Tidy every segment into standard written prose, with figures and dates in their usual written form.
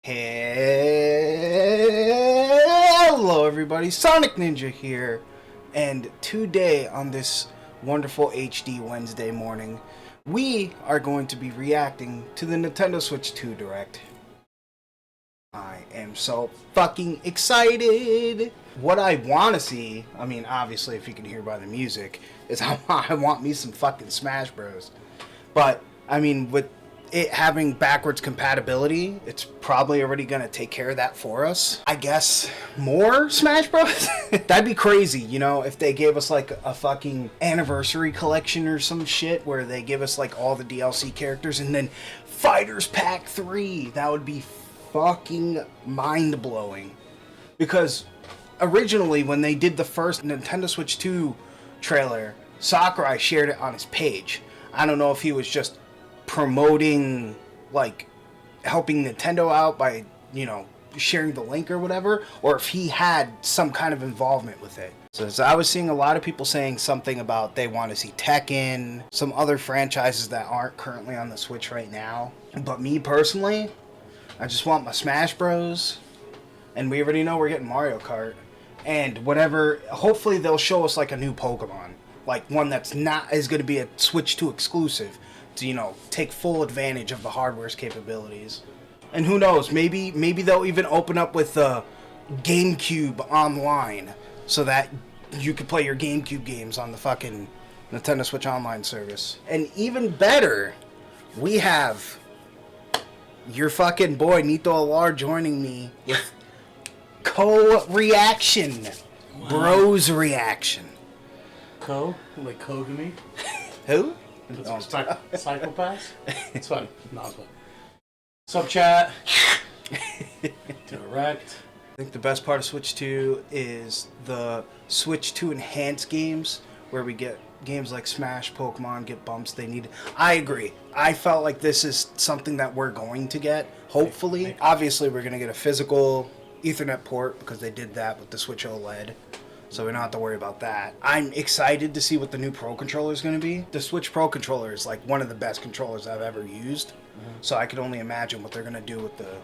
Hello everybody, SonicNinja here, and today on this wonderful HD Wednesday morning, we are going to be reacting to the Nintendo Switch 2 Direct. I am so fucking excited! What I want to see, I mean obviously if you can hear by the music, is I want me some fucking Smash Bros. But, I mean with it having backwards compatibility, it's probably already gonna take care of that for us. I guess more Smash Bros? That'd be crazy, you know, if they gave us like a fucking anniversary collection or some shit where they give us like all the DLC characters and then Fighters Pack 3. That would be fucking mind-blowing. Because originally when they did the first Nintendo Switch 2 trailer, Sakurai shared it on his page. I don't know if he was just promoting, like, helping Nintendo out by, you know, sharing the link or whatever, or if he had some kind of involvement with it. So I was seeing a lot of people saying something about they want to see Tekken, some other franchises that aren't currently on the Switch right now. But me personally, I just want my Smash Bros. And we already know we're getting Mario Kart. And whatever, hopefully they'll show us like a new Pokemon. Like one that's not is going to be a Switch 2 exclusive. To, you know, take full advantage of the hardware's capabilities. And who knows, maybe they'll even open up with the Gamecube online so that you could play your Gamecube games on the fucking Nintendo Switch Online service. And even better, we have your fucking boy NitoLR joining me with co-reaction. Wow. Bros reaction. Like Kogami? Who? Psychopaths? It's fun. No, it's fun. Sup, chat? Direct. I think the best part of Switch 2 is the Switch 2 enhanced games, where we get games like Smash, Pokemon, get bumps they need. I agree. I felt like this is something that we're going to get, hopefully. Obviously, we're going to get a physical Ethernet port, because they did that with the Switch OLED. So we don't have to worry about that. I'm excited to see what the new Pro Controller is going to be. The Switch Pro Controller is like one of the best controllers I've ever used. Mm-hmm. So I could only imagine what they're going to do with the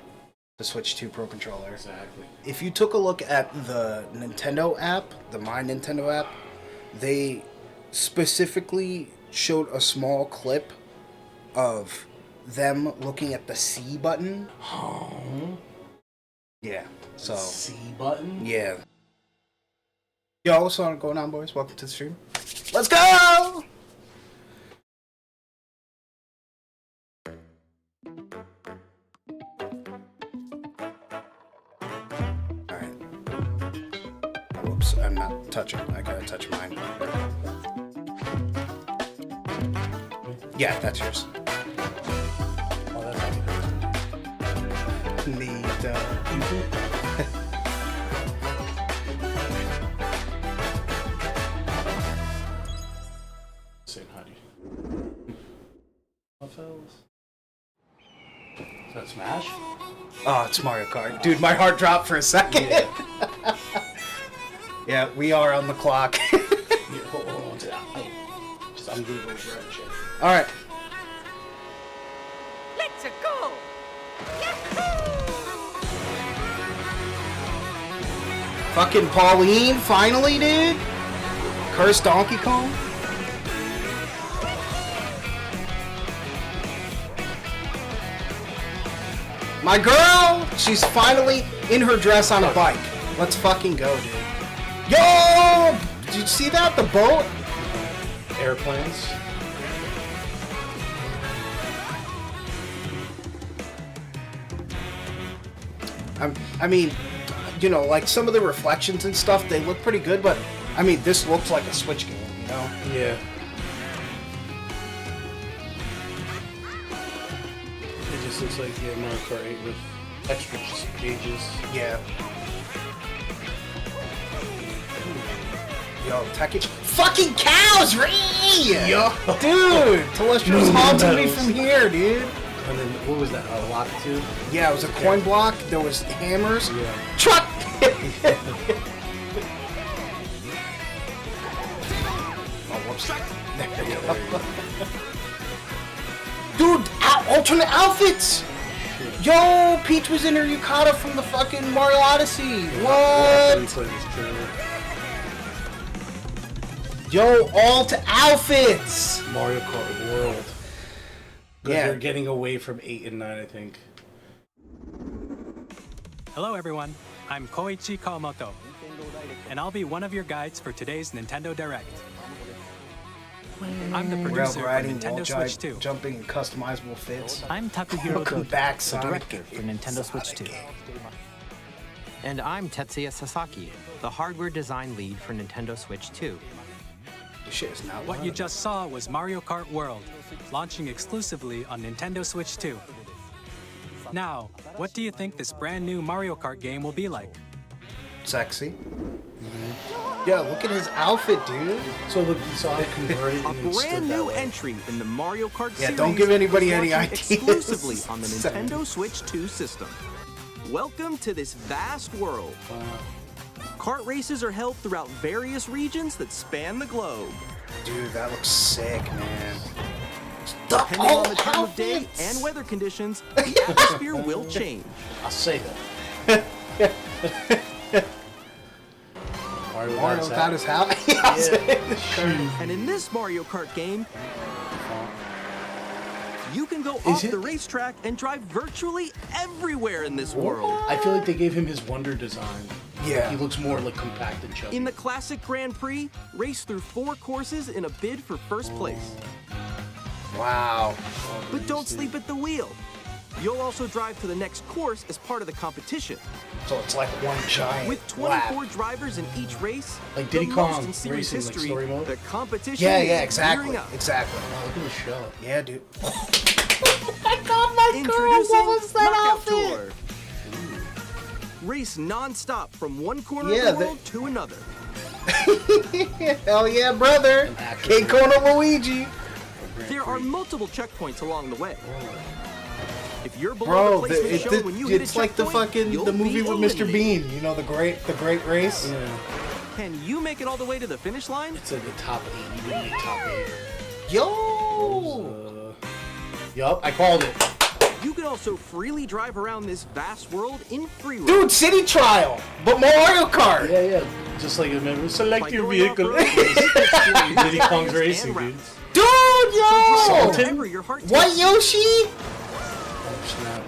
Switch 2 Pro Controller. Exactly. If you took a look at the Nintendo app, the My Nintendo app, they specifically showed a small clip of them looking at the C button. Oh. Yeah. So C button? Yeah. Yo, what's going on, boys? Welcome to the stream. Let's go! Alright. Whoops, I'm not touching. I gotta touch mine. Yeah, that's yours. Oh, that's awesome. Neat. Is that Smash? Oh, it's Mario Kart. Dude, my heart dropped for a second. Yeah, yeah, we are on the clock. Yeah, hold on to that. I'm going to go grab a chair. Alright. Let's go! Fucking Pauline, finally, dude? Cursed Donkey Kong? My girl! She's finally in her dress on a bike. Let's fucking go, dude. Yo! Did you see that? The boat? Airplanes. I mean, you know, like some of the reflections and stuff, they look pretty good, but I mean, this looks like a Switch game, you know? Yeah. It just looks like Mario Kart 8 with extra gauges. Yeah. Yo, Tekken. Fucking cows, Ray! Yo! Dude! Telestial's haunting me from here, dude. And then, what was that? A lock too? Yeah, it was a coin block. There was hammers. Yeah. Truck! Oh, whoops. Dude, alternate outfits! Yo, Peach was in her yukata from the fucking Mario Odyssey. What? Yo, all to outfits. Mario Kart World. Yeah. They're getting away from 8 and 9, I think. Hello everyone, I'm Koichi Kawamoto, and I'll be one of your guides for today's Nintendo Direct. I'm the Rail producer of riding, wall Nintendo Switch 2. jumping, and customizable fits. I'm Takuhiro Welcome Dojo, back, the Sonic. director for Nintendo Switch 2. And I'm Tetsuya Sasaki, the hardware design lead for Nintendo Switch 2. This shit is not What you just saw was Mario Kart World, launching exclusively on Nintendo Switch 2. Now, what do you think this brand new Mario Kart game will be like? sexy. Yeah, look at his outfit, dude. So look, you saw it converted A and it stood brand that new way. entry in the Mario Kart Yeah, series. don't give anybody is any launching ideas. exclusively on the Nintendo Switch 2 system. Welcome to this vast world. Kart races are held throughout various regions that span the globe. Dude, that looks sick, man. Depending on the time of day and weather conditions, the atmosphere will change. I'll say that. Mario without his hat. And in this Mario Kart game, you can go Is off it- the racetrack and drive virtually everywhere in this world. I feel like they gave him his Wonder design. Yeah. He looks more like compact and chubby. In the classic Grand Prix, race through 4 courses in a bid for first place. Wow. But don't sleep at the wheel. You'll also drive to the next course as part of the competition. So it's like one giant With 24 lap. drivers in each race, Like the Diddy most Kong in series racing, like history, story mode? the competition Yeah, is exactly. gearing up. Exactly. Oh, look at the show. Yeah, dude. Introducing Knockout Tour. Race non-stop from one corner Yeah, of the world to another. Hell yeah, brother. An actual- King Kona Luigi. There are multiple checkpoints along the way. If you're below Bro, the placement shown when you hit a it's like the checkpoint, fucking you'll the movie be with Mr. eliminated. Bean. You know, the great race. Yeah. Can you make it all the way to the finish line? It's like the top 8. You didn't make top 8. Yo. Yup, I called it. You can also freely drive around this vast world in free roam. Dude, City Trial, but Mario Kart. Yeah, yeah. Just like remember, select By your going vehicle. off-road, Diddy Kong's and racing, dude. routes. Dude, yo. Salted? Wherever your heart White takes you. Yoshi. Oh, snap,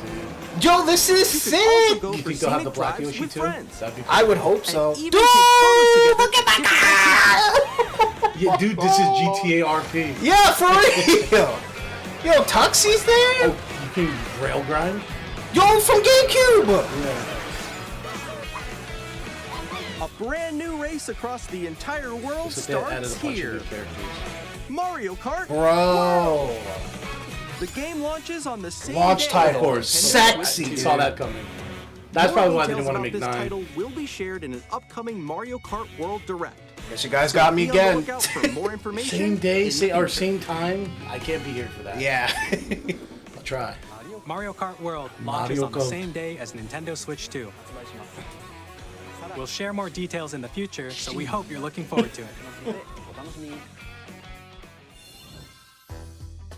dude. Yo, this is You can also sick. go You for think they'll have the scenic Black drives Yoshi with too? friends. That'd be cool. I would hope so. And Dude, even take photos together look at my to car. Yeah, dude, this is GTA RP. Yeah, for real. Yo, Tuxie's there. Oh, you can rail grind? Yo, from Gamecube. Yeah. A brand new race across the entire world Looks like they added a starts bunch of here. new characters. Mario Kart. Bro. The game launches on the same Launch day. title. Of course. Sexy, You dude. saw that coming. That's More probably why they details didn't want to about make this 9. title will be shared in an upcoming Mario Kart World Direct. Guess you guys got me Be on the again. lookout for more information. Same day, in the or future. same time. I can't be here for that. Yeah. I'll try. Mario Kart World launches Mario on the Kart. same day as Nintendo Switch 2. We'll share more details in the future, so we hope you're looking forward to it.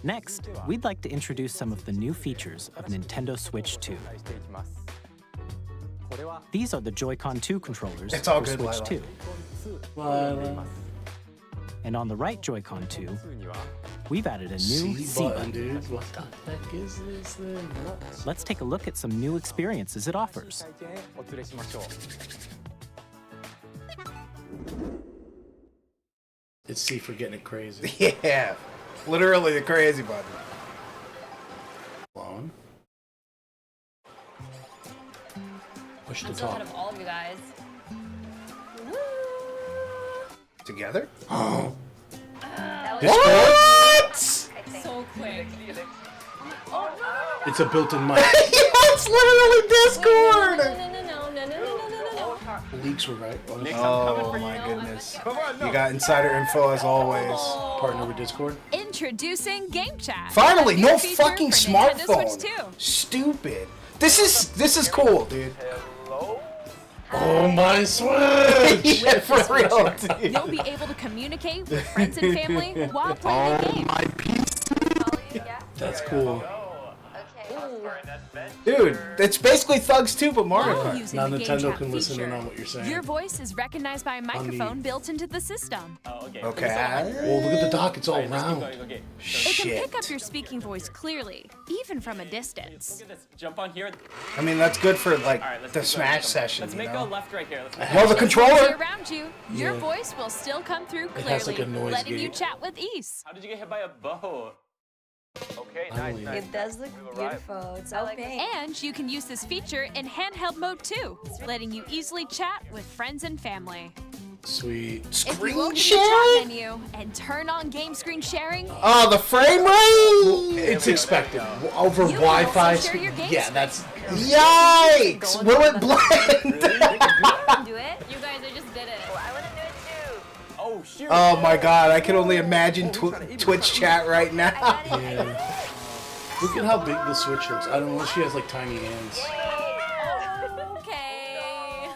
Next, we'd like to introduce some of the new features of Nintendo Switch 2. These are the Joy-Con 2 controllers It's all for good, Switch Lila. 2. And on the right Joy-Con 2, we've added a new C C button, button. dude. What the heck is this thing? Let's take a look at some new experiences it offers. It's C for getting it crazy. Yeah. Literally the crazy button. On. Push the I'm so ahead top. of all of you guys. Woo! Together? That was What? so quick. It's a built-in mic. Yeah, it's literally Discord. No. The leaks were right. Oh my goodness. You got insider info as always. Partner with Discord. Introducing Game Chat. Finally, a new no feature fucking for Nintendo smartphone. Switch 2. Stupid. This is cool, dude. Oh my Switch! Yeah, for real, dude. You'll be able to communicate with friends and family while playing the game. That's cool. Dude, it's basically Thugs 2, but Mario While Kart. using Now the Game Nintendo Chat can listen in feature, on what you're saying. your voice is recognized by a microphone built into the system. Okay. Oh, look at the dock. It's all round. It can Shit. pick up your speaking voice clearly, even from a distance. Jump on here. I mean, that's good for like Alright, let's the keep Smash going. session. Let's You make a know? left right here. Let's Well, the Be controller. around you, your voice will still come through It has, clearly, like, a noise letting you gate. chat with ease. How did you get hit by a bow? Okay, Finally. nice. It does look beautiful. It's all pink. And you can use this feature in handheld mode too, letting you easily chat with friends and family. Sweet. If you Screen open the sharing? chat menu and turn on game screen sharing, Oh, the frame rate! It's expected. Over You can Wi-Fi. also share your game Yeah, screen. that's. Yikes! Will it blend? Do it? You guys, I just did it. I want to do it too. Oh shoot! Oh my god, I can only imagine Twitch chat right now. Yeah. Look at how big the Switch looks. I don't know if she has like tiny hands. Okay.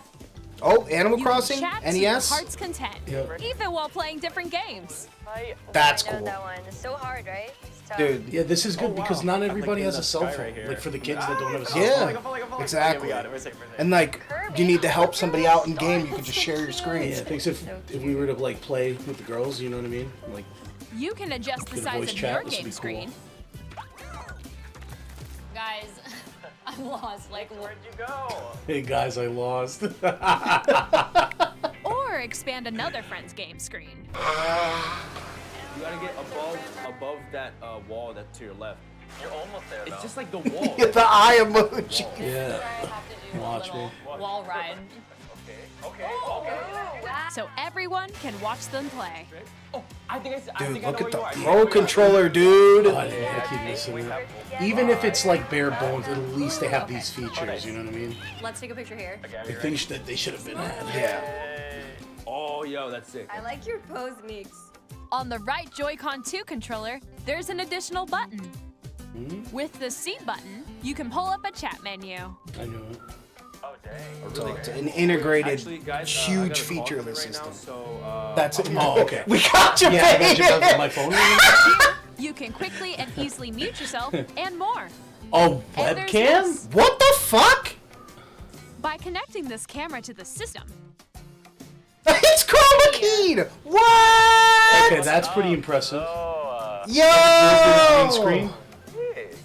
Oh, Animal you can Crossing? chat to your NES? heart's content, Yep. even while playing different games. That's I know cool. that one. It's so hard, right? It's tough. Dude, Yeah, this is good because not everybody in has the a cell sky phone. right here. Like for the kids that don't have a cell yeah, phone. exactly. Okay, we got it. We're safe, we're safe. And like, you need to help somebody out in game, you can just share your screen. Yeah, thanks if we were to like play with the girls, you know what I mean? Like, You can adjust the Get a size voice of chat, your this would game be cool. screen. Guys, I'm lost. Like, Where'd you go? hey guys, I lost. Or expand another friend's game screen. You gotta get above that wall that's to your left. You're almost there, It's though. just like the wall. Get the eye emoji. Yeah. I have to do Watch a me. little wall ride. Okay. So everyone can watch them play. Oh, I think I Dude, think I look know at the where you are. Pro Controller, dude. God, I keep missing it. Even if it's like bare bones, at least they have these features, you know what I mean? Let's take a picture here. The things that they should have been had. Yeah. Oh, yo, that's sick. I like your pose mix. On the right Joy-Con 2 controller, there's an additional button. With the C button, you can pull up a chat menu. I knew it. So it's an integrated, Actually, guys, I huge got a call feature of the right now, system. so, That's it. Oh, okay. We got you, Yeah, I baby. imagine that was my phone. Here, you can quickly and easily mute yourself and more. Oh, And there's webcam? this. What the fuck? By connecting this camera to the system, It's chroma keyed. What? Okay, that's pretty impressive. Yo! Green screen.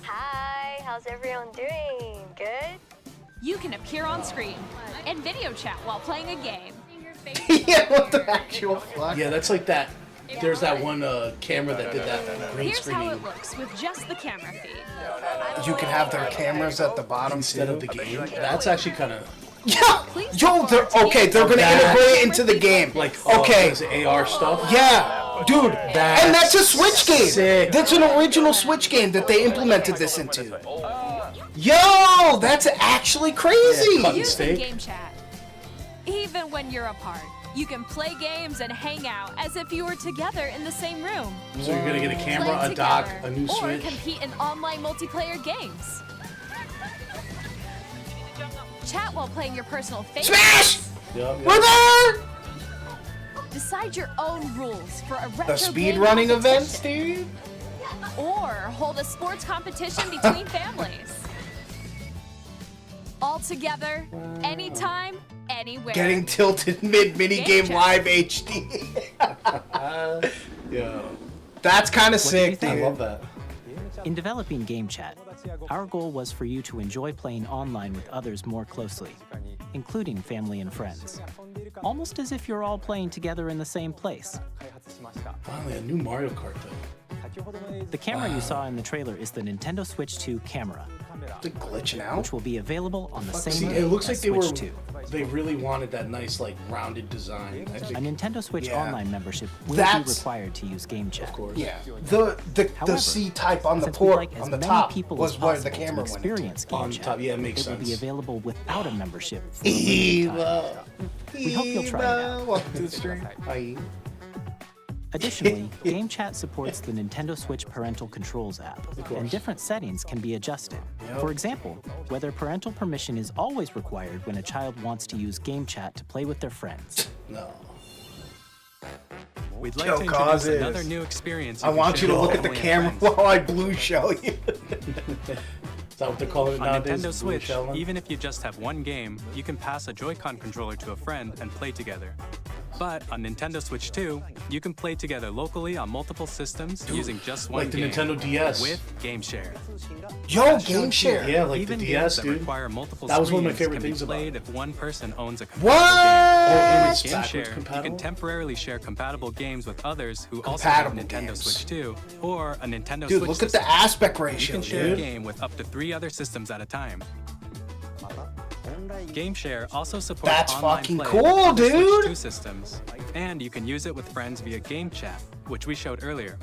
Hi, how's everyone doing? Good? you can appear on screen and video chat while playing a game. Yeah, what the actual fuck? Yeah, that's like that. There's that one camera that did that green Here's how screening it looks with just the camera feed. You can have their cameras at the bottom instead too. of the game. That's actually kind of Yeah. Yo, they're okay. They're gonna integrate it into the game. like Okay. there's AR stuff. Yeah, dude, and that's a Switch game. sick. That's an original Switch game that they implemented this into. Yo, that's actually crazy. cut and Using steak. game chat. Even when you're apart, you can play games and hang out as if you were together in the same room. So you're gonna get a camera, Play a dock, together, a new or Switch. compete in online multiplayer games. Chat while playing your personal favorite. Smash! Yep, We're there. Decide your own rules for a retro The speed game running competition. events, dude. Or hold a sports competition between families. All together, anytime, anywhere. Getting tilted mid minigame Game chat. live HD. Yeah. That's kind of What do you sick, think? dude. I love that. In developing Game Chat, our goal was for you to enjoy playing online with others more closely, including family and friends. Almost as if you're all playing together in the same place. Finally, a new Mario Kart though. The camera you saw in the trailer is the Nintendo Switch 2 camera, Is it glitching out? which will be available on the same See, day it looks like as they were. Switch 2. They really wanted that nice, like, rounded design. I A think, Nintendo Switch Yeah. Online membership will be That's- required to use Game Chat. of course. Yeah. The However, C type on the Since we'd port like as on the many top people was as where the possible to camera went. experience Game On Chat, top, yeah, it makes will be sense. available without a membership. for a limited time. Evil. We hope you'll try it out. Welcome to the stream. Hi. Additionally, Game Chat supports the Nintendo Switch Parental Controls app, and different settings can be adjusted. For example, whether parental permission is always required when a child wants to use Game Chat to play with their friends. No. We'd like Yo, to introduce causes. another new experience. I want you to can share look with at the family and camera friends. while I blue show you. that what they're calling it On nowadays? Nintendo Switch, Shell? even if you just have one game, you can pass a Joy-Con controller to a friend and play together. But on Nintendo Switch 2, you can play together locally on multiple systems using just one like the game. Nintendo DS. With GameShare. Yo, GameShare. Yeah, like Even the games DS, that dude. require multiple That was one of my screens favorite can be things about played it. if one person owns a compatible What? game. It's With backwards GameShare, you compatible? can temporarily share compatible games with others who also have Compatible Nintendo games. Switch 2 or a Nintendo Dude, Switch look at system. the aspect You ratio, can share a dude. game with up to 3 other systems at a time. GameShare also supports That's online fucking play cool, on the Switch dude. 2 systems, and you can use it with friends via Game Chat, which we showed earlier.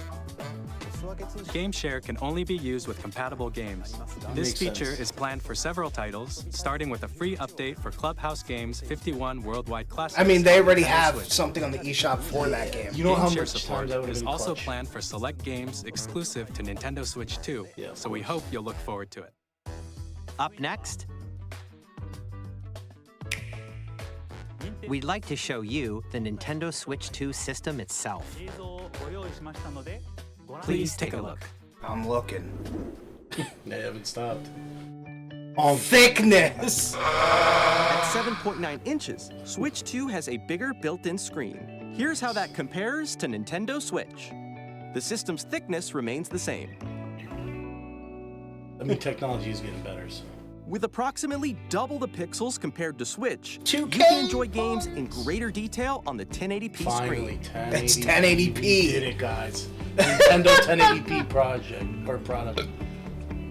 GameShare can only be used with compatible games. This makes feature sense. is planned for several titles, starting with a free update for Clubhouse Games 51 Worldwide Classics. I mean, they on already Nintendo have Switch. something on the eShop for that game. You know how GameShare much support time that would have is been also clutch? planned for select games exclusive to Nintendo Switch 2, Yeah, of so we hope you'll look forward to it. Up next, we'd like to show you the Nintendo Switch 2 system itself. Please take a look. I'm looking. They haven't stopped. Thickness. At 7.9 inches, Switch 2 has a bigger built-in screen. Here's how that compares to Nintendo Switch. The system's thickness remains the same. I mean, technology is getting better, so. With approximately double the pixels compared to Switch, 2K. you can enjoy games in greater detail on the 1080p Finally, screen. 1080p. It's 1080p. We did it, guys. Nintendo 1080p project or product.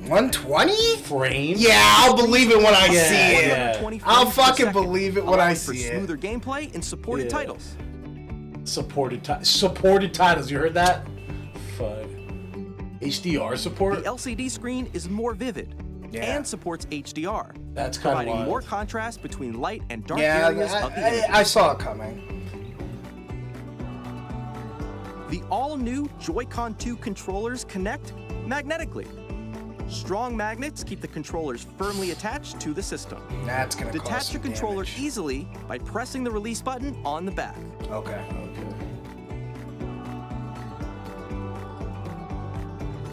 120? Frame? Yeah, I'll believe it when I Yeah, see it. yeah. 120 I'll frames per fucking second, believe it when I allowing for see it. smoother gameplay in supported Yeah. titles. Supported titles. You heard that? Fuck. HDR support? The LCD screen is more vivid Yeah. and supports HDR, That's kind of providing wild. more contrast between light and dark Yeah, areas of the image. I saw it coming. The all-new Joy-Con 2 controllers connect magnetically. Strong magnets keep the controllers firmly attached to the system. That's gonna cause Detach some your controller damage. easily by pressing the release button on the back. Okay.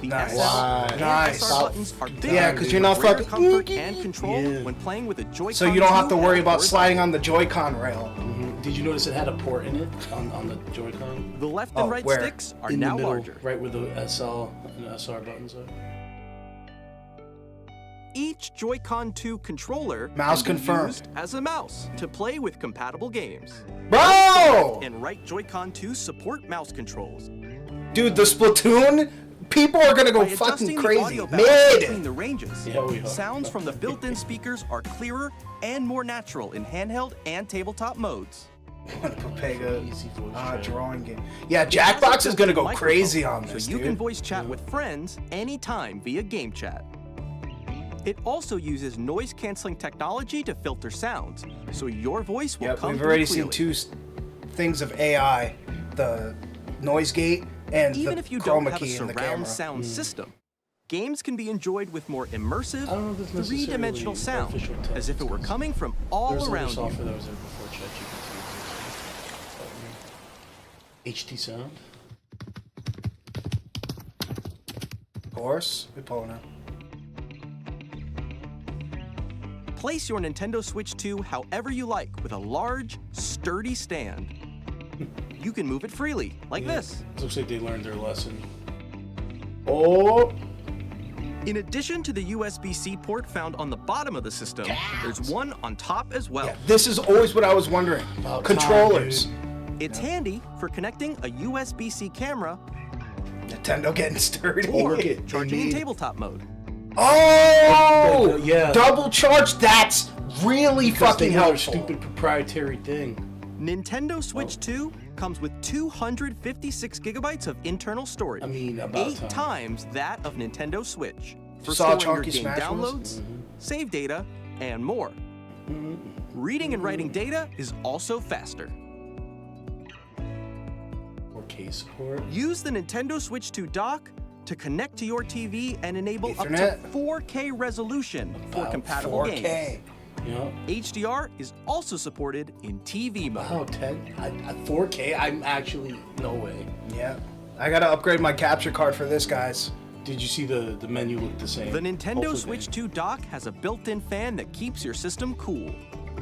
The Nice. SL Wow. and Nice. SR buttons are bigger Yeah, 'cause you're for not greater fucking- comfort and control Yeah. when playing with a Joy-Con So you don't have to 2 worry about horizontal. sliding on the Joy-Con rail. Did you notice it had a port in it on the Joy-Con? The left Oh, and right where? sticks are In the now middle, larger. right where the SL and SR buttons are. Each Joy-Con 2 controller Mouse can be confirmed. used as a mouse to play with compatible games. Bro! And right Joy-Con 2 support mouse controls. Dude, the Splatoon, people are gonna go By adjusting fucking the crazy. audio balance between Mid! the ranges, Yeah, we are. sounds from the built-in speakers are clearer and more natural in handheld and tabletop modes. Papega, Easy voice chat. drawing game. Yeah, It has a Jackbox is gonna built-in go microphone, crazy on this, so you dude. can voice chat with friends anytime via Game Chat. It also uses noise-canceling technology to filter sounds, so your voice will Yep, come we've through already seen clearly. things of AI, the noise gate and Even the if you don't chroma have a key in the surround camera. sound system, games can be enjoyed with more immersive, I don't know if it's necessarily three-dimensional sound, artificial intelligence, as if it were because coming from all There's other around software you. that was there before ChatGPT. HT sound? Of course, Epona. Place your Nintendo Switch 2 however you like with a large, sturdy stand. You can move it freely, like this. It looks like they learned their lesson. Oh! In addition to the USB-C port found on the bottom of the system, there's one on top as well. Yeah, this is always what I was wondering. About Controllers. time, It's handy for connecting a USB-C camera Nintendo getting sturdy. or Look at- charging they in made- tabletop mode. Oh! Yeah. Double charge, that's really Because fucking they have their helpful. stupid proprietary thing. Nintendo Switch 2 comes with 256 gigabytes of internal storage. I mean, about 8 time. times that of Nintendo Switch. For Saw storing your Chunky game Smash downloads, save data, and more. Reading and writing data is also faster. 4K support. Use the Nintendo Switch 2 dock to connect to your TV and enable up Ethernet? to 4K resolution for About compatible 4K. games. Yeah. HDR is also supported in TV mode. Wow, 4K? I'm actually, no way. Yeah. I gotta upgrade my capture card for this, guys. Did you see the menu look the same? The Nintendo Hopefully Switch 2 dock has a built-in fan that keeps your system cool.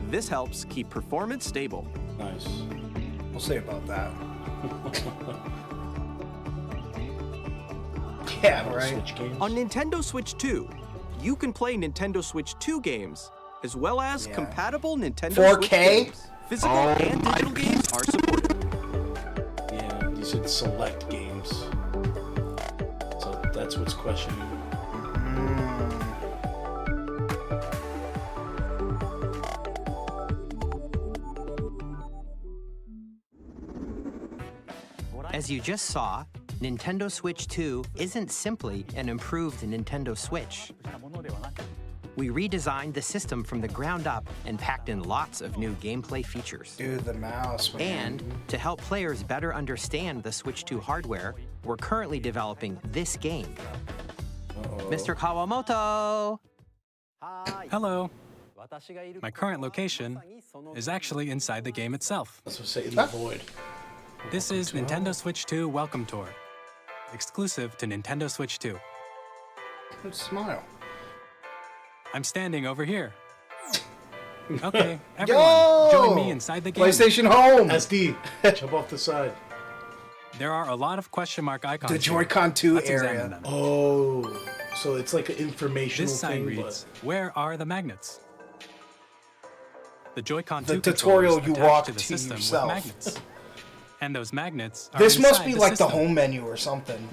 This helps keep performance stable. Nice. We'll see about that. Yeah, right. Switch games. On Nintendo Switch 2, you can play Nintendo Switch 2 games, as well as compatible Nintendo 4K? Switch games. Physical and digital games are supported. Yeah, you said select games. So that's what's questioning. As you just saw, Nintendo Switch 2 isn't simply an improved Nintendo Switch. We redesigned the system from the ground up and packed in lots of new gameplay features. Dude, the mouse, man. And to help players better understand the Switch 2 hardware, we're currently developing this game. Mr. Kawamoto! Hello. My current location is actually inside the game itself. That's what say in the void. This is Nintendo Switch 2 Welcome Tour, exclusive to Nintendo Switch 2. Smile. I'm standing over here. Okay, everyone, join me inside the game. PlayStation Home. SD, jump off the side. There are a lot of question mark icons. The Joy-Con 2 Let's examine area. them. Oh, so it's like an informational This sign thing, reads, where are the magnets? The Joy-Con 2 The tutorial controllers you attach walk to the to system yourself. with magnets. And those magnets are This must inside be the like system. the home menu or something.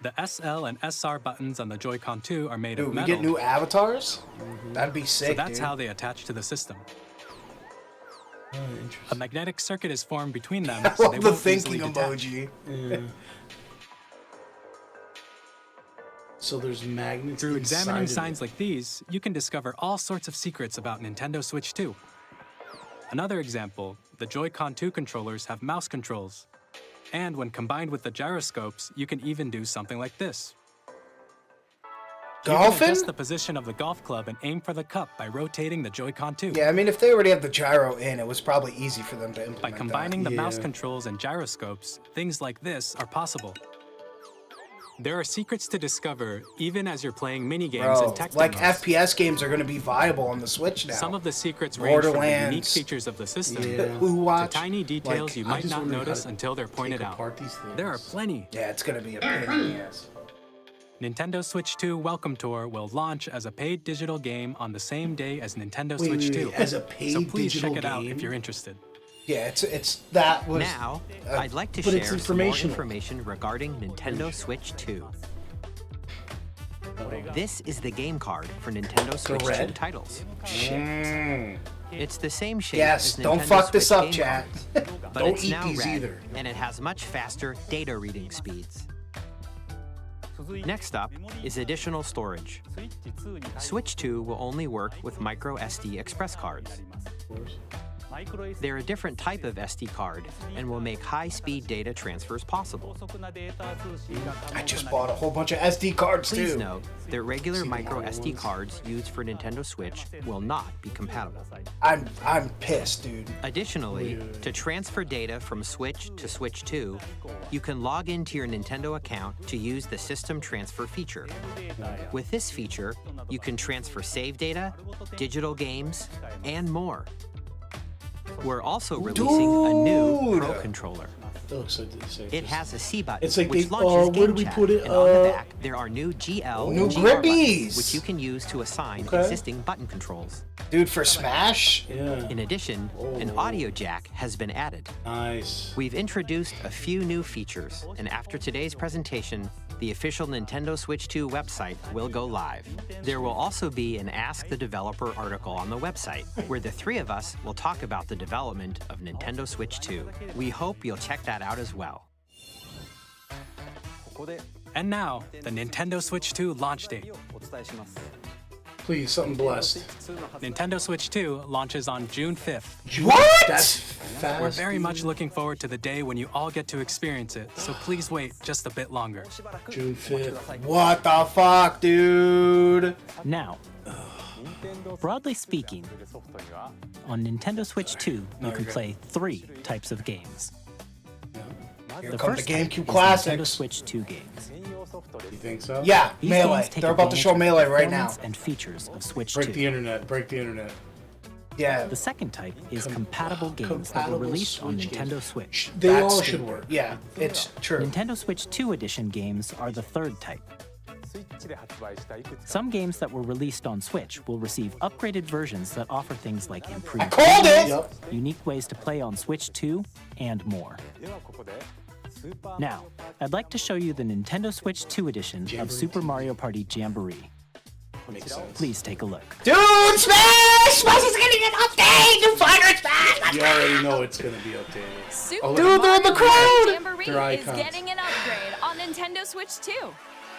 The SL and SR buttons on the Joy-Con 2 are made Dude, of we metal. get new avatars? That'd be sick, So that's dude. how they attach to the system. Oh, A interesting. magnetic circuit is formed between them, I so they love the won't easily thinking detach. emoji. Yeah. So there's magnets Through inside examining of signs it. like these, you can discover all sorts of secrets about Nintendo Switch 2. Another example, the Joy-Con 2 controllers have mouse controls. And when combined with the gyroscopes, you can even do something like this. You can Golfing? adjust the position of the golf club and aim for the cup by rotating the Joy-Con 2. Yeah, I mean, if they already have the gyro in, it was probably easy for them to implement By combining that. the mouse Yeah. controls and gyroscopes, things like this are possible. There are secrets to discover even as you're playing mini-games Bro, and tech like demos. FPS games are going to be viable on the Switch now. Some of the secrets range from the unique Borderlands. features of the system Yeah. Who to watch? tiny details Like, you I'm might just not wondering how notice to until they're pointed take out. apart these things. There are plenty. Yeah, it's going to be a pain in the ass. Nintendo Switch 2 Welcome Tour will launch as a paid digital game on the same day as Nintendo Switch 2. As a paid so please digital check it out game? if you're interested. Yeah, it's that was. Now, I'd like to but share it's some more informational. information regarding Nintendo Switch 2. This is the game card for Nintendo Switch 2 red? titles. Mm. It's the same shape Yes, as don't Nintendo fuck this Switch up, game chat. cards, but Don't it's eat now these red, either. and it has much faster data reading speeds. Next up is additional storage. Switch 2 will only work with micro SD express cards. They're a different type of SD card and will make high-speed data transfers possible. I just bought a whole bunch of SD cards Please too. note that regular micro SD cards used for Nintendo Switch will not be compatible. I'm pissed, dude. Additionally, to transfer data from Switch to Switch 2, you can log into your Nintendo account to use the System Transfer feature. With this feature, you can transfer save data, digital games, and more. We're also releasing a new Pro Dude. controller. That looks like the same. It has a C button, It's like which they- launches where Game do we Chat, put it? and on the back, there are new GL New and GR buttons, grippies. which you can use to assign Okay. existing button controls. Dude, for Smash? Yeah. In addition, an audio jack has been added. Nice. We've introduced a few new features, and after today's presentation, the official Nintendo Switch 2 website will go live. There will also be an Ask the Developer article on the website, where the three of us will talk about the development of Nintendo Switch 2. We hope you'll check that out as well. And now, the Nintendo Switch 2 launch date. Please, something blessed. Nintendo Switch 2 launches on June 5th. What? That's fast. We're very much looking forward to the day when you all get to experience it, so please wait just a bit longer. June 5th. What the fuck, dude? Now, broadly speaking, on Nintendo Switch 2, you can play 3 types of games. Here The come the first type GameCube is Nintendo classics. Switch 2 games. You think so? Yeah, These Melee. games take They're about to show advantage of Melee the right now. performance and features of Switch Break 2. the internet. Break the internet. Yeah. The second type is compatible games that were released on Nintendo Switch. They That's all should stupid. work. Yeah, it's true. Nintendo Switch 2 edition games are the third type. Some games that were released on Switch will receive upgraded versions that offer things like improved called it! Yep. unique ways to play on Switch 2, and more. Now, I'd like to show you the Nintendo Switch 2 edition of Super Mario Party Jamboree. Makes sense. Please take a look. Dude, Smash! Smash is getting an update! New Fighter Smash! You already know it's gonna be updated. Super Dude, they're in the Mario crowd! Jamboree They're is icons. getting an upgrade on Nintendo Switch 2.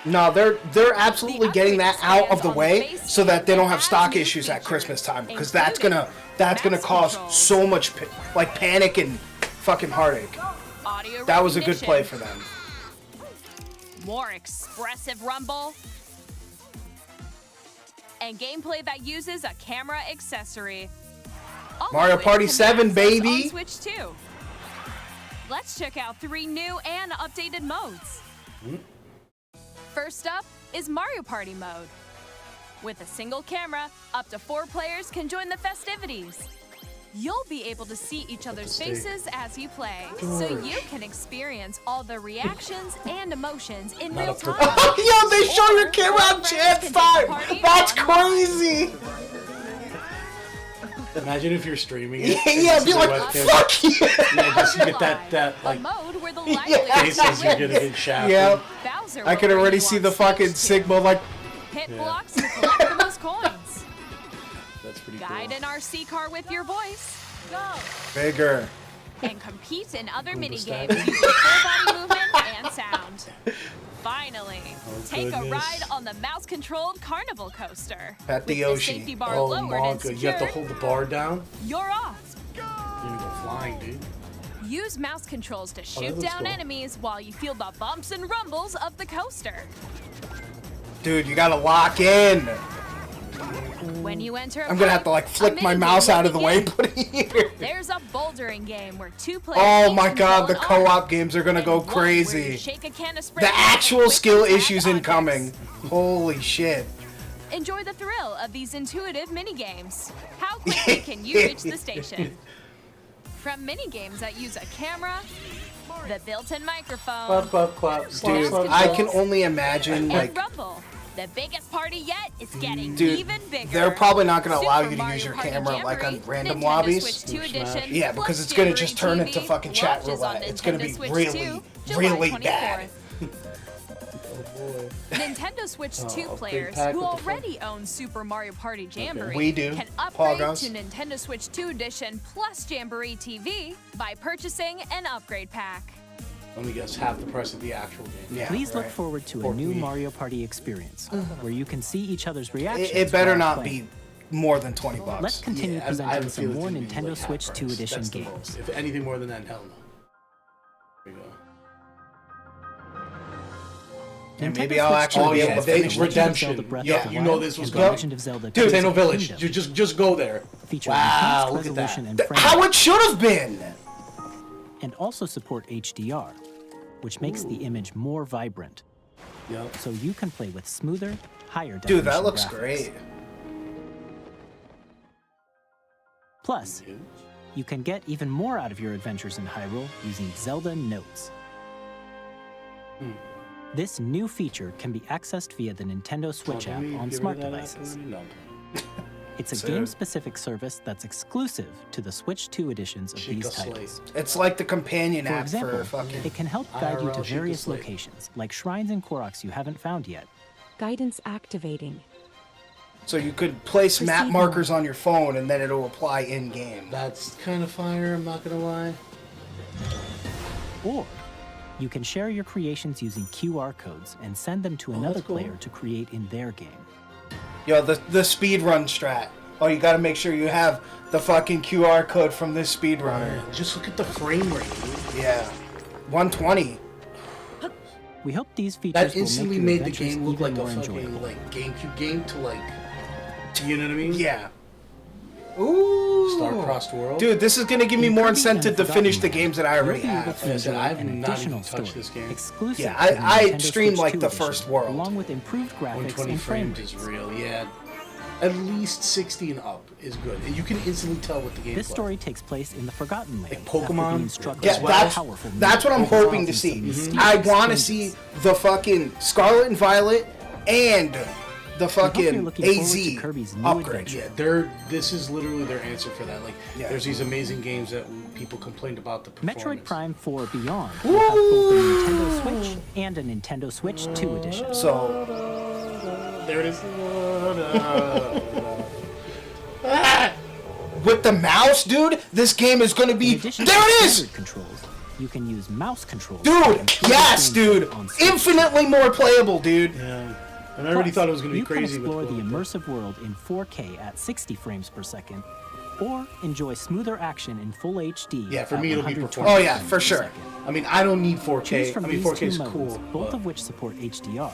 No, they're absolutely getting that out of the way so that they don't have stock new issues at features, Christmas time, because that's including gonna mouse cause control, so much like panic and fucking heartache. audio That was a good play recognition, for them. more expressive rumble, and gameplay that uses a camera accessory. All Mario of which Party can be 7, accessed baby. on Switch 2. Let's check out 3 new and updated modes. First up is Mario Party mode. With a single camera, up to 4 players can join the festivities. You'll be able to see each other's faces as you play, so you can experience all the reactions and emotions in real time. Yo, they show your Or camera on friends chance can take time! part That's online. crazy! Imagine if you're streaming it. Yeah, be like, webcam. fuck you! Yeah, just you get that A like mode where the faces liveliest you're gonna get shafted. Yeah, Bowser I will could bring already you see on the stage fucking too. Sigma like, Hit blocks to collect the most coins. That's pretty Guide cool. an RC car with your voice. Go. bigger. And compete in other Goomba minigames stack. using full body movement and sound. Finally, take a goodness. ride on the mouse-controlled carnival coaster. At the With Yoshi. the safety bar Oh lowered my and god, you have to secured, hold the bar down. you're off. You're gonna go flying, dude. Use mouse controls to shoot looks down cool. enemies while you feel the bumps and rumbles of the coaster. Dude, you gotta lock in. When you enter a I'm gonna have to like pipe, flick a my minigame mouse will out of the way and begin. put it here. There's a bouldering game where 2 players Oh each my god, control the an arm. co-op games are gonna And go one where you crazy. shake a can of spray The paint actual with skill the tag issues on incoming. this. Holy shit. Enjoy the thrill of these intuitive mini-games. How quickly can you reach the station? From mini-games that use a camera, the built-in microphone, Clap, clap, clap. Dude, Clap, I clap. can only imagine and like, Rumble. The biggest party yet is getting dude, even bigger. they're probably not gonna allow Super you to Mario use your Party camera like on Jamboree, random Nintendo lobbies. Switch 2 Smash. edition, Yeah, plus because it's gonna just turn Jamboree into TV fucking chat launches on roulette. It's gonna Nintendo be Switch really, 2, July really 24th. bad. Nintendo Switch 2 big players pack who with the front. already own Super Mario Party Jamboree We do. can upgrade Poggos. to Nintendo Switch 2 edition plus Jamboree TV by purchasing an upgrade pack. Let me guess, half the price of the actual game. Yeah, Please look right. forward to a For new me. Mario Party experience, where you can see each other's reactions. It better while not playing. be more than 20 bucks. Let's continue Yeah, I have presenting a some feeling more it's gonna be Nintendo like half Switch 2 price. edition That's the games. most. If anything more than that, hell no. There you go. And Nintendo maybe I'll Switch actually 2 be able edition to they- finish Legend of Redemption. Zelda Breath Yeah, of the you know Wild this was and coming. Legend of Zelda Potato Tears of the Village. Kingdom Just go there. feature Wow, enhanced look at that. resolution and frame How rate, it should have been. and also support HDR, which makes the image more vibrant, Yep. so you can play with smoother, higher definition Dude, that looks graphics. great. Plus, you can get even more out of your adventures in Hyrule using Zelda Notes. This new feature can be accessed via the Nintendo Switch app on smart devices. No. It's a So- game-specific service that's exclusive to the Switch 2 editions of these Chica Slate. titles. It's like the companion For app example, for fucking. it can help guide you to IRL Chica various Slate. locations, like shrines and Koroks you haven't found yet. Guidance activating. So you could place map Proceed markers on your phone and then it'll apply in game. That's kind of fire, I'm not gonna lie. Or you can share your creations using QR codes and send them to another that's cool. player to create in their game. Yo, the speed run strat. Oh, you gotta make sure you have the fucking QR code from this speedrunner. Just look at the frame rate, dude. Yeah. 120. We hope these features That will make instantly your made the adventures game look even like a more fucking enjoyable. like GameCube game to like, you know what I mean? Yeah. Ooh. Star across the world. Dude, this is gonna give me more incentive to finish the games that I already You'll be able have. to enjoy I've an not additional even touched this game. exclusive Yeah, to the I Nintendo streamed Switch like 2 the edition, first world. along with improved graphics 120 and frame frames rates. is real, yeah. At least 60 and up is good. And you can instantly tell what the game This story takes place in the Forgotten Land. Like Pokemon? after being struck Yeah, by powerful that's what I'm mutants hoping to and see. some mysterious I want to changes. see the fucking Scarlet and Violet and the fucking AZ upgrade. Yeah, this is literally their answer for that. Like, Yeah. there's these amazing games that people complained about the performance. Metroid Prime 4 Beyond will have both a Nintendo Switch and a Nintendo Switch 2 edition. So there it is. with the mouse, dude, this game is gonna be. There it is, controls. You can use mouse controls. dude. Yes, dude. Infinitely more playable, dude. Yeah. And I already thought it was gonna be crazy. You can explore the immersive world in 4K at 60 frames per second, or enjoy smoother action in full HD. Yeah, for at me it'll be 120 performance. Oh yeah, for sure. I mean, I don't need 4K. Choose from I mean, these 4K two is modes, cool. both but of which support HDR,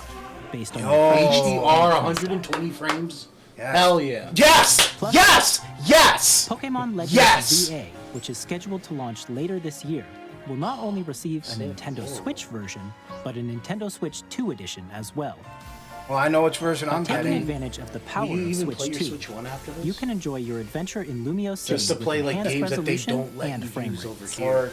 based on HDR 120 frames. Yes. Hell yeah. Yes. Plus- Yes. Yes. Pokemon Legends Yes. VA, which is scheduled to launch later this year, will not only receive a Nintendo Switch version, but a Nintendo Switch 2 edition as well. Well, I know which version I'm Taking getting. advantage of the power Will you of even Switch play your 2, Switch 1 after this? you can enjoy your adventure in Lumio City Just to with play like enhanced games that they resolution don't let and you frame use rate. over here. Or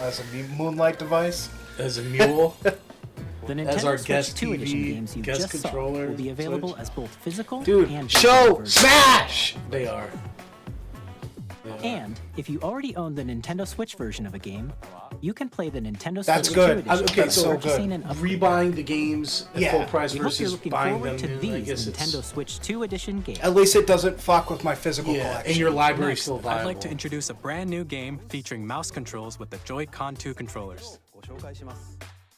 as a Moonlight device. As a mule. The As Nintendo our Switch guest 2 edition TV, games you guest just saw controller, will be available Switch. as both physical Dude, and show digital versions. smash. They are. And if you already own the Nintendo Switch version of a game, you can play the Nintendo That's Switch good. 2 edition Okay, by so purchasing an upgrade. rebuying the games at Yeah. full price We hope you're versus looking buying forward them. to I these guess Nintendo it's Switch 2 edition games. At least it doesn't fuck with my physical collection. and your library Next, still viable. I'd like to introduce a brand new game featuring mouse controls with the Joy-Con 2 controllers.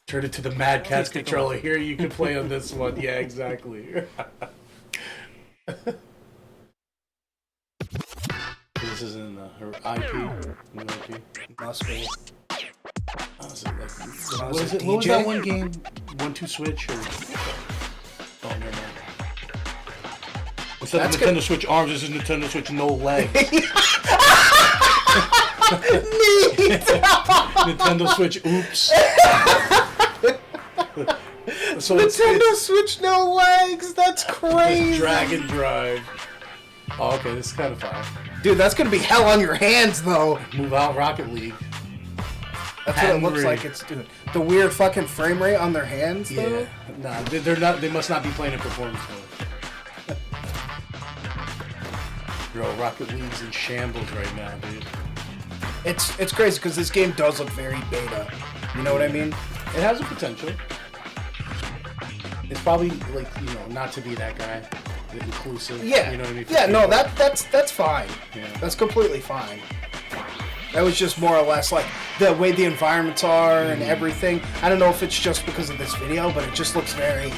Turn it to the Mad Catz Please take a controller. look. Here you can play on this one. Yeah, exactly. This is in her IP. New IP. Must be. Was it like, was what is a it? What was DJ? that one game? 1-2 Switch or? Oh, never mind. Instead of That's Nintendo Switch arms, this is Nintendo Switch no leg. Nintendo Switch oops. So Nintendo Switch no legs. That's crazy. Drag and drive. Oh, okay, this is kind of fun. Dude, that's gonna be hell on your hands, though. Move out Rocket League. That's what it looks Henry. like it's doing. The weird fucking frame rate on their hands, though. Yeah. Nah, they're not. They must not be playing in performance mode. Bro, Rocket League's in shambles right now, dude. It's crazy because this game does look very beta. You know what I mean? It has a potential. It's probably like, you know, not to be that guy, inclusive. Yeah. You know what I mean? Yeah. No, that's fine. Yeah. That's completely fine. That was just more or less like the way the environments are and everything. I don't know if it's just because of this video, but it just looks very,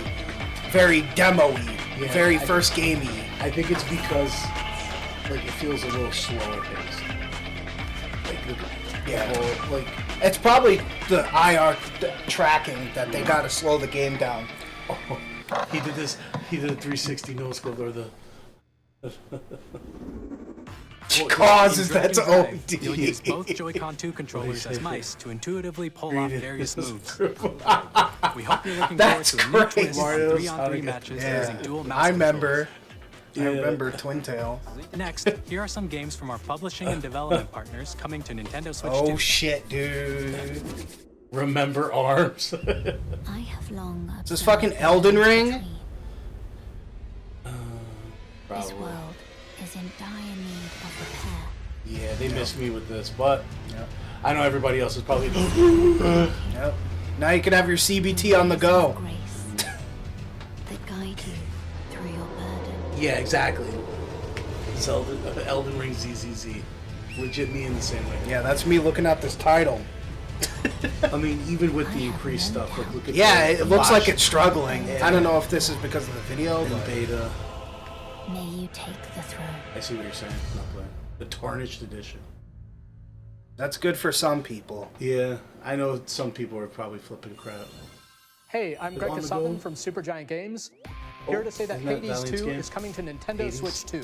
very demo-y, Yeah, very first gamey. I think it's because like it feels a little slower paced. Like Yeah. the whole, like It's probably the IR tracking that they gotta slow the game down. he did this. He did a 360 no scope or the. Causes In Drag that's and Drive, OD. You'll use both Joy-Con 2 controllers as mice to intuitively pull off various moves. We hope you're looking forward That's to a new great. twist on Mario, 3-on-3 Sonic, matches Yeah. using dual mouse I controls. remember. I remember Twin Tail. Next, here are some games from our publishing and development partners coming to Nintendo Switch 2. Oh shit, dude. Remember Arms. I have long Is this fucking Elden Ring? This Probably. world is in dire need of repair. Yeah, they missed me with this, but I know everybody else is probably. Yep. Now you can have your CBT on the go. Grace that guide you through your burden. Yeah, exactly. Zelda, Elden Ring ZZZ. Legit me in the same way. Yeah, that's me looking at this title. I mean, even with the increased stuff, like look at Yeah, the it looks like botch it's struggling. I don't know if this is because of the video, and but beta. May you take the throne. I see what you're saying. Not playing. The tarnished edition. that's good for some people. Yeah, I know some people are probably flipping crap. Hey, I'm Greg On the Kasavin go. from Supergiant Games. Here to say that isn't that Hades Valiant's 2 game? is coming to Nintendo Hades? Switch 2.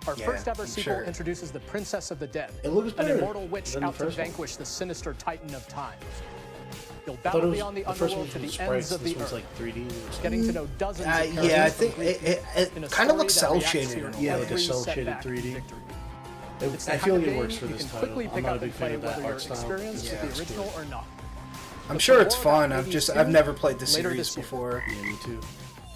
Our first ever sequel introduces the Princess of the Dead, It looks an better immortal witch than the out to first one. vanquish the sinister Titan of Time. You'll I thought battle it was, beyond the the first one underworld to was the sprites. ends of This the one's earth. like 3D or something. Getting to know dozens of characters. Yeah, I from think Greek it in a kind of looks story that cel reacts to shaded. your Yeah, like a every cel shaded setback and 3D. victory. It's the I kind feel of like it game works for you this can title. quickly I'm pick not a up big and fan play of that whether you're art style. experienced Yeah, with the it's original or not. I'm sure it's More fun. about I've just 80s I've never played the later series this year. before. Yeah, me too.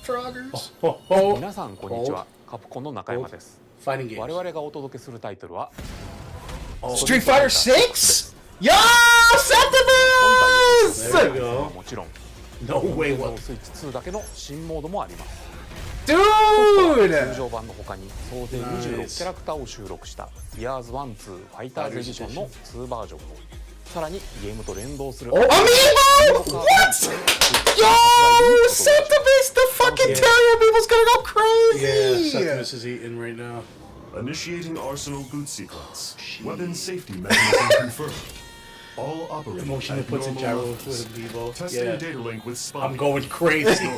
Froggers. Oh, 皆さんこんにちは。カプコンの中山です。 Fighting games. 我々がお届けするタイトルは Street Fighter 6? Yo, Septimus! There we go. もちろん No way, what? スイッチ2だけの新モードもあります。 Dude! 通常版の他に総勢26キャラクターを収録した Years 1-2ファイターズエディションの2バージョンをさらにゲームと連動する Oh, Amiibo! What? Yo, Septimus, the fucking Terry Amiibo's gonna go crazy! Yeah, Septimus is eating right now. Initiating Arsenal boot sequence. Weapon safety mechanism confirmed. All operating Emotion at puts a normal gyro levels. with Amiibo. Testing Yeah. data link with Spot. I'm going crazy.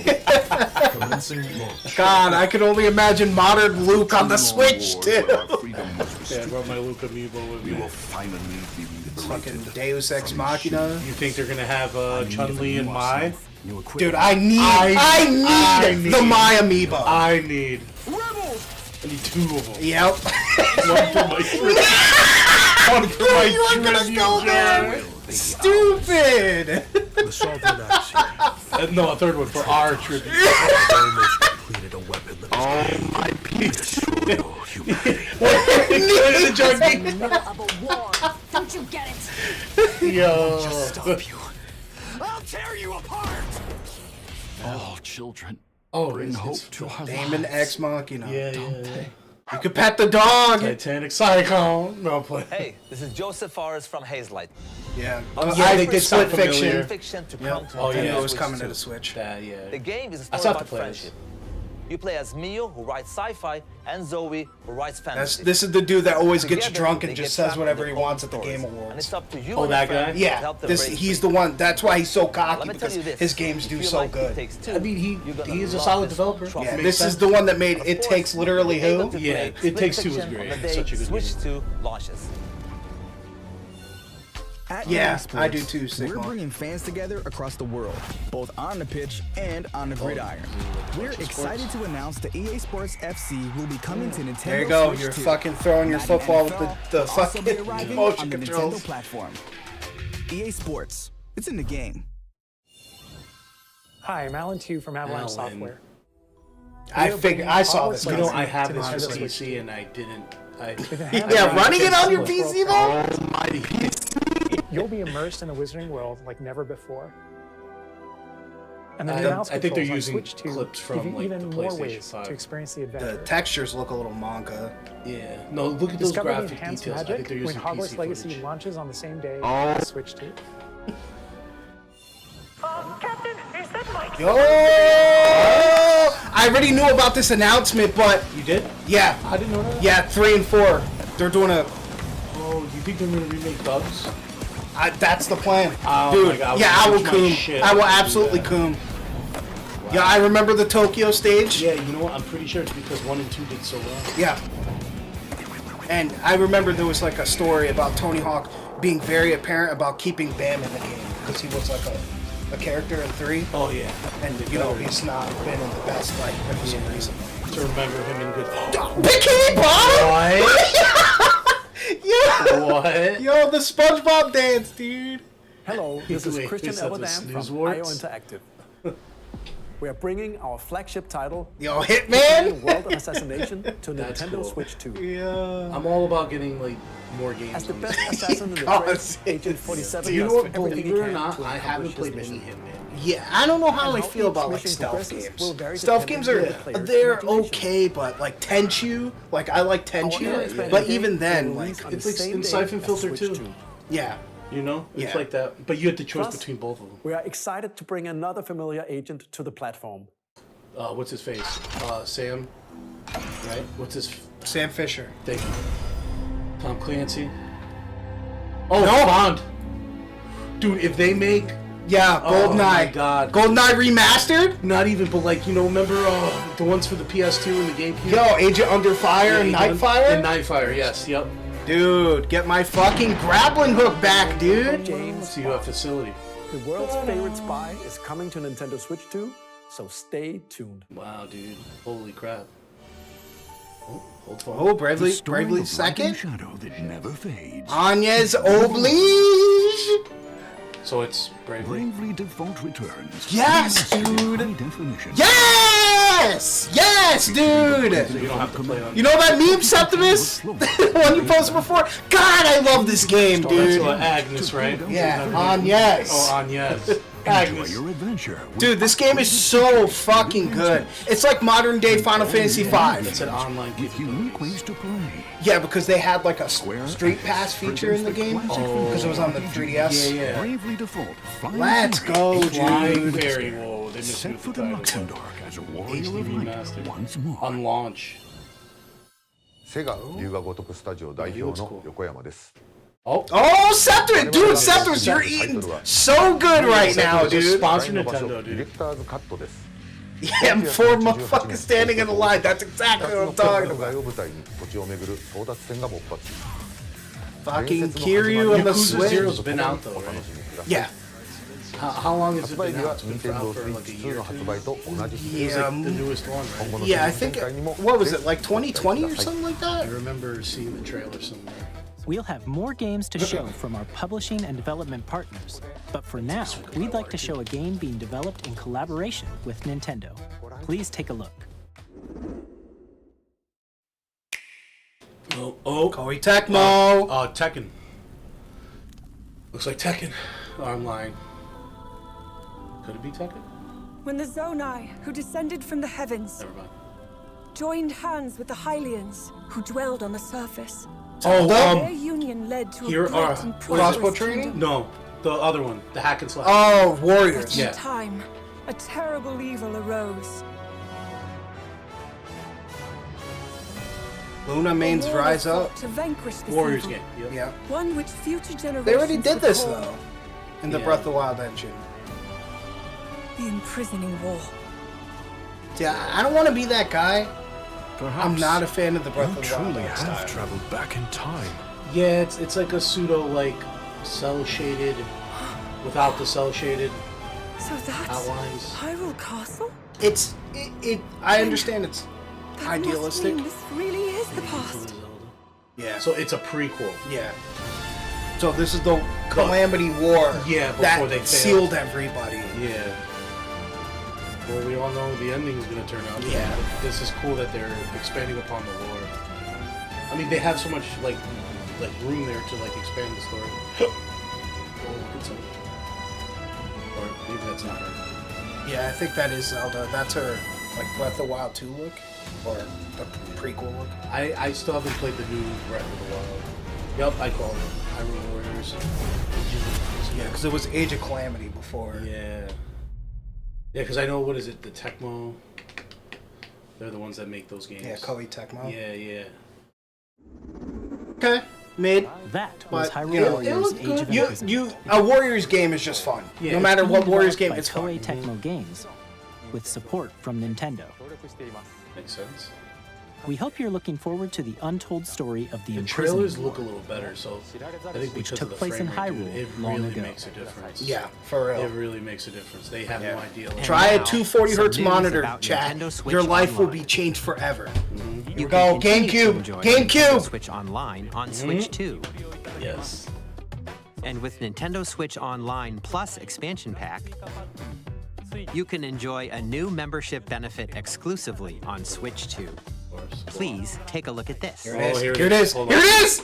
Commencing launch. God, I can only imagine modern Luke on the Switch, too. Yeah, I brought my Luke Amiibo with me. We will finally be Fucking Deus Ex Machina. You think they're gonna have Chun-Li and Mai? Dude, I need the Mai Amiibo. I need 2 of them. Yep. One for my trip. One for my You were gonna go there. Stupid. No, a third one for our tribute. Oh my peach. Don't you get it? Yo. I'll tear you apart. All children. Oh, bring hope to our Damon lives. Ex Machina. Yeah. You could pet the dog. Titanic Cyclone. No play. Hey, this is Joseph Forrest from Hazelight. Yeah. Yeah, they did Split sound familiar. Fiction. To Yep. come to Oh yeah, Nintendo it was Switch coming 2. to the Switch. Yeah. The game is a I story still have about to play friendship. You play as Mio, who writes sci-fi, and Zoe, who writes fantasy. This is the dude that always gets Together, drunk they and get just says trapped whatever in he their own wants at the stories. Game And Awards. it's up to you Oh, and that your friend guy? to help Yeah, them break he's free. the one. That's why he's so cocky, Let me tell because you this. his games If do you so like It good. Takes Two, I mean, you're gonna he's a love solid this developer. trophy. Yeah, Makes this sense. is the one that made Of It course, Takes Literally you'll be able Who. to Yeah, play It Split Takes Two is Fiction great. on the It's day such a good Switch game. 2 launches. At Yeah, EA I do Sports, too, We're Sigma. bringing fans together across the world, both on the pitch and on the gridiron. We're excited to announce the EA Sports FC will be coming to Nintendo There you go. Switch You're 2. fucking throwing your Madden football with NFL the will also be fucking arriving motion on the controls. Nintendo platform. EA Sports. It's in the game. Hi, I'm Alan Tew from Avalanche Alan. Software. I figured I saw this. You know, I have to this Nintendo for Switch. PC and I didn't. Yeah, running it on your PC though. Almighty PC. You'll be immersed in a wizarding world like never before. And the I new mouse think they're controls on using Switch 2 clips give from you like even the more PlayStation ways 5. to experience the The adventure. textures look a little manga. Yeah. No, look at those Discover the graphic enhanced details. I think magic they're when using Hogwarts PC Legacy footage. launches on the same day Oh. as Switch 2. Captain, is that my Yo! I already knew about this announcement, but you did? Yeah. I didn't know that. Yeah, 3 and 4. They're doing a. Oh, you think they're gonna remake Dubs? That's the plan, Oh dude. my God, Yeah, I will lose my coom. shit I will if they do absolutely that. coom. Yeah, I remember the Tokyo stage. Yeah, you know what? I'm pretty sure it's because 1 and 2 did so well. Yeah. And I remember there was like a story about Tony Hawk being very apparent about keeping Bam in the game because he was like a character in 3. Oh yeah. And you know he's not been in the best light ever so recently. To remember him in good. Bikini Bottom. Yeah. What? Yo, the SpongeBob dance, dude. Hello, this is Wait, Christian is that the Elverdam snooze from warts? IO Interactive. We are bringing our flagship title, Yo, Hitman! World of Assassination, to That's Nintendo cool. Switch 2. Yeah. I'm all about getting like more games. As the on best this. assassin in the God, trade, Agent 47 You know does what? everything Believe he it or can not, to I haven't accomplish played his many mission. Hitman. Yeah, I don't know how And I how feel each about like mission stealth progresses games. will vary Stealth games are depending on the player's they're imagination. okay, but like Tenchu, like I like Tenchu, Yeah. but even then, Will like release on It's the like same in day Siphon as Filter Switch too. 2. yeah, You know, it's Yeah. like that. But you had the choice Plus, between both of them. We are excited to bring another familiar agent to the platform. What's his face? Sam. Right? What's his? Sam Fisher. Thank you. Tom Clancy. Oh, No. Bond. Dude, if they make Yeah, GoldenEye. Oh my god. GoldenEye remastered? Not even, but like, you know, remember the ones for the PS2 and the GameCube? Yo, Agent Under Fire and Nightfire? And Nightfire, yes, yep. Dude, get my fucking grappling hook back, dude. James, So you have facility. the world's favorite spy is coming to Nintendo Switch 2, so stay tuned. Wow, dude. Holy crap. Oh, hold on. Oh, Bravely second? Shadow that never fades. Agnes Oblige! So it's Bravely. Bravely Default returns. Yes, dude! High definition. Yes! Yes, dude! So you don't have to play on. You know that meme, Septimus? The one you posted before? God, I love this game, dude. That's Agnes, right? Yeah, Agnes. Oh, Agnes. Enjoy your adventure. Dude, this game is so fucking good. It's like modern day Final Fantasy V. It's an online with unique ways to play. Yeah, because they had like a Street Pass feature in the game. Because it was on the 3DS. Yeah. Bravely Default. Let's go, Flying dude. Fairy. Whoa, they missed Set the foot in Luxembourg as a warrior HD of light remastered. once more. On launch. セガ龍が如くスタジオ代表の横山です。 Oh, Septimus! Dude, Septimus, you're eating so good right now, dude. Sponsor Nintendo, ディレ dude. クターズカットです。 Yeah, four motherfuckers standing in the line. That's exactly what I'm talking 外 about. を舞台に土地を巡る争奪戦が勃発。 Fucking Kiryu on the Yakuza Zero's Switch. been out though, right? Yeah. How long has 発 it 売 been 日は out? It's been Nintendo out for like a Switch 2 year. の発売と同じ日。 It was like the newest one, right? Yeah, I think, what was it, like 2020 or something like I that? remember seeing the trailer somewhere. We'll have more games to show from our publishing and development partners. But for now, we'd like to show a game being developed in collaboration with Nintendo. Please take a look. Oh, Koei Tecmo. Tekken. Looks like Tekken. Oh, I'm lying. Could it be Tekken? When the Zonai, who descended from the heavens, Never mind. joined hands with the Hylians, who dwelled on the surface. Oh, Their union led to here a great and crossbow prosperous training? kingdom. No, the other one, the hack and slash. Oh, But Warriors. in Yeah. time, a terrible evil arose. Luna Mains A war Rise was Up. fought to vanquish this Warriors evil, game. Yep. Yeah. one which future generations They already did this, recall. though. In the Yeah. Breath of the Wild engine. The imprisoning war. Yeah, I don't want to be that guy. Perhaps I'm not a fan of the Breath you of the Wild truly style. have traveled back in time. Yeah, it's like a pseudo like cell shaded without the cell shaded So that's outlines. Hyrule Castle? I understand it's That idealistic. must mean this really is the past. Yeah. So it's a prequel. Yeah. So this is the Calamity War Yeah, before that they failed. sealed everybody. Yeah. Well, we all know the ending is going to turn out. Yeah. But this is cool that they're expanding upon the lore. I mean, they have so much like room there to like expand the story. Oh, it's a, or maybe that's not her. Yeah, I think that is Zelda. That's her, like, Breath of the Wild 2 look. Or the prequel look. I still haven't played the new Breath of the Wild. Yup, I called it Hyrule Warriors. Yeah, because it was Age of Calamity before. Yeah. Yeah, because I know, what is it, the Tecmo? They're the ones that make those games. Yeah, Koei Tecmo. Yeah, yeah. Okay, mid. That was But, Hyrule you know, Warriors Age of Imprisonment. a Warriors game is just fun. Yeah, no matter what Being Warriors developed game, it's by fun. Koei Tecmo Games, with support from Nintendo. Makes sense. We hope you're looking forward to the untold story of the The Imprisoning trailers War, look a little better, so I think which because took of the place in frame rate, Hyrule it long really ago. makes a difference. Yeah, for real. It really makes a difference. They have no idea. Like, Try a now, 240 hertz some news monitor, about chat. Nintendo Switch Your life will Online. be changed forever. You go, can continue to GameCube, enjoy GameCube! Nintendo Switch Online on Switch 2. Yes. And with Nintendo Switch Online Plus expansion pack, you can enjoy a new membership benefit exclusively on Switch 2. Please take a look at this. Here it is. here it Here it is. is. Hold Here on. it is.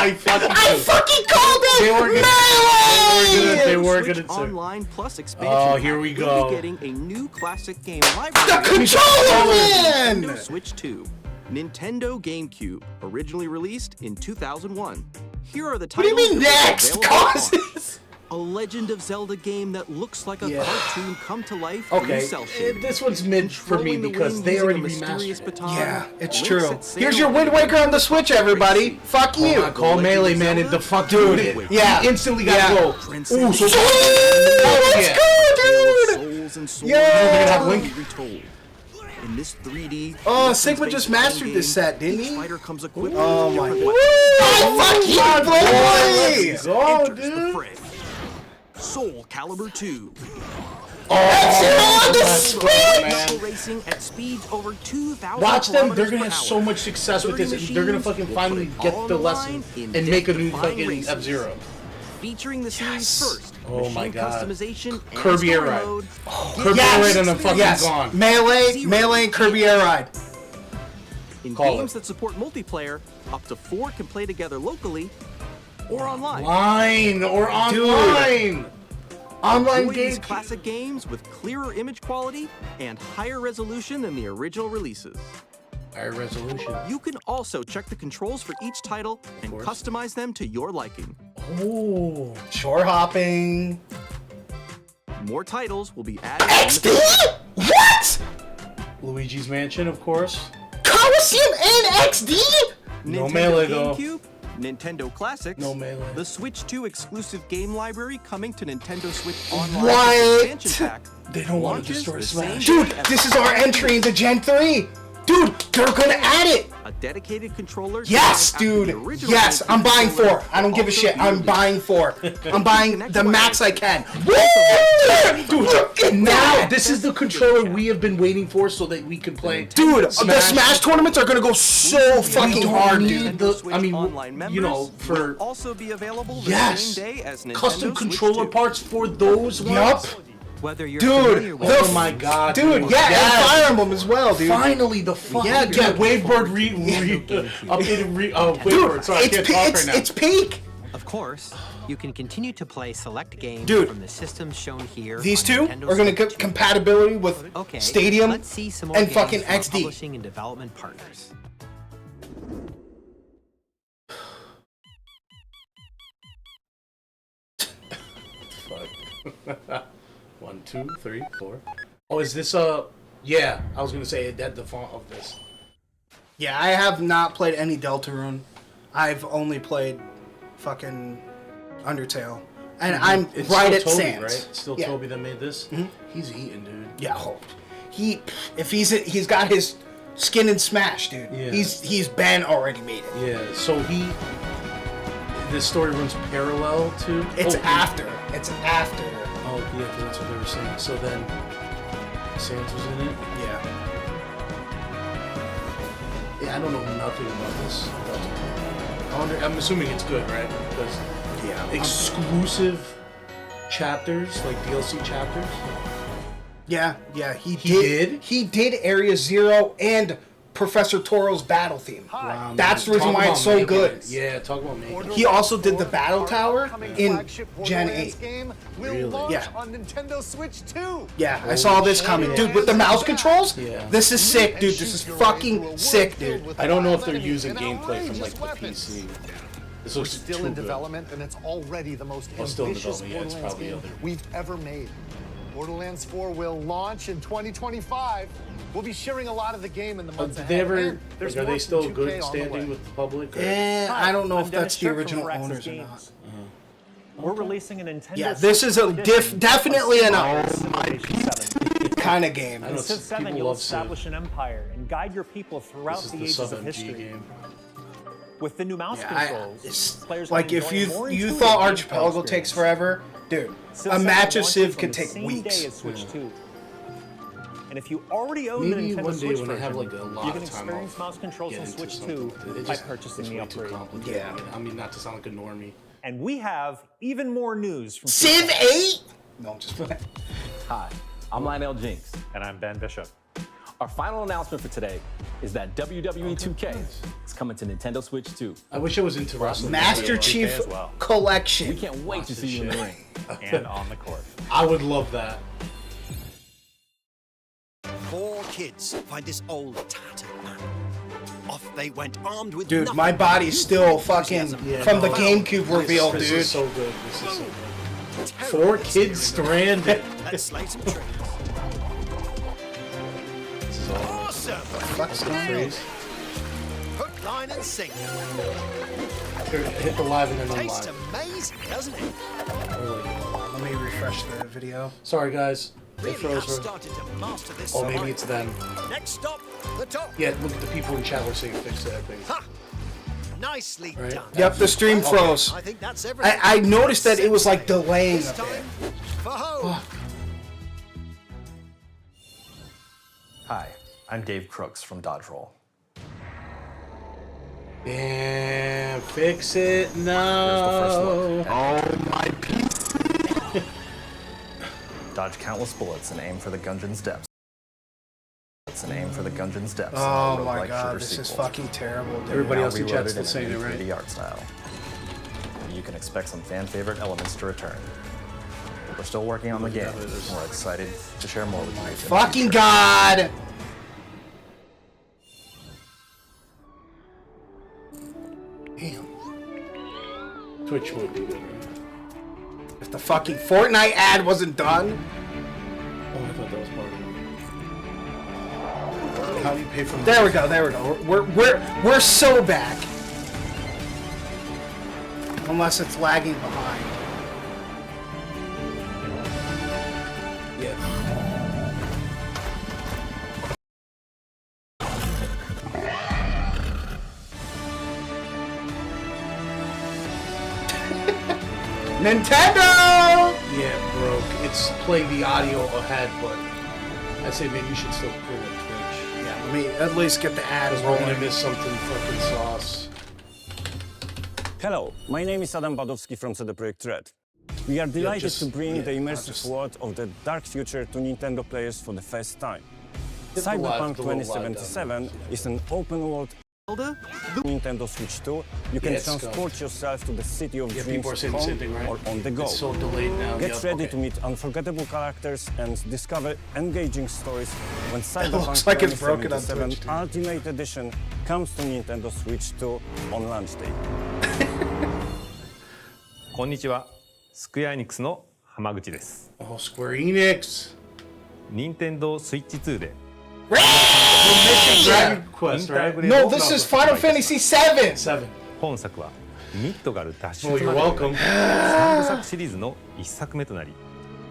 I fucking called it! They were Melee! They were Switch gonna say. Online Plus expansion. Oh, here pack, we you'll go. be getting a new classic game The library. controller, man! Nintendo Switch 2. Nintendo Gamecube, originally released in 2001. Here are the What do you titles mean that were next? available on Causes? A Legend of Zelda game that looks like a cartoon come to life. Okay, cell shading. this one's meant for me because they already remastered it. Yeah, it's true. Here's your Wind Waker on the Switch, everybody. Fuck you. Call Melee Man and the fuck dude. Yeah. He instantly got rolled. Ooh, so let's go, dude. Yeah. In this 3D. Oh, Sigma just mastered this set, didn't he? Oh my god. Fuck you, boy! Oh, dude. Soul Calibur 2. Racing at speeds over 2,000 Watch them, they're gonna per have hour. so much success with this, and they're gonna fucking finally get the lesson and make a new fucking F-Zero. Featuring the series first. Oh my god. Customization and Kirby Air story Ride. mode. Kirby Air Ride and I'm fucking gone. Melee and Kirby Air Ride. In games that support multiplayer, up to 4 can play together locally or online. Online! Online Enjoy these games. classic games with clearer image quality and higher resolution than the original releases. Higher resolution. You can also check the controls for each title and customize them to your liking. Oh, shore hopping. More titles will be added. XD? What? Luigi's Mansion, of course. Coliseum and XD? No Nintendo Melee though. GameCube, Nintendo Classics, no Melee. The Switch 2 exclusive game library coming to Nintendo Switch Online What? expansion pack. They don't want to destroy Smash. Dude, this is our entry into Gen 3. Dude, they're gonna add it. A dedicated controller. Yes, dude. Yes, I'm buying 4. I don't give a shit. I'm buying 4. I'm buying the max I can. Dude, now this is the controller we have been waiting for so that we can play. Dude, the Smash tournaments are gonna go so fucking hard, dude. I mean, you know, for also be available the same day as Nintendo custom Switch controller 2. parts for those ones. Yup. Whether you're Dude, oh my god, dude, yeah, and Fire Emblem as well, dude. Finally, the fucking Wavebird updated Wavebird. Sorry, I can't talk right now. It's peak. Of course, you can continue to play select games Dude, from the systems shown here. These on two Nintendo are gonna Switch get 2. compatibility with Okay, Stadium let's see some more and games fucking from our XD. publishing and development partners. Fuck. 1, 2, 3, 4. Oh, is this yeah, I was gonna say it had the font of this. Yeah, I have not played any Deltarune. I've only played fucking Undertale. And I'm It's right still at Toby, Sans. right? It's still Yeah. Toby that made this. Mhm. He's eating, dude. Yeah, if he's got his skin in Smash, dude. Yeah. He's been already made it. Yeah. So this story runs parallel to. It's after. It's after. Oh yeah, that's what they were saying. So then, Sans was in it. Yeah. Yeah, I don't know nothing about this. I'm assuming it's good, right? Because exclusive chapters, like DLC chapters. Yeah, he did Area Zero and Professor Toro's battle theme. Wow, That's the man. reason Talk why it's about so making good. it. Yeah, talk about making it. He also did the battle tower in Gen 8. Really? Yeah. On Nintendo Switch 2. Yeah, I saw this coming. Dude, with the mouse controls? Yeah. This is sick, dude. This is fucking sick, dude. I don't know if they're using gameplay from like the PC. This looks Still too in good. development, and it's already the most Oh, still in ambitious development, yeah, it's Borderlands probably game other. we've ever made. Borderlands 4 will launch in 2025. We'll be sharing a lot of the game in the months Did ahead. they ever? and there's Are more they still from good 2K on the standing way. with the public? Or? I don't know I'm if Dennis that's the Strick from original Firaxis owners or Games. not. We're releasing a Nintendo Yeah, this is a edition definitely an of Civilization 7. kind of game. In Civ 7, you'll establish an empire and guide your people throughout This the is ages the of Sub MG history. game. With the new mouse controls, players Like can if enjoy a more you intuitive thought gameplay Archipelago experience. takes forever, dude, Civ a 7 match of launches Civ on could the take same weeks. day as Switch 2. And if you already own Maybe the Nintendo one day Switch when I version, have like a lot you can of time, experience I'll mouse controls get on into Switch something. 2 It by just- purchasing it's the way too upgrade. complicated. I mean, not to sound like a normie. And we have even more news from Civ 8? No, I'm just playing. Hi, I'm Lionel Jinx. And I'm Ben Bishop. Our final announcement for today is that WWE 2K is coming to Nintendo Switch 2. I wish I was into wrestling. Master Chief Collection. We can't wait to see you in the ring. And on the court. I would love that. 4 kids find this old tattered man. Off they went armed with Dude, nothing my body's still but fucking enthusiasm. from the GameCube reveal, This dude. is so good. This is so good. 4 kids stranded. Let's slay some trees. This is all. Awesome. Fuck's the phrase. Hook, line, and sinker. Here, hit the live and then Tastes unlive. amazing, doesn't it? Let me refresh the video. Sorry, guys. They Really froze have her. started to master this. Oh, maybe it's them. Next stop, the top. Yeah, look at the people in chat were saying fix that thing. Ha! Nicely done. Yep, the stream froze. I think that's everything. I noticed that it was like delaying a bit. For home. Hi, I'm Dave Crooks from Dodge Roll. Damn, fix it no. Oh my PC! Dodge countless bullets and aim for the Gungeon's depths. Oh my god, this is fucking terrible, dude. Everybody else in Reloaded chat's still in a saying it new right. 3D art style. You can expect some fan favorite elements to return. We're still working on the game, and we're excited to share more with you. Fucking god! Damn. Twitch would be good, right? If the fucking Fortnite ad wasn't done. Oh, I thought that was part of it. How do you pay for? There we go. There we go. We're so back. Unless it's lagging behind. Yeah. Nintendo! Yeah, broke. It's playing the audio ahead, but I'd say maybe you should still put it on Twitch. Yeah, let me at least get the ad Because we're rolling. gonna miss something fucking sauce. Hello, my name is Adam Badowski from CD Projekt Red. We are delighted to bring the immersive world of the dark future to Nintendo players for the first time. Hit the Cyberpunk live, 2077 is an open-world Nintendo Switch 2. You can Yes, transport yourself to the city of Yeah, dreams people are saying the home same thing, right? or on the go. It's so delayed now. Get Yep, ready okay. to meet unforgettable characters and discover engaging stories when Cyberpunk looks like it's broken on 2077 Twitch, dude. Ultimate Edition comes to Nintendo Switch 2 on launch day. こんにちは、スクエアエニックスの浜口です。Oh, Square Enix. 任天堂スイッチ2で Dragon Quest, right? No, this is Final Fantasy VII. 本作はミッドガル脱 Oh, 出 you're まで welcome. 3部作シリーズの1作目となり、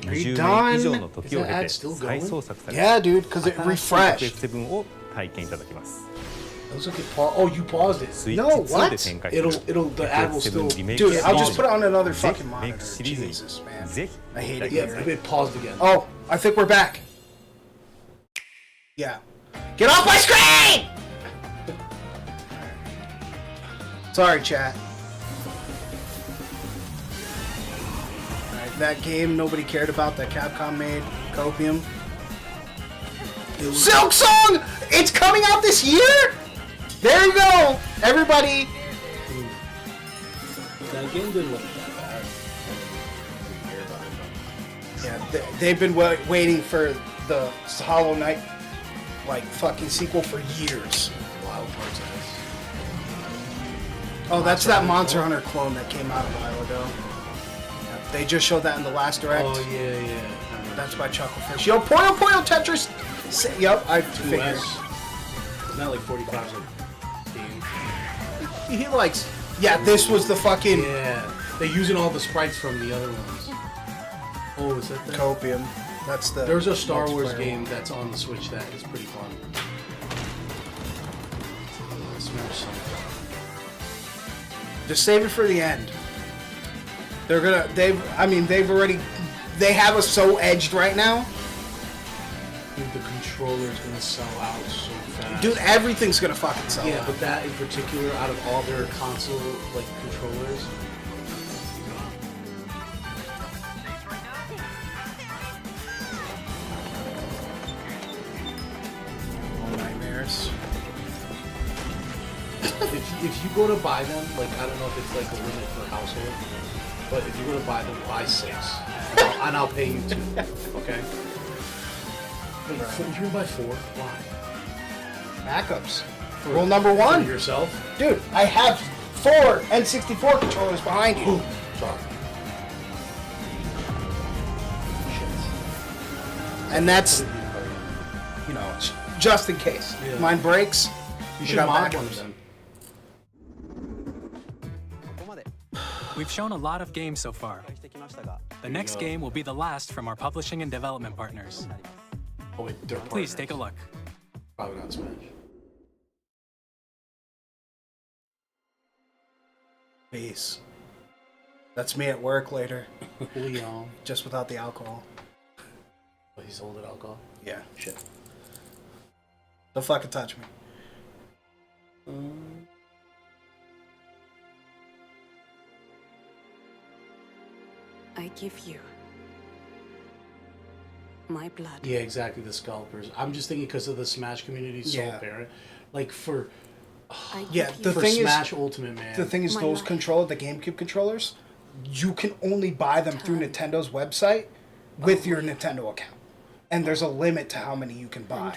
Are you 20年以上 done? の時を経 Is that て ad still going? 再創作され Yeah, dude, because it 新しい refreshed. FF7 を体験いただきます。 Looks like it oh, you paused it. スイ No, ッチ2 what? で展開する It'll the ad will still FF7 リメイク Dude, I'll just シ put リ it ー on another ズ fucking ぜひメイ monitor. クシリーズに Jesus, man. ぜひ I hate it Yeah, here. it paused again. Oh, I think we're back. Yeah. Get off my screen! Sorry, chat. Alright, that game nobody cared about that Capcom made, Copium. Silk Song! It's coming out this year? There you go! Everybody! That game didn't look that bad. Yeah, they've been waiting for the Hollow Knight, like, fucking sequel for years. Wild parts of this. Oh, that's that Monster Hunter clone that came out a while ago. Yeah, they just showed that in the last direct. Oh, yeah. That's by Chucklefish. Yo, Puyo Puyo Tetris! Yep, I figured. 2S. Not like 45 game. He likes... Yeah, this was the fucking... Yeah. They're using all the sprites from the other ones. Oh, is that the... Copium. That's the... There's a Star Wars multiplayer game one. that's on the Switch that is pretty fun. I smell something. Just save it for the end. They're gonna... they've already... They have us so edged right now. Dude, the controller's gonna sell out so fast. Dude, everything's gonna fucking sell Yeah, out. but that in particular, out of all their console like controllers, Nightmares. if you go to buy them, like I don't know if it's like a limit for household, but if you go to buy them, buy 6, and I'll pay you 2. Okay. Wait, you're gonna buy 4? Why? Backups. Rule number 1. For yourself? Dude, I have 4 N64 controllers behind you. Sorry. And that's, you know, just in case. Yeah. Mine breaks. You should mod one of them. We've shown a lot of games so far. The next game will be the last from our publishing and development partners. Oh, wait, they're Please partners. take a look. Probably not Smash. Peace. That's me at work later. Leon. Just without the alcohol. Oh, he sold it alcohol? Yeah. Shit. Don't fucking touch me. I give you my blood. Yeah, exactly. The scalpers. I'm just thinking because of the Smash community, so Yeah. apparent. Like for Yeah, the for thing Smash is, Ultimate, man. the thing is, those the GameCube controllers, you can only buy them through Nintendo's website with your Nintendo account, and there's a limit to how many you can buy.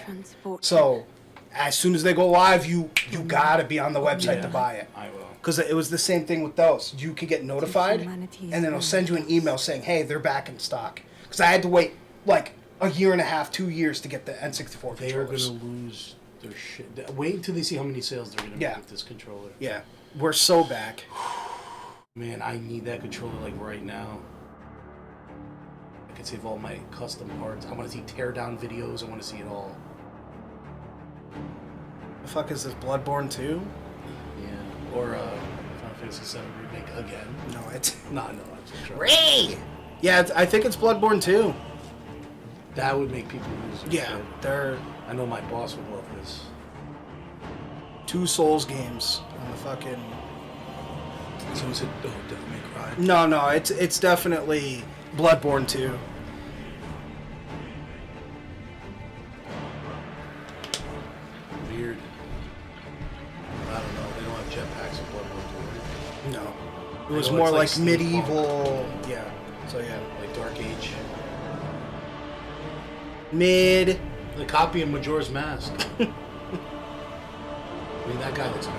So, as soon as they go live, you gotta be on the website to buy it. I will. Because it was the same thing with those. You could get notified, and then it'll send you an email saying, "Hey, they're back in stock." Because I had to wait like a year and a half, 2 years to get the N64 They are controllers. gonna lose their shit. Wait until they see how many sales they're gonna make with this controller. Yeah, we're so back. Man, I need that controller like right now. I can save all my custom parts. I want to see teardown videos. I want to see it all. The fuck is this, Bloodborne 2? Yeah. Or Final Fantasy 7 remake again. No, it's no. I'm just sure. Ray! Yeah, I think it's Bloodborne 2. That would make people lose their Yeah, shit. they're I know my boss would love this. 2 Souls games on the fucking. So is it Devil May Cry? No, it's definitely Bloodborne 2. Weird. I don't know. They don't have jetpacks in Bloodborne 2, right? No, it I was know more it's like steampunk. medieval. Yeah, so yeah, Like Dark Age. mid. The copy of Majora's Mask. I mean, that guy looks good.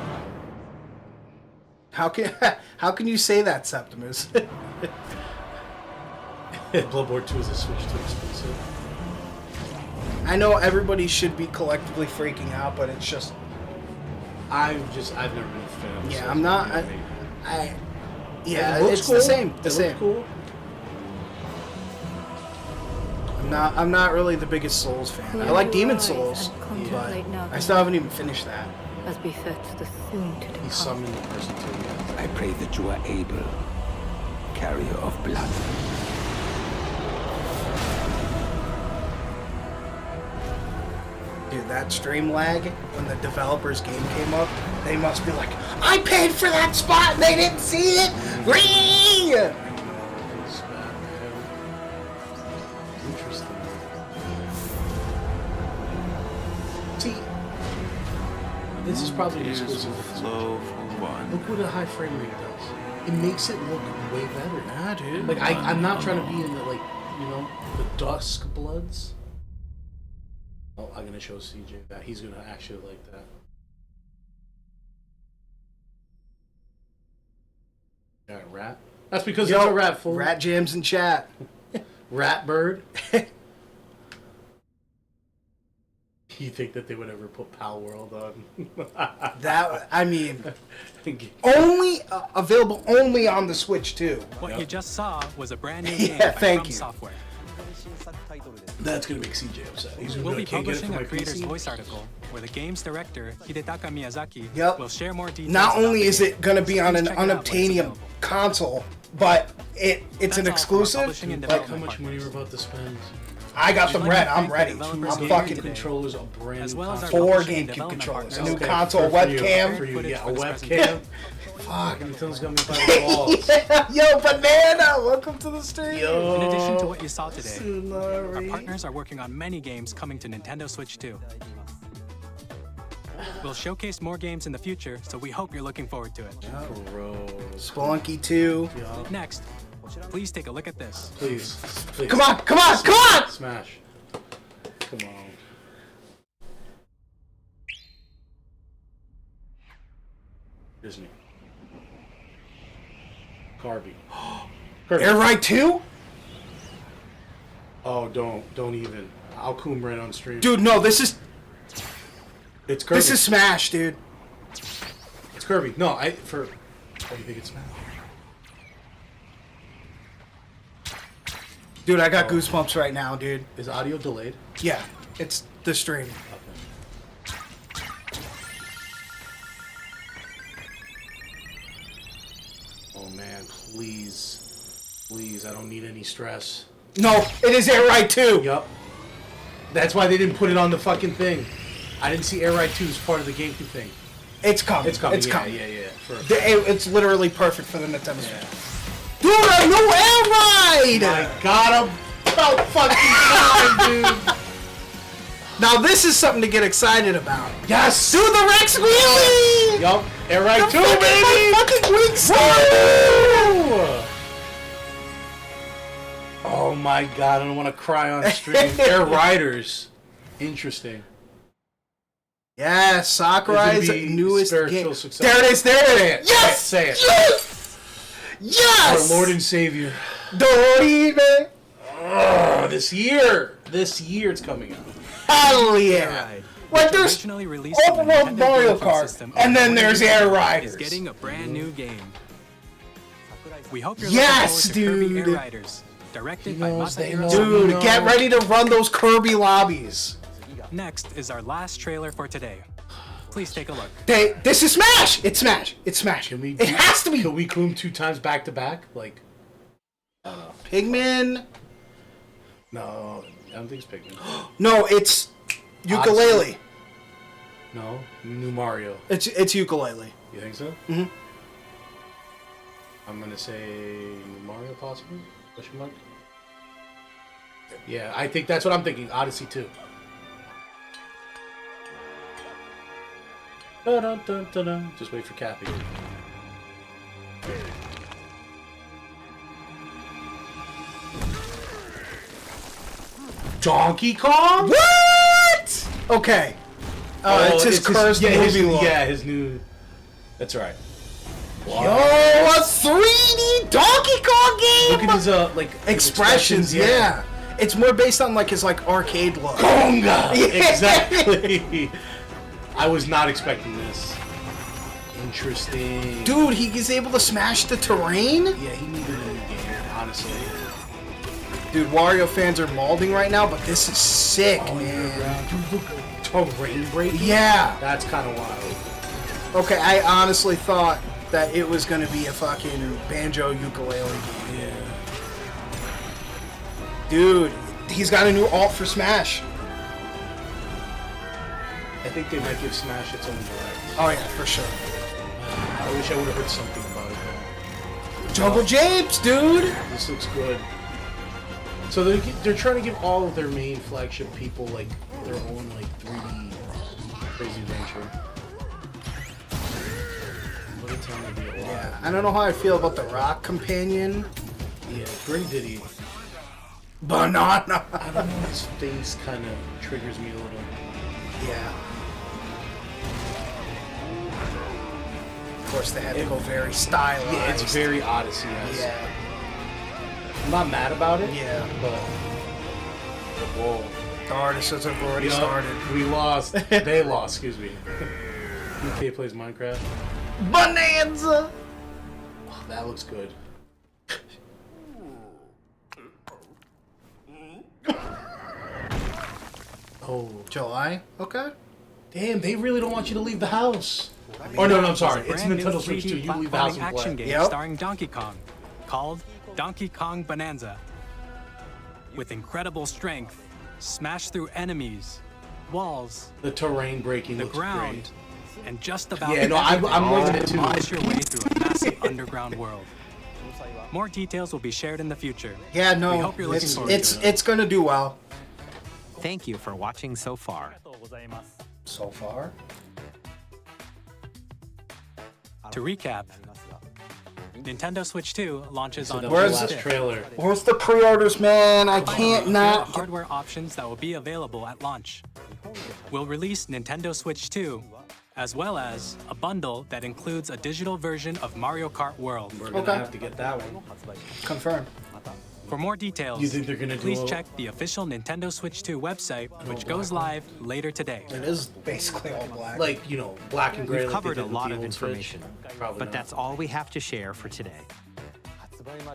How can you say that, Septimus? Bloodborne 2 is a Switch 2 exclusive. I know everybody should be collectively freaking out, but it's just. I've never been a fan. Yeah, I'm not. Yeah, It looks it's cool. the same. The It looks same. cool. I'm not really the biggest Souls fan. I like Demon Souls, but I still haven't even finished that. As befits the soon to He summoned the person to you. I pray that you are able, carrier of blood. Dude, that stream lag when the developer's game came up, they must be like, I paid for that spot and they didn't see it. Whee! Interesting. See, this is probably an exclusive. Flow for one. Look what a high frame rate does. It makes it look way better. Nah, dude. Like I'm not trying to be in the the Dusk Bloods. Oh, I'm gonna show CJ that he's gonna actually like that. Got a rat. That's because there's a rat fool. Rat jams in chat. Rat bird. You think that they would ever put Pal World on? That, I mean, only available only on the Switch too. What you just saw was a brand new Yeah, game by thank From you. Software. That's gonna make CJ upset. He's gonna We'll be be like, can't get it for publishing my a creator's PC. voice article where the game's director, Hidetaka Miyazaki, Yep. will share more details. Not about only the is game. it going to be on an Please check it out when it's unobtainium available. console, but it's an exclusive. publishing and Like how development much money we're about to spend. I got the We'd like bread. to I'm thank the ready. developers I'm of fucking the game Controllers, a brand as new well as our console. 4 publishing and GameCube development controllers, a partners. new Okay, console for you, webcam. For you, Footage yeah, a for this webcam. Fuck, Nintendo's got me by the balls. Yo, Banana, welcome to the stream. In addition to what you saw today, our partners are working on many games coming to Nintendo Switch 2. We'll showcase more games in the future, so we hope you're looking forward to it. Spelunky 2. Next, please take a look at this. Please. Please. Come on, come on, come on! Smash. Come on. Disney. Kirby. Air Ride 2? Oh, don't even. I'll coom right on stream. Dude, no, this is... It's Kirby. This is Smash, dude. It's Kirby. No, oh, you think it's Smash? Dude, I got goosebumps right now, dude. Is audio delayed? Yeah, it's the stream. Oh man, please. Please, I don't need any stress. No, it is Air Ride 2! Yup. That's why they didn't put it on the fucking thing. I didn't see Air Ride 2 as part of the GameCube thing. It's coming. It's coming. It's coming. Yeah. It's literally perfect for the Nintendo Switch. Dude, a new Air Ride! I got him about fucking time, dude. Now this is something to get excited about. Yes! Do the Rex wheelie! Yup. Air Ride 2, fucking, baby! Fucking wing Oh my god, I don't want to cry on stream. Air Riders. Interesting. Yeah, Sakurai's newest game. Success. There it is, there it is. Yes! Say it. Yes! Yes! Our Lord and Savior. Dorime. This year it's coming out. Hell yeah! Like there's Originally released open world Mario Kart, and then there's Air Riders. Is getting a brand new game. We hope you're Yes, looking forward to Kirby dude. Air Riders, directed by Masahiro. Dude, get ready to run those Kirby lobbies. Next is our last trailer for today. Please take a look. This is Smash! It's Smash! It's Smash! It has to be! Can we coom 2 times back to back? Like, I don't know. Pigman? No, I don't think it's Pigman. No, it's Ukulele. No, new Mario. It's Ukulele. You think so? Mm-hmm. I'm gonna say new Mario, possibly? Question mark? Yeah, I think that's what I'm thinking. Odyssey 2. Dun-dun-dun-dun-dun. Just wait for Cappy. Donkey Kong? What? Okay. It's his cursed movie look. Yeah, his new... That's right. Wow. Yo, a 3D Donkey Kong game! Look at his, like... Expressions, yeah. It's more based on, like, his, like, arcade look. Konga! Yeah. Exactly. I was not expecting this. Interesting. Dude, he is able to smash the terrain? Yeah, he needed a new game, honestly. Dude, Wario fans are mauling right now, but this is sick, man. Dude, look, terrain breaking? Yeah. That's kind of wild. Okay, I honestly thought that it was going to be a fucking banjo ukulele game. Yeah. Dude, he's got a new alt for Smash. I think they might give Smash its own direct. Oh yeah, for sure. I wish I would have heard something about it. Jungle Japes, dude! This looks good. So they're trying to give all of their main flagship people like their own like 3D crazy adventure. Yeah, I don't know how I feel about the Rock Companion. Yeah, bring Diddy. Banana! I don't know, his face kind of triggers me a little. Yeah. Of course, they had to go very stylized. Yeah, it's very Odyssey-esque. Yeah. I'm not mad about it. Yeah. But whoa, the artists have already started. We lost. They lost. Excuse me. UK plays Minecraft. Bonanza. Oh, that looks good. Oh, July. Okay. Damn, they really don't want you to leave the house. Oh no, I'm sorry. It's Nintendo Switch 2. You leave the house and action play. game starring Donkey Kong, called Donkey Kong Bonanza. With incredible strength, smash through enemies, walls, the terrain breaking, the ground, and just about yeah. No, I'm liking it too. Launch your way through a massive underground world. More details will be shared in the future. Yeah, no, we hope you're looking forward to it. It's gonna do well. Thank you for watching so far. So far. To recap, Nintendo Switch 2 launches on Where's June the 5th. trailer? Where's the pre-orders, man? I can't not. Hardware options that will be available at launch. We'll release Nintendo Switch 2, as well as a bundle that includes a digital version of Mario Kart World. We're gonna have to get that one. Confirm. For more details, You think they're gonna do please a- check the official Nintendo Switch 2 website, which goes live later today. It is basically all black. Like, you know, black and gray. We've like they covered a did with lot the of old Switch. information, Probably but not. that's all we have to share for today.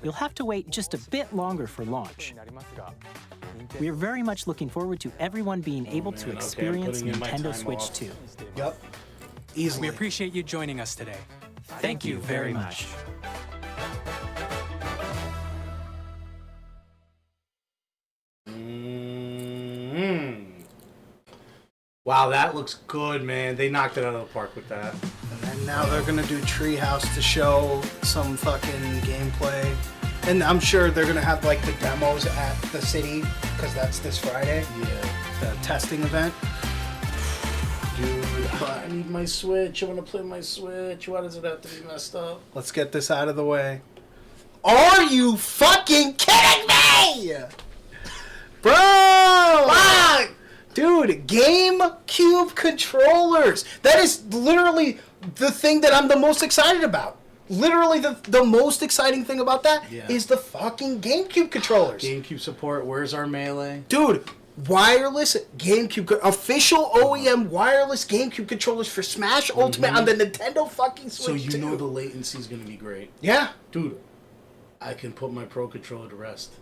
You'll have to wait just a bit longer for launch. We are very much looking forward to everyone being able to man, okay, I'm experience putting in my Nintendo time Switch off. 2. Yep. Easily. We appreciate you joining us today. Thank you very much. Wow, that looks good, man. They knocked it out of the park with that. And now they're gonna do Treehouse to show some fucking gameplay. And I'm sure they're gonna have like the demos at the city, because that's this Friday. Yeah. The testing event. Dude, I need my Switch. I want to play my Switch. Why does it have to be messed up? Let's get this out of the way. Are you fucking kidding me? Bro! Fuck! Dude, Gamecube controllers. That is literally the thing that I'm the most excited about. Literally the most exciting thing about that is the fucking Gamecube controllers. GameCube support. Where's our Melee? Dude, wireless GameCube, official OEM wireless GameCube controllers for Smash Ultimate on the Nintendo fucking Switch. So you know too. the latency is going to be great. Yeah. Dude, I can put my Pro Controller to rest.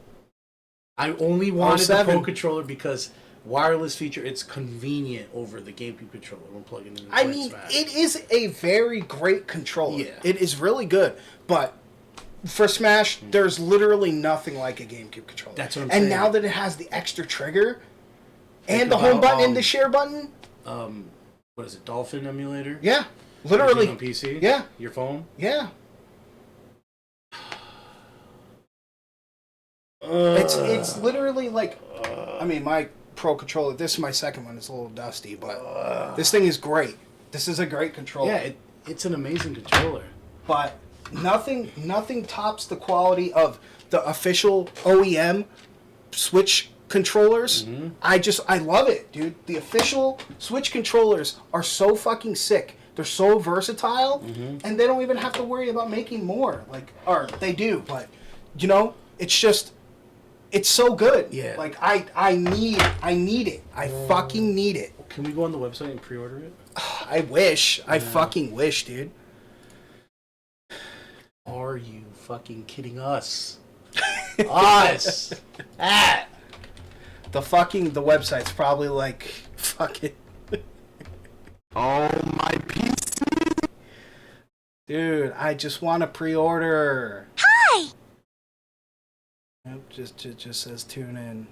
I only wanted the 07. Pro Controller because wireless feature, it's convenient over the GameCube controller when plugging in. I mean, it is a very great controller. Yeah. It is really good, but for Smash, there's literally nothing like a GameCube controller. That's what I'm and saying. now that it has the extra trigger Think and the home about, button and the share button, what is it, Dolphin emulator? yeah, literally on PC? Yeah. Your phone? Yeah. It's literally like, I mean, my Pro Controller, this is my second one, it's a little dusty, but this thing is great. This is a great controller. Yeah, it's an amazing controller. But nothing tops the quality of the official OEM Switch controllers. I love it, dude. The official Switch controllers are so fucking sick. They're so versatile, and they don't even have to worry about making more. Like, or they do, but you know, it's just, it's so good. Yeah. Like I need it. I fucking need it. Can we go on the website and pre-order it? I wish. I fucking wish, dude. Are you fucking kidding us? Us! The website's probably like fucking. Oh my PC! Dude, I just want to pre-order. Hi! Nope, just says tune in.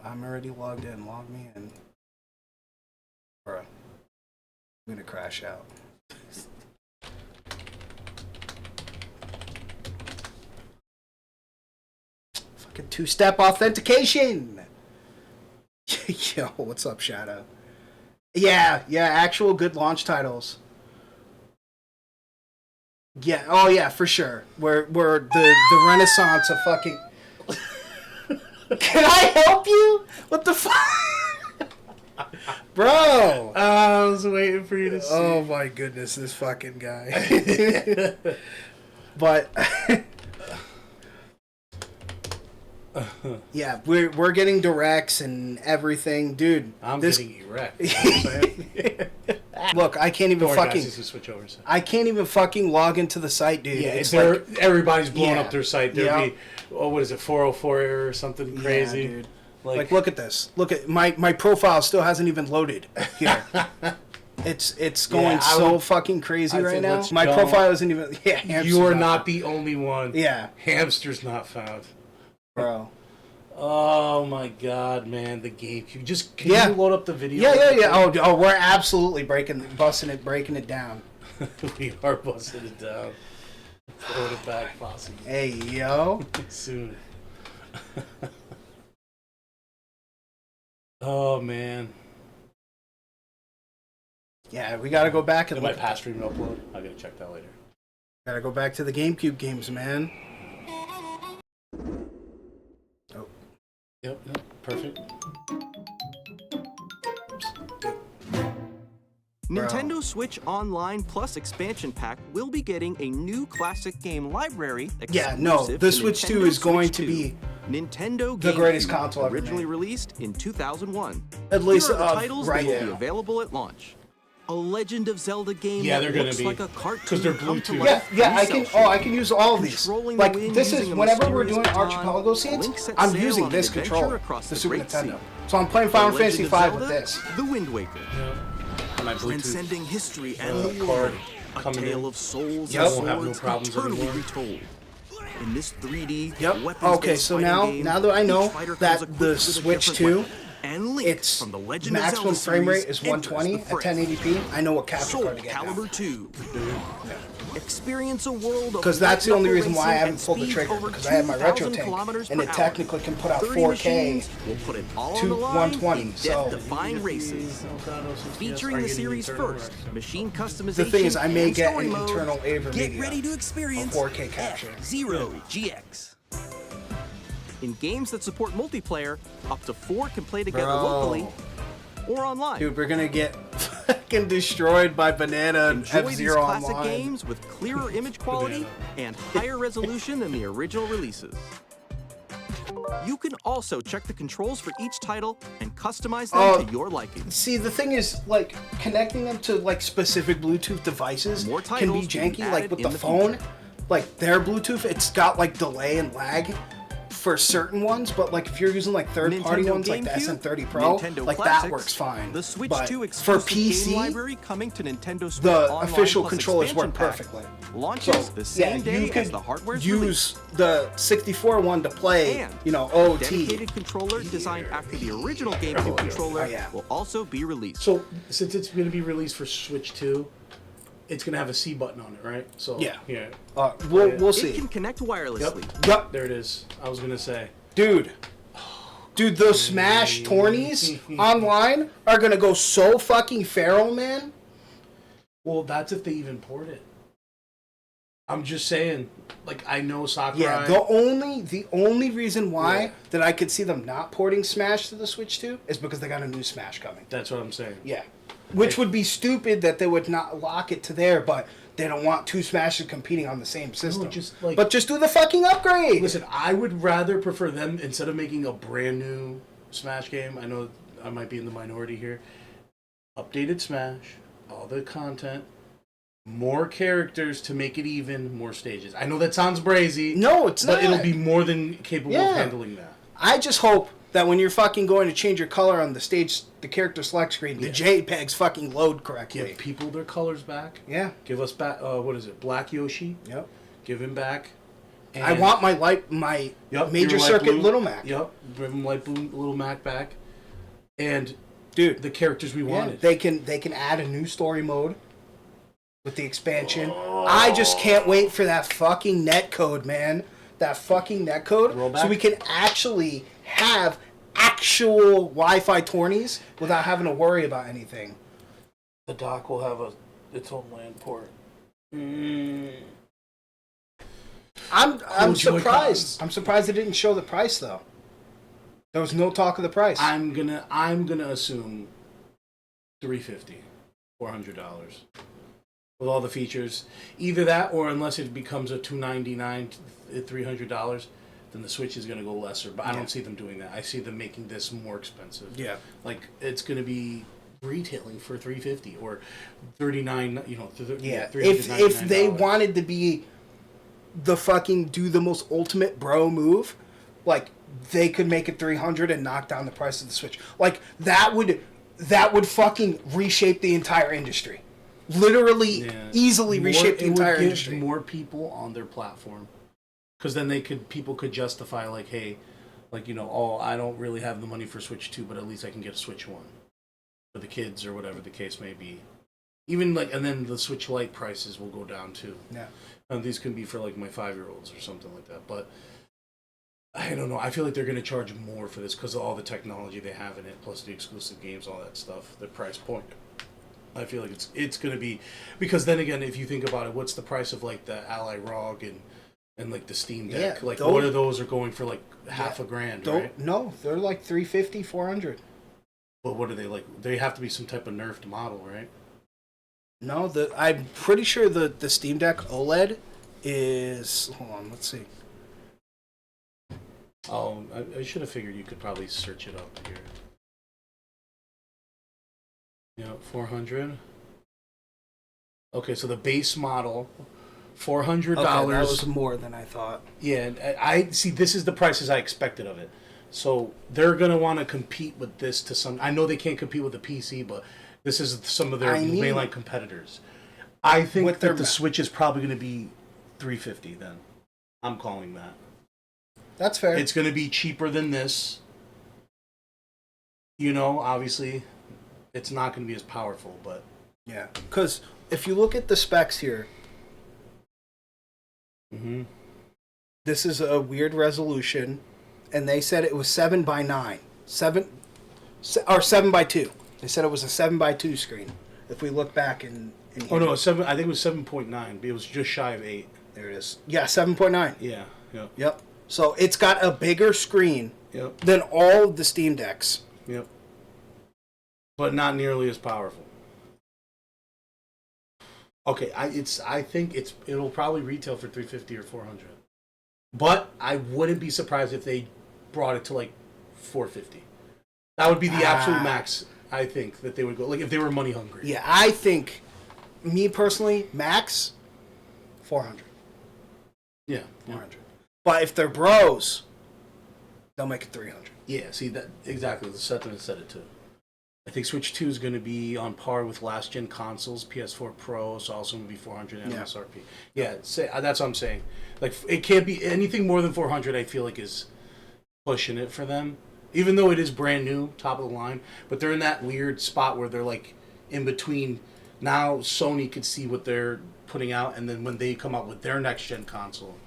I'm already logged in. Log me in. Bro, I'm gonna crash out. Fucking two-step authentication. Yo, what's up, Shadow? Yeah, actual good launch titles. Yeah, oh yeah, for sure. We're the renaissance of fucking. Can I help you? What the fuck? Bro! I was waiting for you to see. Oh my goodness, this fucking guy. But yeah, we're getting directs and everything, dude. I'm this... getting erect. You know what I'm saying? Look, I can't even Don't worry, fucking. guys, just switch over, so. I can't even fucking log into the site, dude. Yeah, it's like, like everybody's blowing yeah, up their site. There'd be, what is it, 404 error or something crazy? Yeah, dude. Like, look at this. Look at my profile still hasn't even loaded here. It's going so fucking crazy right now. My profile isn't even. Yeah, you are not the only one. Yeah, hamster's not found, bro. Oh my god, man, the GameCube. Just can you load up the video? Yeah. Oh, we're absolutely breaking it down. We are busting it down. Throw it back, posse. Hey, yo. Soon. Oh man. Yeah, we gotta go back and Did my pass stream upload? I gotta check that later. Gotta go back to the GameCube games, man. Oh. Yep, perfect. Nintendo Switch Online Plus Expansion Pack will be getting a new classic game library. Yeah, no, the Switch 2 is going to be Nintendo The greatest GameCube, console ever originally made. released in 200001. At least Here are the titles right that will be now. available at launch. A Legend of Zelda game Yeah, that they're gonna looks be, like a 'cause cartoon they're come to Bluetooth. life. Yeah, I Free can. cell Oh, I shading. can use all of these. Controlling the Like wind this is using a whenever we're mysterious doing baton, archipelago scenes, Link sets I'm sail using on this an adventure controller, across the the Super Great Nintendo. Sea. So I'm playing The Final Legend Fantasy of V Zelda, with this. The Wind Waker. My Bluetooth. Transcending history and The lore. card A coming tale in. of souls Yep. and Won't have no swords problems eternally anymore. retold. In this 3D Yep. weapons-based Okay, so fighting now game, that I know each fighter comes that equipped the with a Switch different 2, weapon. And Link its from the Legend of maximum Zelda frame rate series is 120 enters at the fray. 1080p. I know what capture Soul card to get now. Calibur 2. Experience a world of Because that's the only reason why I haven't racing pulled the and trigger, speeds over because I have my retro 2,000 tank, kilometers and per it hour. technically can put out 30 4K machines will put it all to on the line 120. in So death-defying races. Featuring the series' first machine customization the thing is, I may and get story an modes. internal AVer Get media ready to experience of 4K capture. F-Zero GX. In games that support multiplayer, up to 4 can play together Bro. locally or online. Dude, we're gonna get fucking destroyed by Banana and Enjoy these F-Zero classic online. games with clearer image quality and higher resolution than the original releases. You can also check the controls for each title and customize them to your liking. See, the thing is, like, connecting them to, like, specific Bluetooth devices More can be titles being janky. Like, added with in the the phone, future. like, their Bluetooth, it's got, like, delay and lag for certain ones, but, like, if you're using, like, third-party Nintendo ones, like the GameCube, SM30 Pro, Nintendo like, Classics, that works fine. The Switch but 2 for exclusive PC, game library coming to Nintendo Switch the Online official plus controllers expansion work pack perfectly. Launches the same day you as could the hardware's use release. the 64 one to play, And you know, OT. dedicated controller designed after the original GameCube controller will also be released. So since it's going to be released for Switch 2, it's going to have a C button on it, right? So Yeah. yeah. We'll see. It can connect wirelessly. Yep. There it is. I was going to say. Dude, those Smash tourneys online are gonna go so fucking feral, man. Well, that's if they even port it. I'm just saying, like, I know Sakurai. Yeah, the only reason why that I could see them not porting Smash to the Switch 2 is because they got a new Smash coming. That's what I'm saying. Yeah. Which would be stupid that they would not lock it to there, but they don't want two Smashes competing on the same system. But just do the fucking upgrade! Listen, I would rather prefer them, instead of making a brand new Smash game, I know I might be in the minority here, updated Smash, all the content, more characters to make it even, more stages. I know that sounds brazy. No, it's but not. it'll be more than capable of handling that. I just hope that when you're fucking going to change your color on the stage, the character select screen, the JPEGs fucking load correctly. Give people their colors back. Yeah. Give us back, what is it, Black Yoshi? Yep. Give him back. I want my major your light circuit blue. Little Mac. Yep. Give him light blue Little Mac back. And dude, the characters we wanted. They can add a new story mode with the expansion. I just can't wait for that fucking netcode, man. That fucking netcode, so we can actually have actual Wi-Fi tourneys without having to worry about anything. The dock will have its own LAN port. I'm surprised. I'm surprised they didn't show the price though. There was no talk of the price. I'm gonna assume $350, $400 with all the features. Either that, or unless it becomes a $299, $300, then the Switch is gonna go lesser. But I don't see them doing that. I see them making this more expensive. Yeah, like it's gonna be retailing for $350 or $39. You know, if they wanted to be the fucking do the most ultimate bro move, like they could make it $300 and knock down the price of the Switch. Like that would fucking reshape the entire industry. Literally, easily reshape the entire industry. More people on their platform, because then people could justify like, hey, like, you know, oh, I don't really have the money for Switch 2, but at least I can get a Switch 1 for the kids or whatever the case may be. Even like, and then the Switch Lite prices will go down too. Yeah, and these can be for like my 5-year-olds or something like that. But I don't know. I feel like they're going to charge more for this because of all the technology they have in it, plus the exclusive games, all that stuff. The price point. I feel like it's going to be, because then again, if you think about it, what's the price of like the Ally ROG and like the Steam Deck? Yeah, like what of those are going for like half a grand, right? No, they're like $350, $400. But what are they like? They have to be some type of nerfed model, right? No, I'm pretty sure the Steam Deck OLED is, hold on, let's see. Oh, I should have figured you could probably search it up here. Yeah, 400. Okay, so the base model, $400. Okay, that was more than I thought. Yeah, I see. This is the prices I expected of it. So they're gonna want to compete with this to some. I know they can't compete with the PC, but this is some of their mainline competitors. I think that the Switch is probably going to be $350. Then I'm calling that. That's fair. It's going to be cheaper than this. You know, obviously, it's not going to be as powerful, but yeah. Because if you look at the specs here, this is a weird resolution, and they said it was 7:9, 7:2. They said it was a 7:2 screen. If we look back in oh no, 7. I think it was 7.9. But it was just shy of 8. There it is. Yeah, 7.9. Yeah. Yep. Yep. So it's got a bigger screen Yep. than all of the Steam Decks. Yep. But not nearly as powerful. Okay, I think it'll probably retail for $350 or $400. But I wouldn't be surprised if they brought it to like $450. That would be the absolute max. I think that they would go, like, if they were money hungry. Yeah, I think, me personally, max, 400. Yeah, 400. But if they're bros, they'll make it 300. Yeah, see, that exactly. The sentiment said it too. I think Switch 2 is going to be on par with last gen consoles. PS4 Pro is also going to be 400 MSRP. Yeah, that's what I'm saying. Like, it can't be anything more than 400. I feel like is pushing it for them. Even though it is brand new, top of the line, but they're in that weird spot where they're like in between. Now Sony could see what they're putting out, and then when they come out with their next gen console,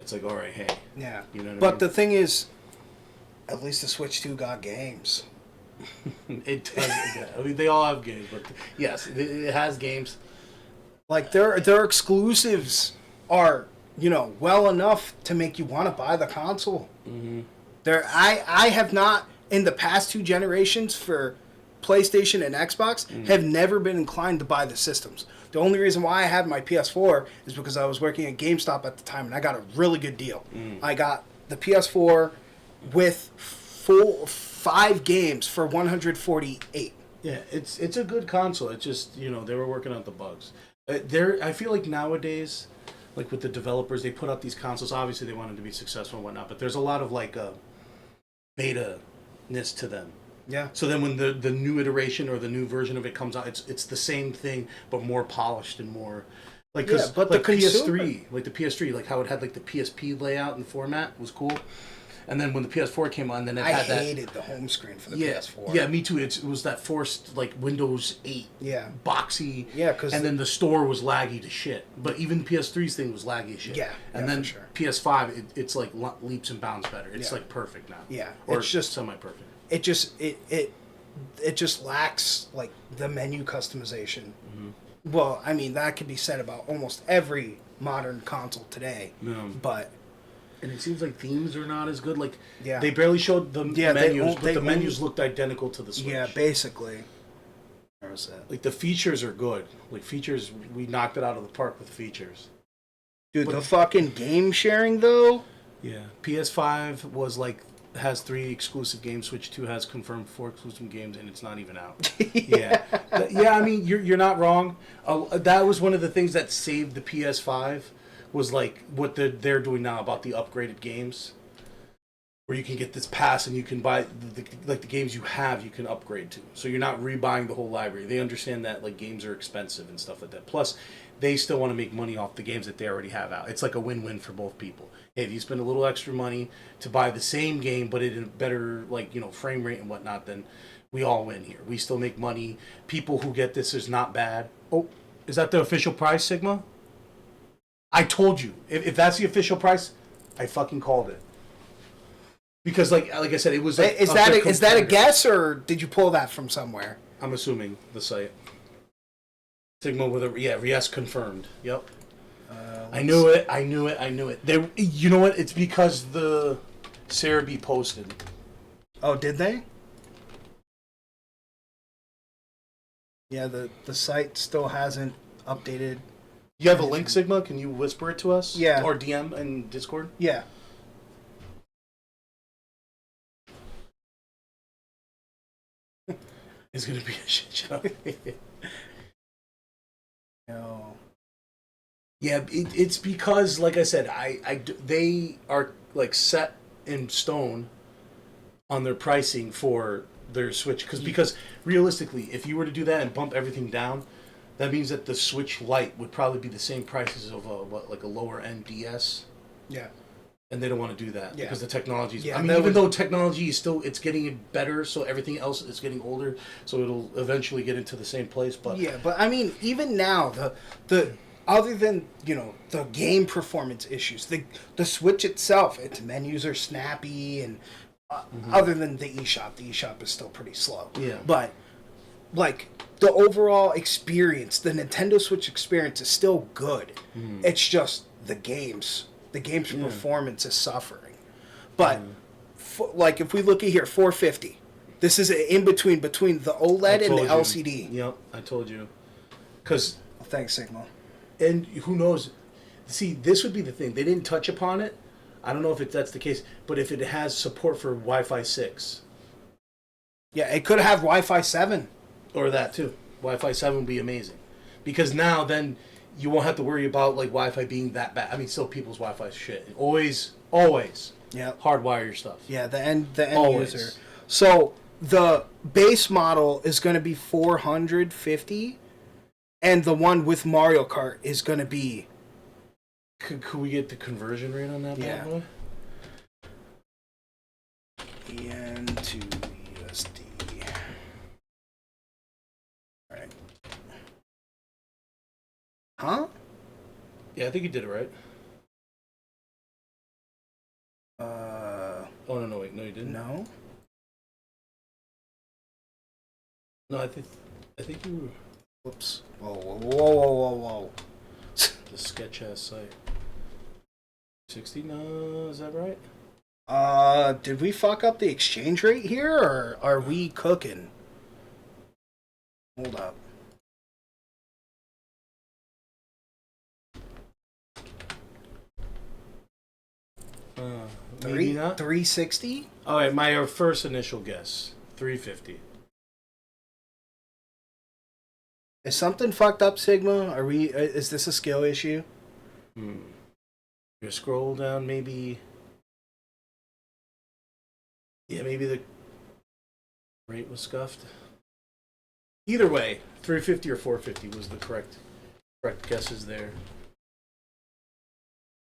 it's like, all right, hey, yeah. You know what I but mean? The thing is, at least the Switch 2 got games. It does. Yeah. I mean, they all have games, but yes, it has games. Like their exclusives are, you know, well enough to make you want to buy the console. I have not, in the past 2 generations for PlayStation and Xbox, have never been inclined to buy the systems. The only reason why I have my PS4 is because I was working at GameStop at the time, and I got a really good deal. I got the PS4 with 5 games for $148. Yeah, it's a good console. It's just, you know, they were working out the bugs. I feel like nowadays, like with the developers, they put out these consoles. Obviously, they want them to be successful and whatnot, but there's a lot of like beta-ness to them. Yeah. So then when the new iteration or the new version of it comes out, it's the same thing but more polished and more like, cause, but like the PS3, like the PS3, like how it had like the PSP layout and format was cool. And then when the PS4 came on, then it had that. I hated the home screen for the PS4. Yeah, me too. It was that forced like Windows 8, boxy. Yeah, because then the store was laggy to shit. But even PS3's thing was laggy as shit. Yeah, and then PS5, it's like leaps and bounds better. It's like perfect now. Yeah, or it's just semi-perfect. It just lacks like the menu customization. Well, I mean that could be said about almost every modern console today. But. And it seems like themes are not as good. Like, yeah. They barely showed the menus, but the menus only looked identical to the Switch. Yeah, basically. Like, the features are good. Like, features, we knocked it out of the park with features. Dude, the fucking game sharing, though? Yeah. PS5 was, like, has 3 exclusive games. Switch 2 has confirmed 4 exclusive games, and it's not even out. Yeah. Yeah, I mean, you're not wrong. That was one of the things that saved the PS5. Was like what they're doing now about the upgraded games, where you can get this pass and you can buy the games you have, you can upgrade to. So you're not rebuying the whole library. They understand that like games are expensive and stuff like that. Plus, they still want to make money off the games that they already have out. It's like a win-win for both people. Hey, if you spend a little extra money to buy the same game but in a better like frame rate and whatnot, then we all win here. We still make money. People who get this is not bad. Oh, is that the official price, Sigma? I told you. If that's the official price, I fucking called it. Because like I said, it was like is that a guess or did you pull that from somewhere? I'm assuming the site. Sigma with a yes confirmed. Yep. I knew it. They, you know what? It's because the Sarah B posted. Oh, did they? Yeah, the site still hasn't updated. You have a link, Sigma? Can you whisper it to us? Yeah. Or DM in Discord? Yeah. It's gonna be a shit show. No. Yeah, it's because, like I said, they are like set in stone on their pricing for their Switch. Because realistically, if you were to do that and bump everything down, that means that the Switch Lite would probably be the same prices of a lower end DS. Yeah. And they don't want to do that because the technology's... Yeah, I mean, even though technology is still... It's getting better, so everything else is getting older, so it'll eventually get into the same place, but... Yeah, but I mean, even now, the other than, you know, the game performance issues, the Switch itself, its menus are snappy, and other than the eShop is still pretty slow. Yeah. But, like, the overall experience, the Nintendo Switch experience is still good. It's just the games performance is suffering. But, like, if we look at here, 450. This is an in-between between the OLED and the LCD. Yep, I told you. Because... Thanks, Signal. And who knows? See, this would be the thing. They didn't touch upon it. I don't know if that's the case, but if it has support for Wi-Fi 6. Yeah, it could have Wi-Fi 7. Or that, too. Wi-Fi 7 would be amazing. Because now, then, you won't have to worry about, like, Wi-Fi being that bad. I mean, still people's Wi-Fi shit. Always hardwire your stuff. Yeah, the end user. So, the base model is going to be $450, and the one with Mario Kart is going to be... Could we get the conversion rate on that? Yeah. EN to USD. Alright. Huh? Yeah, I think you did it right. Oh, no, wait. No, you didn't? No? No, I think you... Whoops. Whoa. The sketch-ass site. 60? No, is that right? Did we fuck up the exchange rate here, or are we cooking? Hold up. Maybe not. 360? All right, my first initial guess, 350. Is something fucked up, Sigma? Are we? Is this a skill issue? You scroll down, maybe. Yeah, maybe the rate was scuffed. Either way, 350 or 450 was the correct guesses there.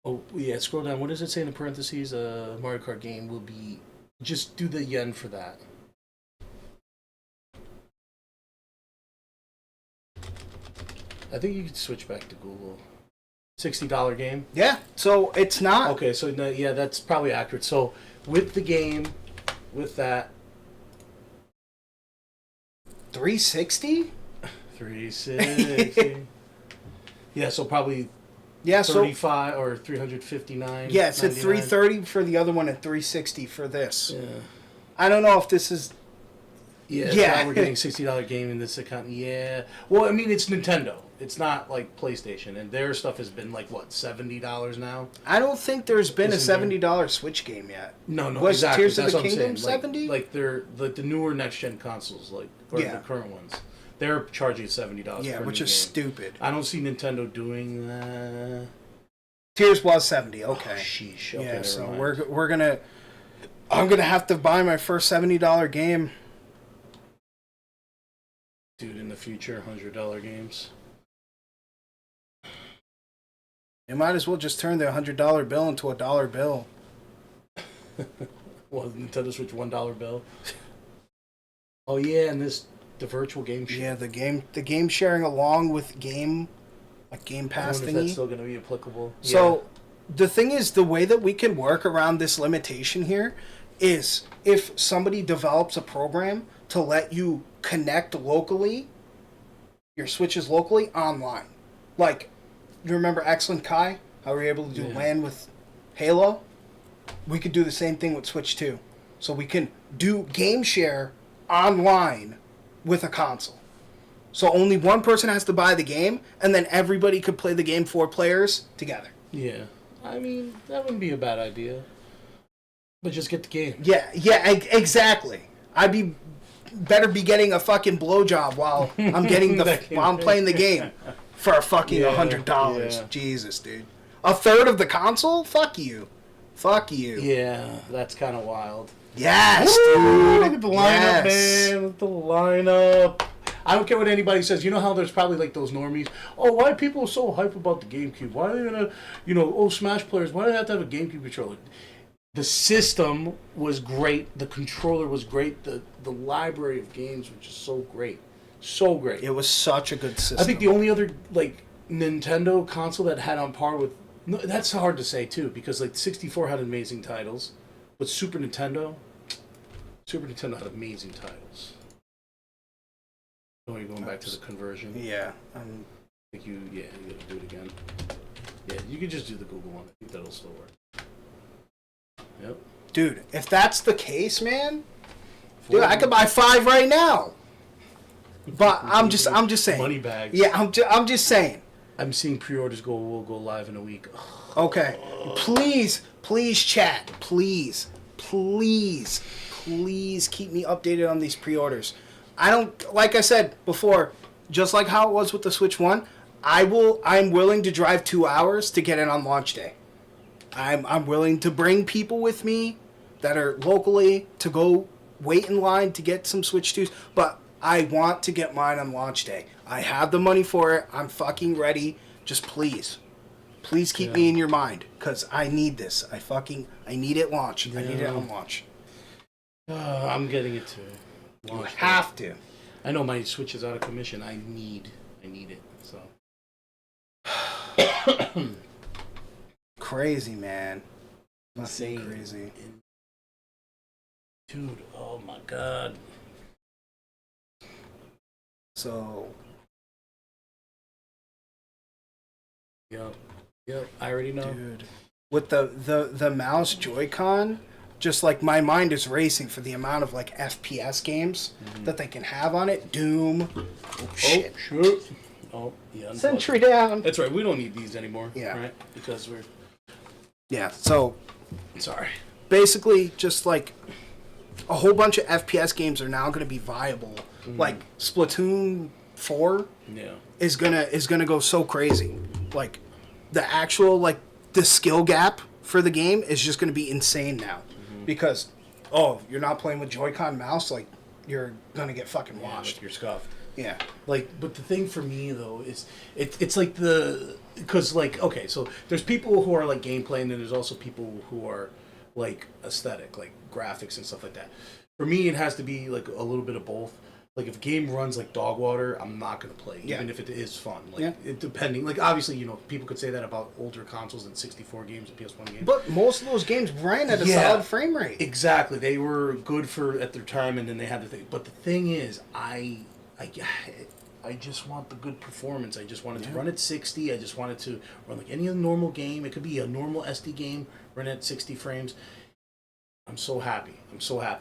Oh yeah, scroll down. What does it say in the parentheses? Mario Kart game will be. Just do the yen for that. I think you could switch back to Google. $60 game? Yeah, so it's not. Okay, so no, yeah, that's probably accurate. So with the game, with that... 360? 360. Yeah, so probably 35 or 359. Yeah, it's at 330 for the other one and 360 for this. Yeah. I don't know if this is... Yeah. Now we're getting $60 game in this account. Yeah. Well, I mean, it's Nintendo. It's not like PlayStation, and their stuff has been like what, $70 now. I don't think there's been a $70 Switch game yet. No, was exactly. Tears That's of the what Kingdom I'm saying. $70? Like they're like the newer next gen consoles, like or the current ones. They're charging $70. Yeah, for a which new is game. stupid. I don't see Nintendo doing that. Tears was 70. Okay. Oh, sheesh. Okay, yeah, so mind. we're gonna. I'm gonna have to buy my first $70 game. Dude, in the future, $100 games. You might as well just turn the $100 bill into a dollar bill. Well, Nintendo Switch $1 bill. Oh yeah, and the virtual game. Yeah, the game sharing along with Game Pass I wonder thingy. if that's still going to be applicable. So the thing is, the way that we can work around this limitation here is if somebody develops a program to let you connect locally, your Switches locally online. Like, you remember Excellent Kai? How we were able to do LAN with Halo? We could do the same thing with Switch 2. So we can do game share online with a console. So only one person has to buy the game, and then everybody could play the game 4 players together. Yeah. I mean, that wouldn't be a bad idea. But just get the game. Yeah, exactly. I'd be better be getting a fucking blowjob while I'm getting while I'm playing the game for a fucking $100. Yeah. Jesus, dude. A third of the console? Fuck you. Fuck you. Yeah, that's kind of wild. Yes, Woo! dude. Look at the lineup, Yes. man. Look at the lineup. I don't care what anybody says. You know how there's probably like those normies. Oh, why are people so hype about the GameCube? Why are they gonna, Smash players? Why do they have to have a GameCube controller? The system was great. The controller was great. The library of games was just so great, so great. It was such a good system. I think the only other like Nintendo console that had on par with that's hard to say too because like 64 had amazing titles, but Super Nintendo had amazing titles. Oh, you're going back to the conversion. Yeah. I think you gotta do it again. Yeah, you can just do the Google one. I think that'll still work. Yep. Dude, if that's the case, man, dude, I could buy 5 right now. But I'm just saying. Money bags. Yeah, I'm just saying. I'm seeing pre-orders will go live in a week. Okay. Please, chat. Please keep me updated on these pre-orders. I don't, like I said before, just like how it was with the Switch 1, I'm willing to drive 2 hours to get it on launch day. I'm willing to bring people with me that are locally to go wait in line to get some Switch 2s, but I want to get mine on launch day. I have the money for it. I'm fucking ready. Just please keep me in your mind, because I need this. I need it launched. I need it on launch. I'm getting it too. You have to. I know my Switch is out of commission. I need it. So crazy, man. Insane. Crazy. Dude, oh my god. So Yep, I already know. Dude. With the mouse Joy-Con, just like my mind is racing for the amount of like FPS games that they can have on it. Doom. Oh shit. Oh, yeah. Sentry down. That's right. We don't need these anymore. Yeah. Right? Because we're. Yeah. So. Sorry. Basically, just like a whole bunch of FPS games are now going to be viable. Like Splatoon 4. Yeah. Is gonna go so crazy. Like the actual the skill gap for the game is just gonna be insane now. Because you're not playing with Joy-Con mouse, like you're gonna get fucking washed. You're scuffed. Yeah. But the thing for me though is it's like because okay, so there's people who are like gameplay, and then there's also people who are like aesthetic, like graphics and stuff like that. For me, it has to be like a little bit of both. Like if a game runs like dog water, I'm not gonna play, even if it is fun. Like depending, like obviously, people could say that about older consoles and 64 games and PS1 games. But most of those games ran at a solid frame rate. Exactly, they were good at their time, and then they had the thing. But the thing is, I just want the good performance. I just want it to run at 60. I just want it to run like any normal game. It could be a normal SD game, run at 60 frames. I'm so happy.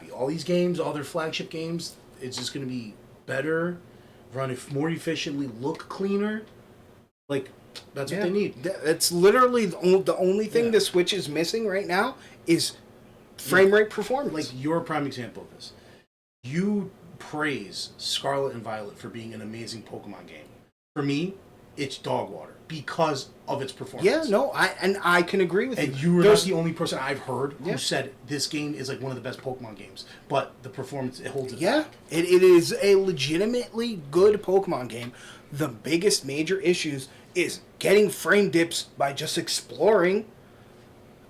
All these games, all their flagship games, it's just going to be better, run more efficiently, look cleaner. Like, that's what they need. It's literally the only thing the Switch is missing right now is frame rate performance. Like, you're a prime example of this. You praise Scarlet and Violet for being an amazing Pokemon game. For me, it's dog water because of its performance. Yeah, no, I can agree with you. And you were not the only person I've heard who said this game is like one of the best Pokemon games. But the performance, it holds it back. It is a legitimately good Pokemon game. The biggest major issues is getting frame dips by just exploring.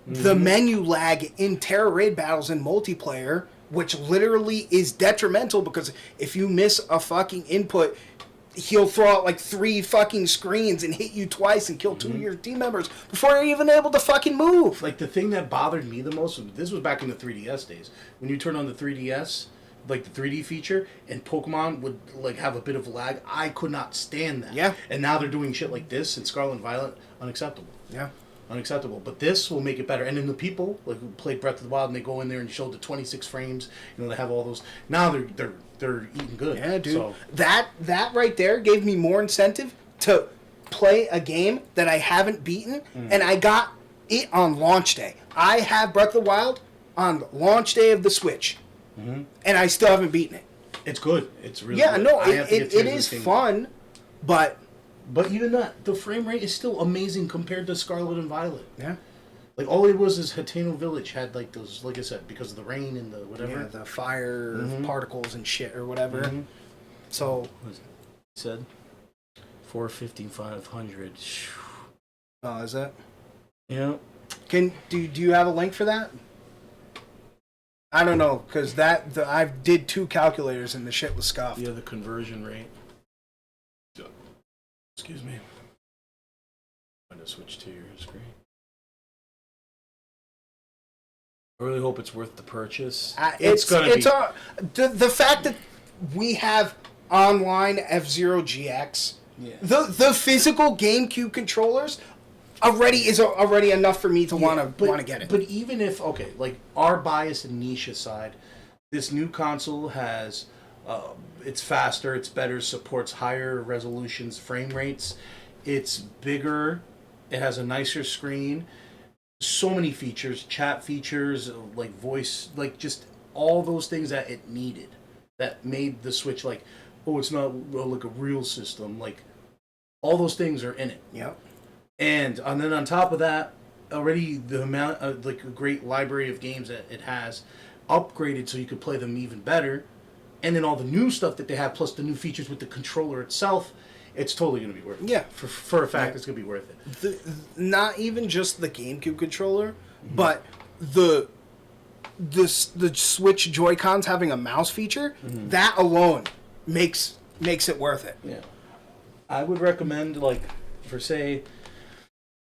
The menu lag in Terra Raid battles and multiplayer, which literally is detrimental because if you miss a fucking input, he'll throw out like 3 fucking screens and hit you twice and kill 2 of your team members before you're even able to fucking move. Like the thing that bothered me the most, this was back in the 3DS days, when you turn on the 3DS, like the 3D feature, and Pokemon would like have a bit of lag. I could not stand that. Yeah. And now they're doing shit like this in Scarlet and Violet, unacceptable. Yeah. Unacceptable. But this will make it better. And then the people like who played Breath of the Wild and they go in there and show the 26 frames, they have all those. Now they're eating good. Yeah, dude. So, that right there gave me more incentive to play a game that I haven't beaten, and I got it on launch day. I have Breath of the Wild on launch day of the Switch, and I still haven't beaten it. It's good. It's really yeah, good. no, I have to it get Tears of is the Kingdom. fun, but even that, the frame rate is still amazing compared to Scarlet and Violet. Yeah. Like, all it was is Hateno Village had, like, those, like I said, because of the rain and the whatever. yeah, the fire Mhm. particles and shit or whatever. Mhm. So, What was it? He said 450, 500. oh, is that? Yeah. Do you have a link for that? I don't know, because I did 2 calculators and the shit was scuffed. Yeah, the conversion rate. Excuse me. I'm going to switch to your screen. I really hope it's worth the purchase. The fact that we have online F-Zero GX, Yeah. the physical GameCube controllers is already enough for me to want to get it. But even if, okay, like our bias and niche aside, this new console has, it's faster, it's better, supports higher resolutions, frame rates, it's bigger, it has a nicer screen, so many features, chat features, like voice, like just all those things that it needed, that made the Switch like, oh, it's not like a real system, like all those things are in it. Yep. And then on top of that, already the amount of like a great library of games that it has upgraded so you could play them even better. And then all the new stuff that they have, plus the new features with the controller itself, it's totally going to be worth it. Yeah. For a fact, it's going to be worth it. Not even just the GameCube controller, but the Switch Joy-Cons having a mouse feature, that alone makes it worth it. Yeah. I would recommend, like, for say,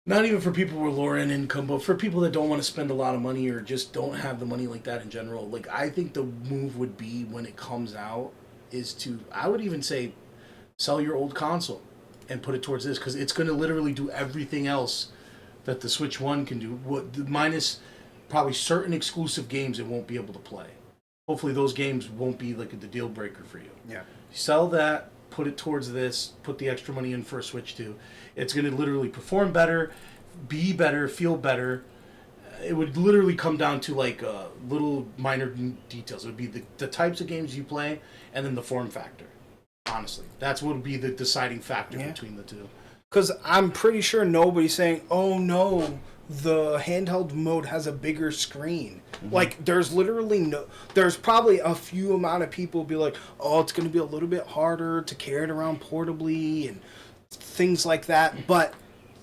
not even for people with lower end income, but for people that don't want to spend a lot of money or just don't have the money like that in general, like, I think the move would be when it comes out is to, I would even say, sell your old console and put it towards this, because it's going to literally do everything else that the Switch 1 can do, minus probably certain exclusive games it won't be able to play. Hopefully those games won't be like the deal breaker for you. Yeah. Sell that, put it towards this, put the extra money in for a Switch 2. It's going to literally perform better, be better, feel better. It would literally come down to like little minor details. It would be the types of games you play and then the form factor. Honestly, that's what would be the deciding factor between the two. Because I'm pretty sure nobody's saying, oh no, the handheld mode has a bigger screen. Like, there's literally there's probably a few amount of people be like, oh, it's going to be a little bit harder to carry it around portably and things like that. But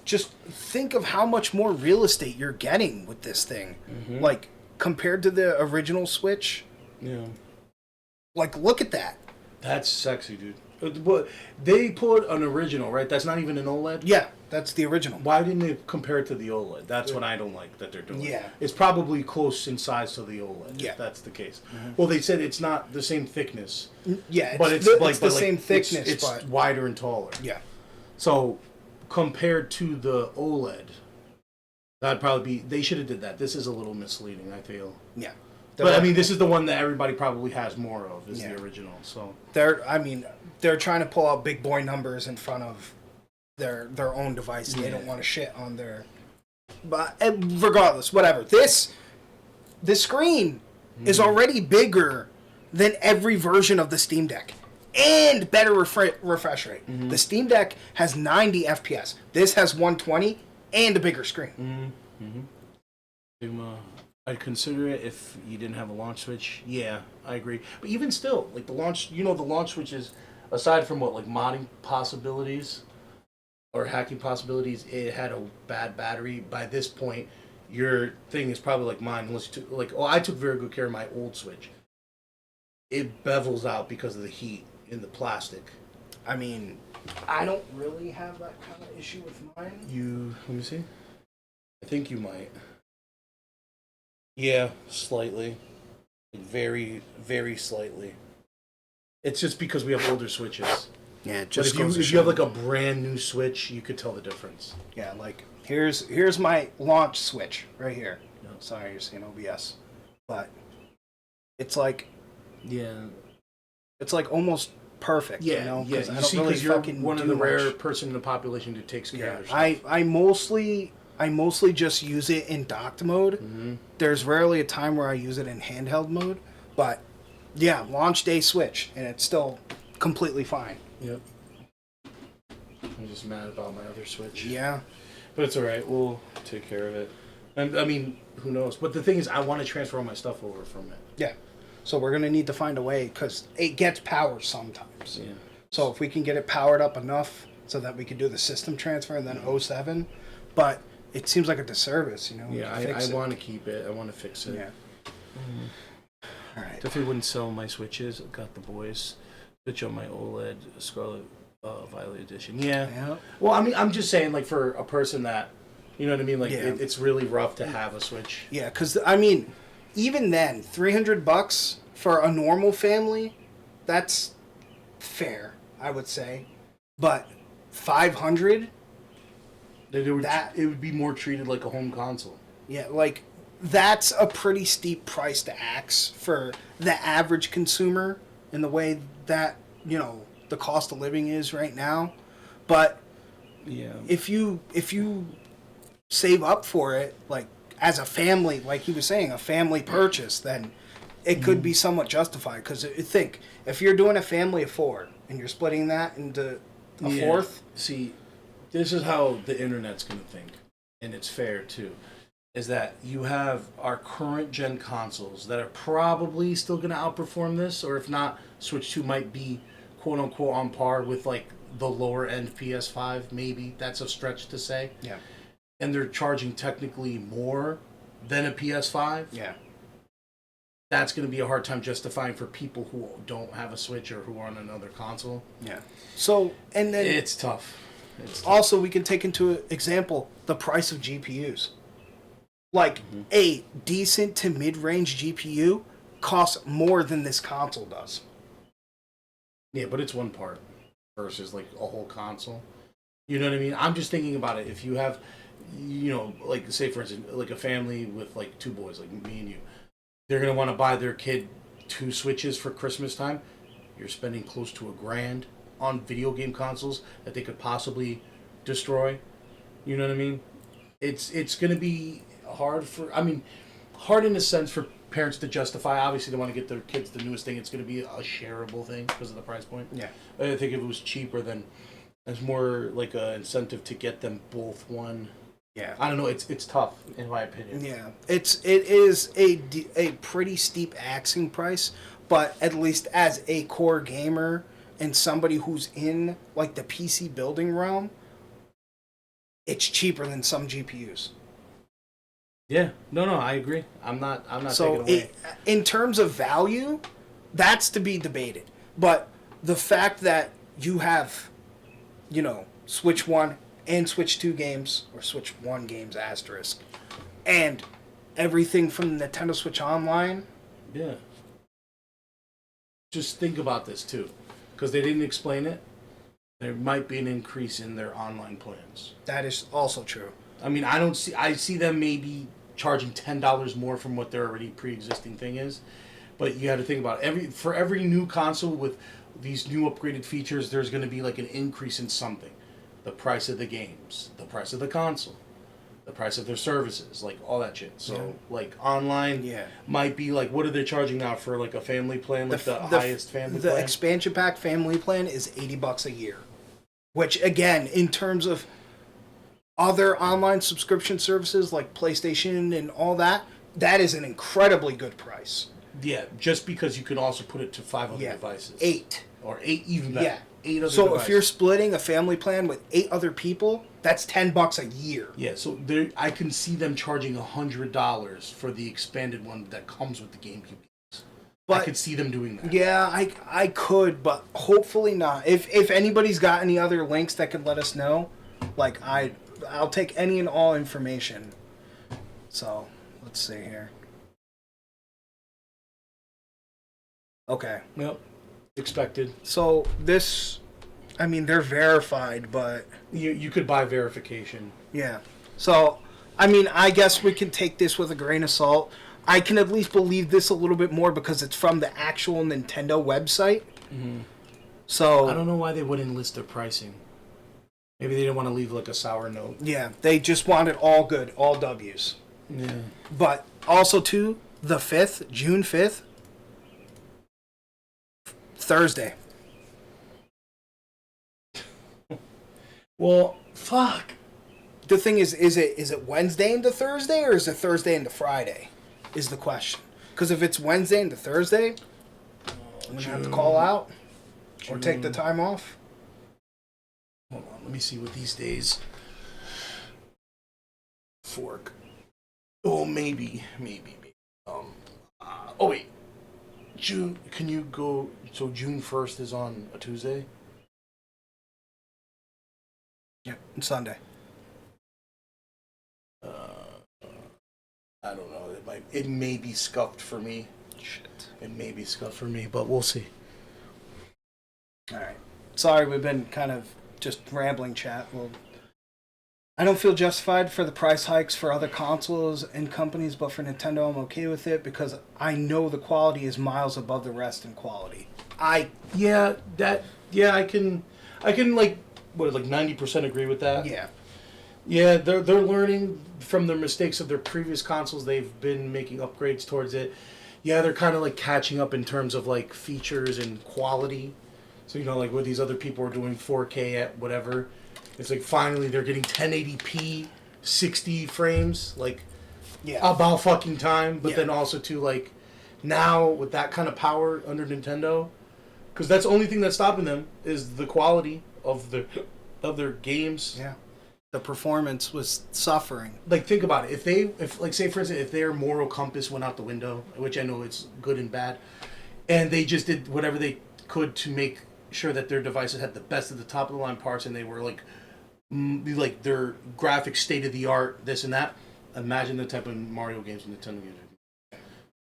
just think of how much more real estate you're getting with this thing. Like, compared to the original Switch. Yeah. Like, look at that. That's sexy, dude. But they put an original, right? That's not even an OLED? Yeah, that's the original. Why didn't they compare it to the OLED? That's what I don't like that they're doing. Yeah. It's probably close in size to the OLED, if that's the case. Well, they said it's not the same thickness. Yeah, but it's the same thickness. It's but wider and taller. Yeah. So, compared to the OLED, that'd probably be... They should have did that. This is a little misleading, I feel. Yeah. But, I mean, this is the one that everybody probably has more of, is the original, so... They're trying to pull out big boy numbers in front of their own device. They don't want to shit on their... But regardless, whatever. This screen is already bigger than every version of the Steam Deck. And better refresh rate. The Steam Deck has 90 FPS. This has 120 and a bigger screen. I'd consider it if you didn't have a launch switch. Yeah, I agree. But even still, like the launch switches, aside from like modding possibilities or hacking possibilities, it had a bad battery. By this point, your thing is probably like mine. Unless you took, I took very good care of my old Switch. It bevels out because of the heat in the plastic. I mean, I don't really have that kind of issue with mine. Let me see. I think you might. Yeah, slightly. Very, very slightly. It's just because we have older Switches. Yeah, it just but if you have like a brand new Switch, you could tell the difference. Yeah, like here's my launch Switch right here. No. Sorry, you're seeing OBS, but it's like it's like almost perfect. Yeah, you know, yeah. I don't really you're fucking one of do the rare much. person in the population who takes care of their stuff. I mostly just use it in docked mode. There's rarely a time where I use it in handheld mode, but Yeah, launch day Switch, and it's still completely fine. Yep. I'm just mad about my other Switch. Yeah. But it's alright, we'll take care of it. And I mean, who knows? But the thing is, I want to transfer all my stuff over from it. Yeah. So we're going to need to find a way, because it gets power sometimes. Yeah. So if we can get it powered up enough so that we can do the system transfer and then 07, but it seems like a disservice, you know? Yeah, I want to keep it. I want to fix it. Yeah. All right. Definitely wouldn't sell my Switches. I've got the boys. Switch on my OLED Scarlet Violet Edition. Yeah. Well, I mean, I'm just saying, like, for a person that, you know what I mean? Like, it's really rough to have a Switch. Yeah, because, I mean, even then, $300 for a normal family, that's fair, I would say. But $500? It would be more treated like a home console. Yeah, like, that's a pretty steep price to ask for the average consumer in the way that, you know, the cost of living is right now. But yeah, if you save up for it, like, as a family, like he was saying, a family purchase, then it could be somewhat justified. Because think, if you're doing a family of 4 and you're splitting that into a fourth. See, this is how the internet's going to think, and it's fair too, is that you have our current gen consoles that are probably still going to outperform this, or if not, Switch 2 might be quote unquote on par with like the lower end PS5, maybe. That's a stretch to say. Yeah. And they're charging technically more than a PS5. Yeah. That's going to be a hard time justifying for people who don't have a Switch or who are on another console. Yeah. So, and then it's tough. Also, we can take into example the price of GPUs. Like, a decent to mid-range GPU costs more than this console does. Yeah, but it's one part versus like a whole console. You know what I mean? I'm just thinking about it. If you have, you know, like say for instance, like a family with like 2 boys, like me and you, they're gonna want to buy their kid 2 Switches for Christmas time. You're spending close to $1,000 on video game consoles that they could possibly destroy. You know what I mean? It's gonna be hard hard in a sense for parents to justify. Obviously, they want to get their kids the newest thing. It's going to be a shareable thing because of the price point. Yeah. I think if it was cheaper, then there's more like an incentive to get them both one. Yeah. I don't know. It's tough in my opinion. Yeah. It is a pretty steep asking price, but at least as a core gamer and somebody who's in like the PC building realm, it's cheaper than some GPUs. Yeah, no, I agree. I'm not So taking away. In terms of value, that's to be debated. But the fact that you have, you know, Switch 1 and Switch 2 games, or Switch 1 games asterisk, and everything from the Nintendo Switch Online. Yeah. Just think about this too, because they didn't explain it. There might be an increase in their online plans. That is also true. I mean, I see them maybe charging $10 more from what their already pre-existing thing is, but you got to think about for every new console with these new upgraded features, there's going to be like an increase in something. The price of the games, the price of the console, the price of their services, like all that shit. So like online might be like, what are they charging now for like a family plan, like the highest family plan? The expansion pack family plan is $80 a year, which again, in terms of other online subscription services like PlayStation and all that, that is an incredibly good price. Yeah, just because you can also put it to 5 other devices. 8. Or 8 even better. Yeah. 8 other so devices. If you're splitting a family plan with 8 other people, that's $10 a year. Yeah, so I can see them charging $100 for the expanded one that comes with the GameCube games. But I could see them doing that. Yeah, I could, but hopefully not. If anybody's got any other links that could let us know, like I'll take any and all information. So, let's see here. Okay. Yep. Expected. So, this, I mean, they're verified, but... You could buy verification. Yeah. So, I mean, I guess we can take this with a grain of salt. I can at least believe this a little bit more because it's from the actual Nintendo website. Mm-hmm. So... I don't know why they wouldn't list their pricing. Maybe they didn't want to leave like a sour note. Yeah, they just wanted all good, all W's. Yeah. But also too, the 5th, June 5th, Thursday. Well, fuck. The thing is it Wednesday into Thursday, or is it Thursday into Friday? Is the question. Because if it's Wednesday into Thursday, I'm gonna have to call out or take the time off. Hold on, let me see what these days. Fork. Oh, maybe. Oh wait, June. Can you go? So June 1st is on a Tuesday. Yeah, it's Sunday. I don't know. It may be scuffed for me. Shit. It may be scuffed for me, but we'll see. All right. Sorry, we've been kind of just rambling chat. Well, I don't feel justified for the price hikes for other consoles and companies, but for Nintendo, I'm okay with it because I know the quality is miles above the rest in quality. I can like 90% agree with that. Yeah. Yeah, they're learning from their mistakes of their previous consoles. They've been making upgrades towards it. Yeah, they're kind of like catching up in terms of like features and quality. So, you know, like where these other people are doing 4K at whatever, it's like finally they're getting 1080p 60 frames, like about fucking time. But then also too, like now with that kind of power under Nintendo, because that's the only thing that's stopping them is the quality of their games. Yeah. The performance was suffering. Like, think about it. If like, say, for instance, if their moral compass went out the window, which I know it's good and bad, and they just did whatever they could to make sure that their devices had the best of the top of the line parts, and they were like their graphics state of the art, this and that. Imagine the type of Mario games and Nintendo games,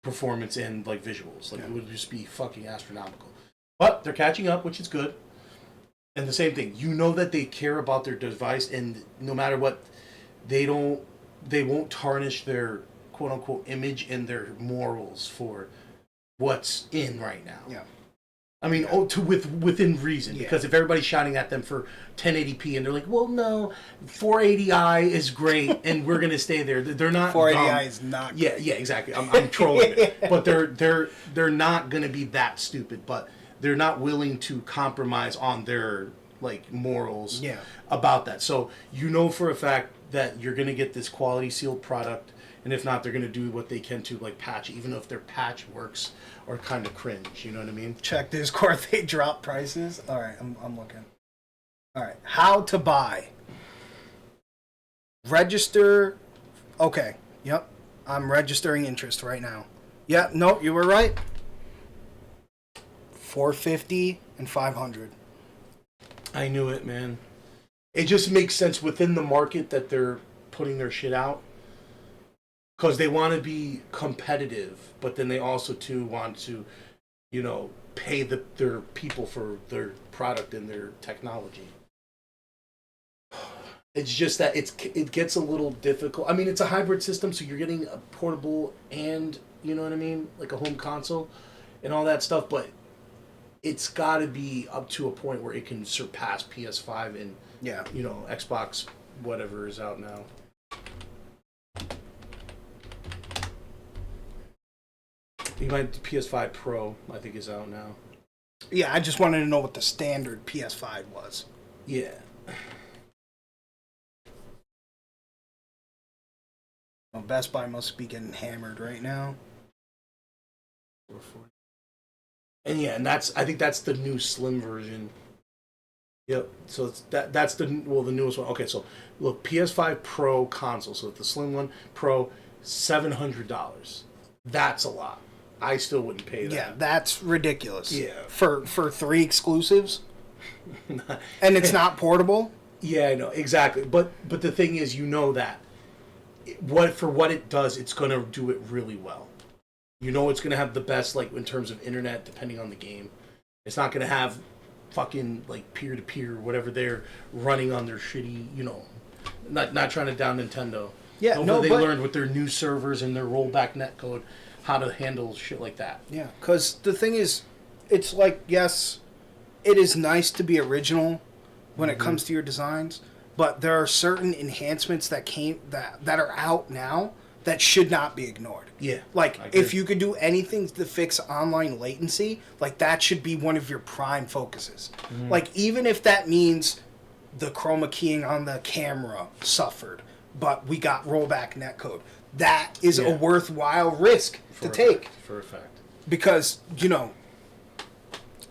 performance and like visuals. Like it would just be fucking astronomical. But they're catching up, which is good. And the same thing, you know that they care about their device, and no matter what, they won't tarnish their quote unquote image and their morals for what's in right now. Yeah. I mean, within reason, because if everybody's shouting at them for 1080p and they're like, well, no, 480i is great and we're gonna stay there. They're not. 480i is not. Yeah, exactly. I'm trolling it, but they're not gonna be that stupid, but. They're not willing to compromise on their like morals about that. So you know for a fact that you're gonna get this quality sealed product, and if not, they're gonna do what they can to like patch, even if their patch works or kind of cringe. You know what I mean? Check Discord. They drop prices. All right, I'm looking. All right, how to buy? Register. Okay. Yep. I'm registering interest right now. Yeah. No, you were right. 450 and 500. I knew it, man. It just makes sense within the market that they're putting their shit out, because they want to be competitive, but then they also too want to, you know, pay their people for their product and their technology. It's just that it gets a little difficult. I mean, it's a hybrid system, so you're getting a portable and, you know what I mean, like a home console and all that stuff, but it's got to be up to a point where it can surpass PS5 and, you know, Xbox, whatever is out now. Even PS5 Pro, I think, is out now. Yeah, I just wanted to know what the standard PS5 was. Yeah. Well, Best Buy must be getting hammered right now. And yeah, and I think that's the new slim version. Yep. So it's that's the newest one. Okay, so look, PS5 Pro console. So the slim one, Pro, $700. That's a lot. I still wouldn't pay that. Yeah, that's ridiculous. Yeah. For 3 exclusives, and it's not portable. Yeah, I know exactly. But the thing is, you know that what it does, it's gonna do it really well. You know it's going to have the best, like, in terms of internet, depending on the game. It's not going to have fucking, like, peer-to-peer, whatever they're running on their shitty, you know, not trying to down Nintendo. Yeah, Hopefully they learned with their new servers and their rollback netcode how to handle shit like that. Yeah, because the thing is, it's like, yes, it is nice to be original when it comes to your designs, but there are certain enhancements that are out now that should not be ignored. Yeah, Like, I agree. if you could do anything to fix online latency, like, that should be one of your prime focuses. Mhm. Like, even if that means the chroma keying on the camera suffered, but we got rollback netcode, that is a worthwhile risk to take. For a fact. Because, you know,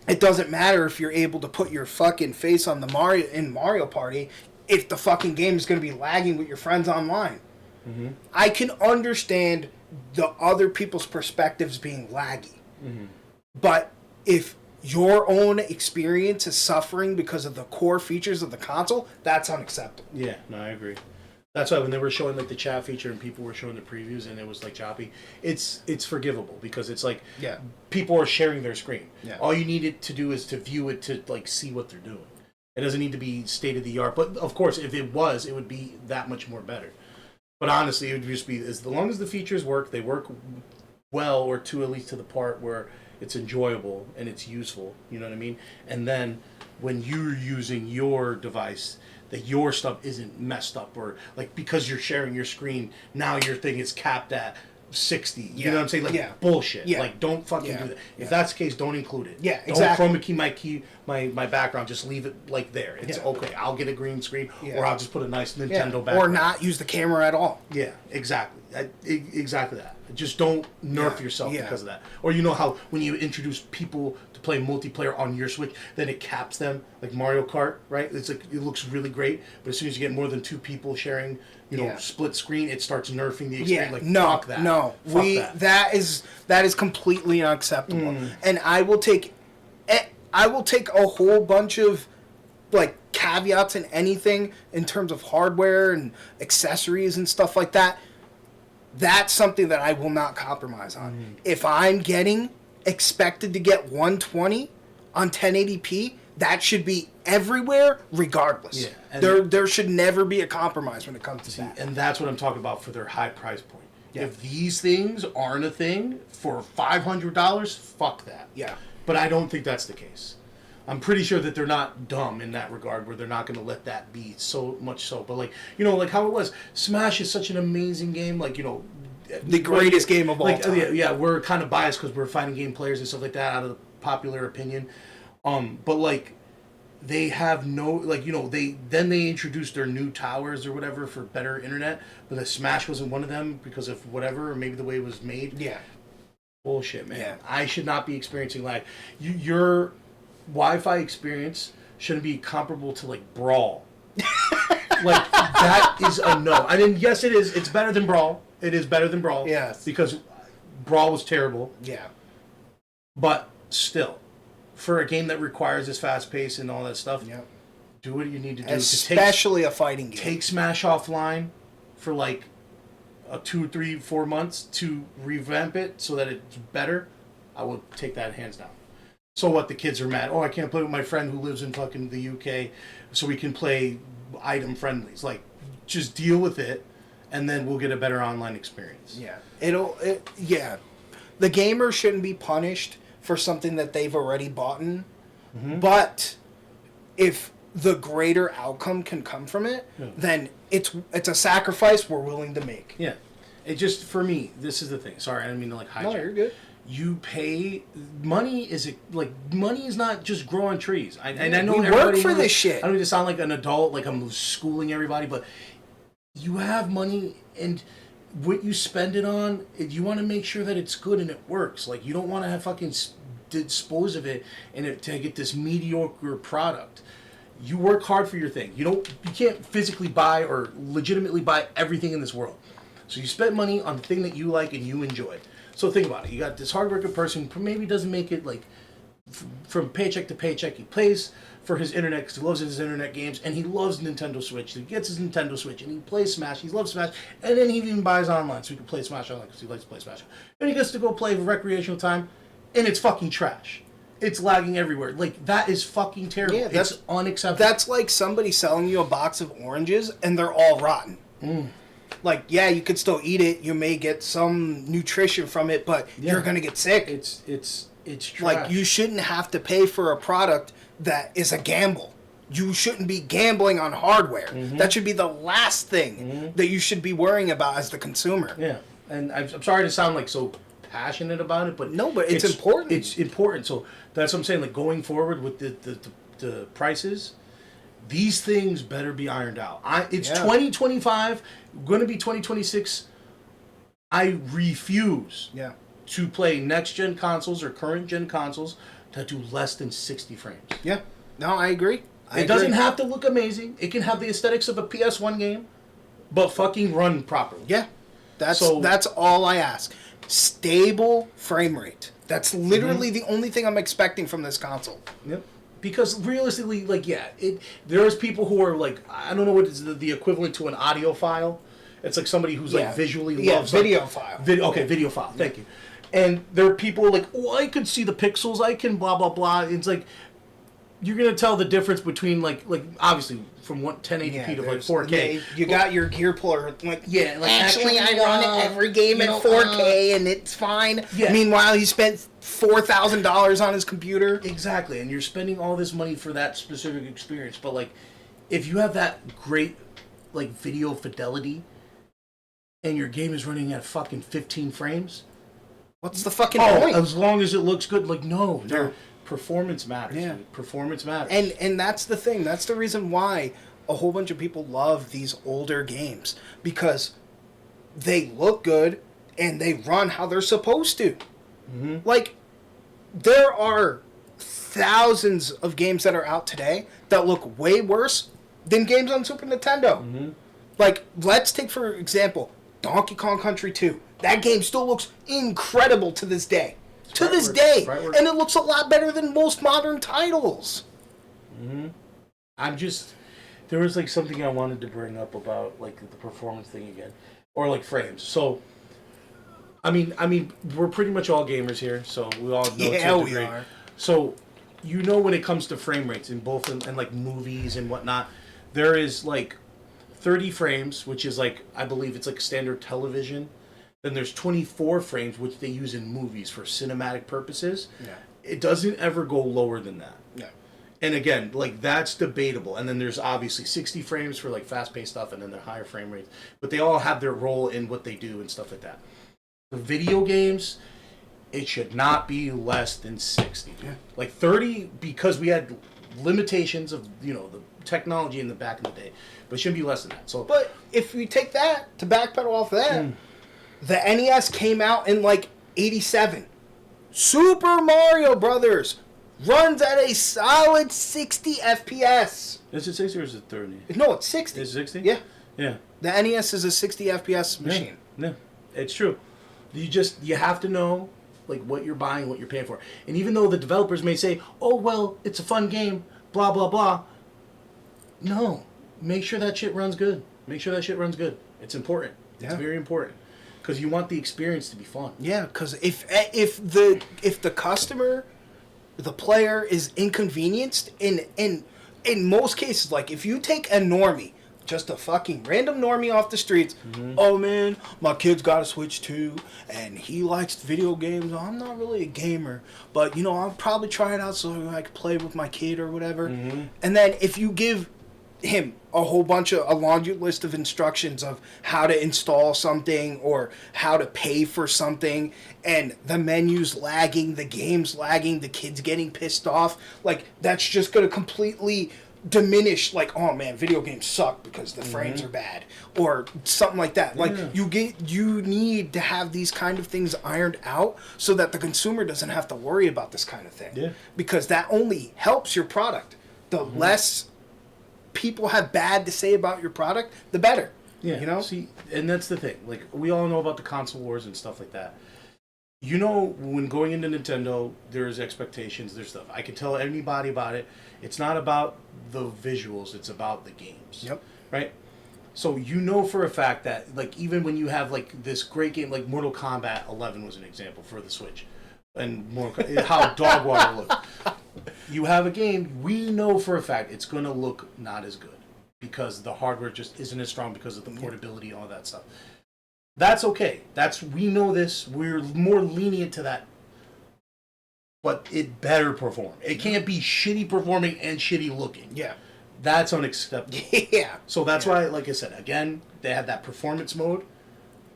it doesn't matter if you're able to put your fucking face on the Mario Party if the fucking game is going to be lagging with your friends online. Mm-hmm. I can understand the other people's perspectives being laggy. Mm-hmm. But if your own experience is suffering because of the core features of the console, that's unacceptable. Yeah, no, I agree. That's why when they were showing like the chat feature and people were showing the previews and it was like choppy, it's forgivable because it's like people are sharing their screen. Yeah. All you need it to do is to view it to like see what they're doing. It doesn't need to be state of the art, but of course, if it was, it would be that much more better. But honestly, it would just be as long as the features work, they work well, or to at least to the part where it's enjoyable and it's useful. You know what I mean? And then when you're using your device, that your stuff isn't messed up, or like because you're sharing your screen, now your thing is capped at 60. You know what I'm saying? Like bullshit. Yeah. Like don't fucking do that. If that's the case, don't include it. Yeah, Don't exactly. chroma key my background. Just leave it like there. It's okay. I'll get a green screen, or I'll just put a nice Nintendo background. Or not use the camera at all. Yeah, exactly. Exactly that. Just don't nerf yourself because of that. Or you know how when you introduce people to play multiplayer on your Switch, then it caps them like Mario Kart, right? It's like it looks really great, but as soon as you get more than 2 people sharing, you know, split screen, it starts nerfing the experience. Yeah, Like no, fuck that. no, Fuck that is completely unacceptable. And I will take a whole bunch of like caveats in anything in terms of hardware and accessories and stuff like that. That's something that I will not compromise on. If I'm getting expected to get 120 on 1080p, that should be everywhere regardless. Yeah, and there should never be a compromise when it comes to that. And that's what I'm talking about for their high price point. If these things aren't a thing for $500, fuck that. Yeah. But I don't think that's the case. I'm pretty sure that they're not dumb in that regard, where they're not going to let that be so much so. But like, you know, like how it was, Smash is such an amazing game. Like, you know, the greatest game of all time. Yeah, we're kind of biased because we're fighting game players and stuff like that out of the popular opinion. But like, they have no, like, you know, they introduced their new towers or whatever for better internet, but the Smash wasn't one of them because of whatever, or maybe the way it was made. Yeah. Bullshit, man. Yeah. I should not be experiencing lag. Your Wi-Fi experience shouldn't be comparable to like Brawl. Like that is a no. I mean, yes, it is. It's better than Brawl. It is better than Brawl. Yes. Because Brawl was terrible. Yeah. But still, for a game that requires this fast pace and all that stuff, do what you need to do. Especially a fighting game. Take Smash offline for like 2, 3, 4 months to revamp it so that it's better. I will take that hands down. So what? The kids are mad. Oh, I can't play with my friend who lives in fucking the UK, so we can play item friendlies. Like, just deal with it, and then we'll get a better online experience. Yeah. Yeah. The gamer shouldn't be punished for something that they've already bought in. But if the greater outcome can come from it, then it's a sacrifice we're willing to make. Yeah. It just, for me, this is the thing. Sorry, I didn't mean to like hijack. No, you're good. You pay money is not just growing trees. And I know we everybody work for knows, this shit. I don't mean to sound like an adult, like I'm schooling everybody, but you have money, and what you spend it on, you want to make sure that it's good and it works. Like, you don't want to have fucking dispose of it and to get this mediocre product. You work hard for your thing. You can't physically buy or legitimately buy everything in this world. So you spend money on the thing that you like and you enjoy. So think about it. You got this hardworking person who maybe doesn't make it like from paycheck to paycheck. He plays for his internet because he loves his internet games, and he loves Nintendo Switch. He gets his Nintendo Switch and he plays Smash. He loves Smash, and then he even buys online so he can play Smash online because he likes to play Smash. And he gets to go play for recreational time, and it's fucking trash. It's lagging everywhere. Like, that is fucking terrible. Yeah, it's unacceptable. That's like somebody selling you a box of oranges and they're all rotten. Like, yeah, you could still eat it. You may get some nutrition from it, but you're gonna get sick. It's trash. Like, you shouldn't have to pay for a product that is a gamble. you shouldn't be gambling on hardware. That should be the last thing that you should be worrying about as the consumer. Yeah, and I'm sorry to sound like so passionate about it, but no, but it's important. It's important. So that's what I'm saying. Like going forward with the prices, these things better be ironed out. It's 2025, going to be 2026. I refuse to play next gen consoles or current gen consoles that do less than 60 frames. Yeah, no, I agree. It doesn't have to look amazing. It can have the aesthetics of a PS1 game, but fucking run properly. Yeah, that's all I ask. Stable frame rate. That's literally the only thing I'm expecting from this console. Yep. Because realistically, like, there's people who are like, I don't know what is the equivalent to an audio file. It's like somebody who's like visually loves video file. Video file. Thank you. And there are people who are like, oh, I can see the pixels. I can blah blah blah. It's like you're gonna tell the difference between like obviously from 1080p to like 4K. You got your gear puller like actually I run every game in 4K and it's fine. Yeah. Meanwhile, he spent $4,000 on his computer. Exactly, and you're spending all this money for that specific experience. But like, if you have that great like video fidelity, and your game is running at fucking 15 frames, what's the fucking point? As long as it looks good, like no. Performance matters. Yeah. Dude. Performance matters. And that's the thing. That's the reason why a whole bunch of people love these older games. Because they look good and they run how they're supposed to. Like, there are thousands of games that are out today that look way worse than games on Super Nintendo. Like, let's take, for example, Donkey Kong Country 2. That game still looks incredible to this day. To this day. And it looks a lot better than most modern titles. There was like something I wanted to bring up about like the performance thing again. Or like frames. So, I mean, we're pretty much all gamers here, so we all know to a degree. We are. So, you know when it comes to frame rates in both and like movies and whatnot, there is like 30 frames, which is like, I believe it's like standard television. Then there's 24 frames, which they use in movies for cinematic purposes. Yeah. It doesn't ever go lower than that. Yeah. And again, like that's debatable. And then there's obviously 60 frames for like fast-paced stuff, and then the higher frame rates. But they all have their role in what they do and stuff like that. For video games, it should not be less than 60. Yeah. Like 30, because we had limitations of the technology in the back in the day, but it shouldn't be less than that. So, but if we take that to backpedal off of that. The NES came out in like 87. Super Mario Brothers runs at a solid 60 FPS. Is it 60 or is it 30? No, it's 60. Is it 60? Yeah. Yeah. The NES is a 60 FPS machine. Yeah, it's true. You have to know like what you're buying, what you're paying for. And even though the developers may say, oh, well, it's a fun game, blah, blah, blah. No. Make sure that shit runs good. Make sure that shit runs good. It's important. It's very important. Because you want the experience to be fun. Yeah, because if the customer, the player is inconvenienced in most cases, like if you take a normie, just a fucking random normie off the streets, oh man, my kid's got a Switch 2 and he likes video games. I'm not really a gamer, but I'll probably try it out so I can play with my kid or whatever. And then if you give him a laundry list of instructions of how to install something or how to pay for something, and the menu's lagging, the game's lagging, the kid's getting pissed off, like that's just going to completely diminish, like, oh man, video games suck because the frames are bad or something like that. Like you need to have these kind of things ironed out so that the consumer doesn't have to worry about this kind of thing, because that only helps your product. The less people have bad to say about your product, the better. Yeah. See, and that's the thing. Like, we all know about the console wars and stuff like that. When going into Nintendo, there's expectations, there's stuff. I can tell anybody about it. It's not about the visuals, it's about the games. Yep. Right? So for a fact that, like, even when you have, like, this great game, like Mortal Kombat 11 was an example for the Switch. And how dog water looked. You have a game, we know for a fact it's going to look not as good because the hardware just isn't as strong because of the portability and all that stuff. That's okay. We know this. We're more lenient to that. But it better perform. It can't be shitty performing and shitty looking. Yeah. That's unacceptable. Yeah. So that's why, like I said, again, they had that performance mode,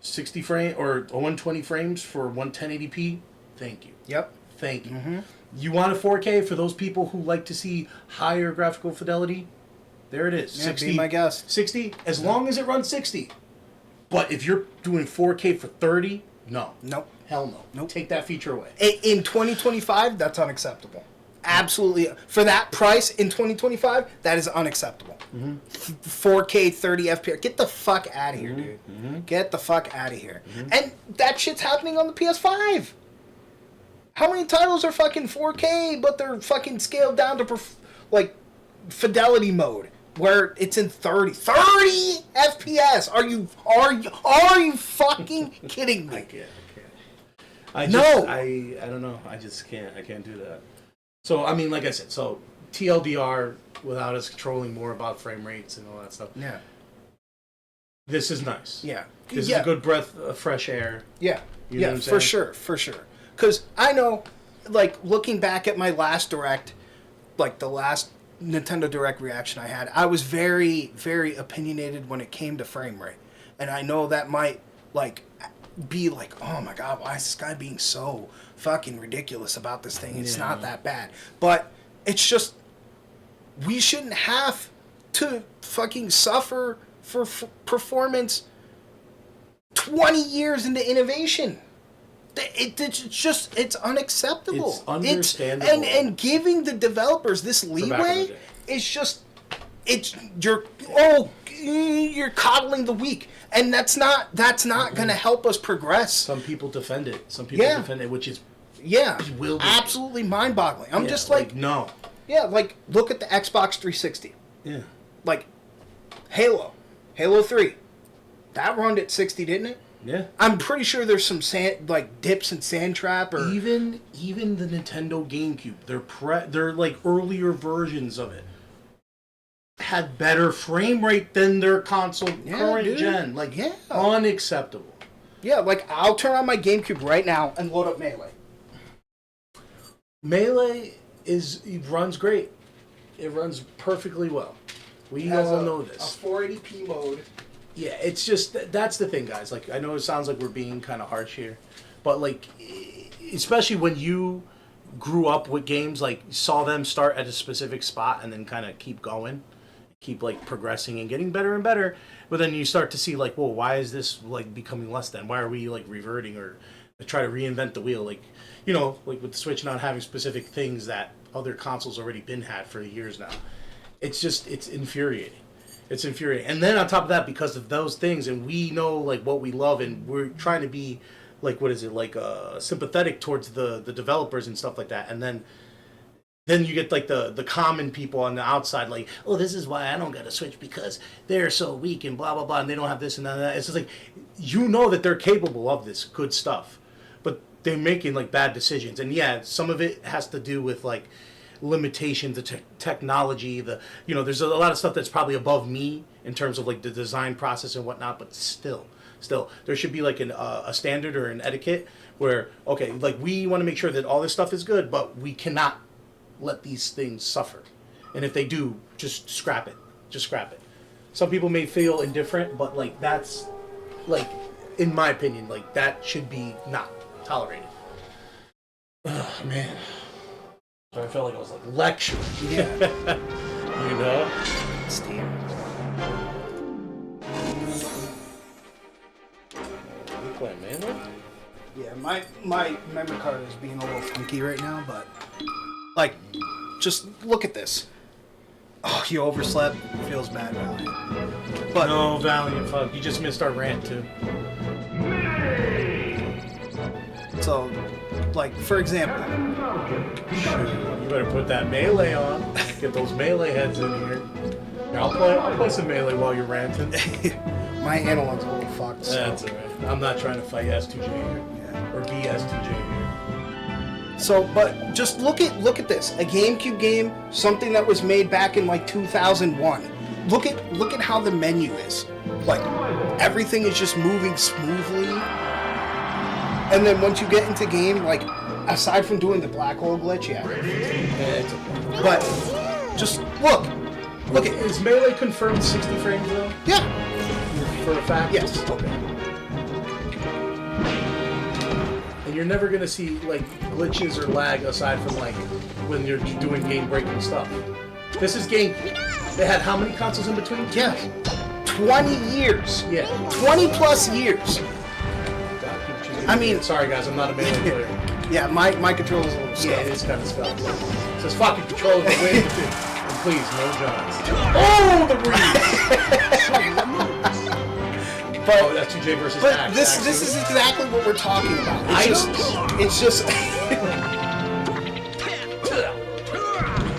60 frame or 120 frames for 1080p. Thank you. Yep. Thank you. You want a 4K for those people who like to see higher graphical fidelity? There it is. Yeah, 60. be my guest. 60, as long as it runs 60. But if you're doing 4K for 30, no. Nope. Hell no. Nope. Take that feature away. In 2025, that's unacceptable. Absolutely. For that price in 2025, that is unacceptable. 4K 30 FPS. Get the fuck out of here, dude. Get the fuck out of here. And that shit's happening on the PS5. How many titles are fucking 4K, but they're fucking scaled down to fidelity mode where it's in 30 FPS? Are you fucking kidding me? I don't know. I just can't. I can't do that. So, I mean, like I said, so TLDR without us controlling more about frame rates and all that stuff. Yeah. This is nice. Yeah. This is a good breath of fresh air. Yeah. You know Yeah, what I'm for saying? sure. Because I know, like, looking back at my last Direct, like the last Nintendo Direct reaction I had, I was very, very opinionated when it came to frame rate. And I know that might, like, be like, oh my god, why is this guy being so fucking ridiculous about this thing? It's not that bad. But it's just, we shouldn't have to fucking suffer for performance 20 years into innovation. It's unacceptable. It's understandable. And giving the developers this leeway is just, you're coddling the weak. And that's not going to help us progress. Some people defend it. Some people defend it, which is absolutely mind-boggling. I'm just like, no. Yeah, like, look at the Xbox 360. Yeah. Like, Halo 3. That run at 60, didn't it? Yeah. I'm pretty sure there's some dips in Sand Trap or even the Nintendo GameCube. They're like earlier versions of it had better frame rate than their console current gen. Like, unacceptable. Yeah, like, I'll turn on my GameCube right now and load up Melee. Melee runs great. It runs perfectly well. We all know this. A 480p mode. Yeah, it's just, that's the thing, guys. Like, I know it sounds like we're being kind of harsh here, but, like, especially when you grew up with games, like, saw them start at a specific spot and then kind of keep going, keep, like, progressing and getting better and better, but then you start to see, like, well, why is this, like, becoming less than? Why are we, like, reverting or try to reinvent the wheel? Like, you know, like, with the Switch not having specific things that other consoles already had for years now. It's just, it's infuriating. It's infuriating. And then on top of that, because of those things, and we know, like, what we love, and we're trying to be, like, what is it, like, sympathetic towards the developers and stuff like that, and then you get, like, the common people on the outside, like, oh, this is why I don't get a Switch, because they're so weak and blah, blah, blah, and they don't have this and that. It's just like, you know that they're capable of this good stuff, but they're making, like, bad decisions. And yeah, some of it has to do with, like, limitations, the technology, there's a lot of stuff that's probably above me in terms of, like, the design process and whatnot, but still there should be, like, a standard or an etiquette where, okay, like, we want to make sure that all this stuff is good, but we cannot let these things suffer, and if they do, just scrap it. Some people may feel indifferent, but, like, that's, like, in my opinion, like, that should be not tolerated. Oh man, so I felt like I was, like, lecturing. Yeah. You know? Steam. You playing Melee? Yeah, my memory card is being a little funky right now, but, like, just look at this. Oh, you overslept. Feels bad, Valiant. But no, Valiant, fuck. You just missed our rant, too. So, like, for example, you better put that Melee on. Get those Melee heads in here. I'll play some Melee while you're ranting. My analog's a little fucked. So. That's alright. I'm not trying to fight S2J here. Or be S2J here. So, but just look at this. A GameCube game, something that was made back in, like, 2001. Look at how the menu is. Like, everything is just moving smoothly. And then once you get into game, like, aside from doing the black hole glitch, but just look. Look, is Melee confirmed 60 frames though? Yeah. For a fact? Yes. Okay. And you're never gonna see like glitches or lag aside from like when you're doing game-breaking stuff. This is Gamecube. They had how many consoles in between? Yeah. 20 years. Yeah. 20 plus years. I mean, sorry guys, I'm not a Melee player. Yeah, my controller's a little scuffed. Yeah, it is kind of scuffed. It says fucking controller the way and please, no Johns. Oh, the breeze! But, that's TJ versus but Axe. this is exactly what we're talking about. It's just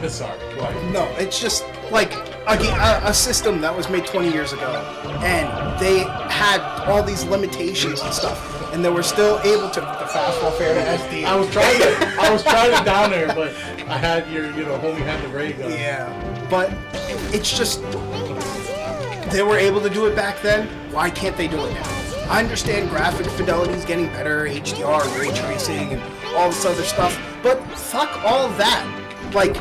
sorry. Why? No, it's just like a system that was made 20 years ago, and they had all these limitations and stuff, and they were still able to the fast warfare to SD. I was trying to down there, but I had your, homie had the ray gun. Yeah, but it's just they were able to do it back then. Why can't they do it now? I understand graphic fidelity is getting better, HDR, ray tracing, and all this other stuff, but fuck all of that. Like,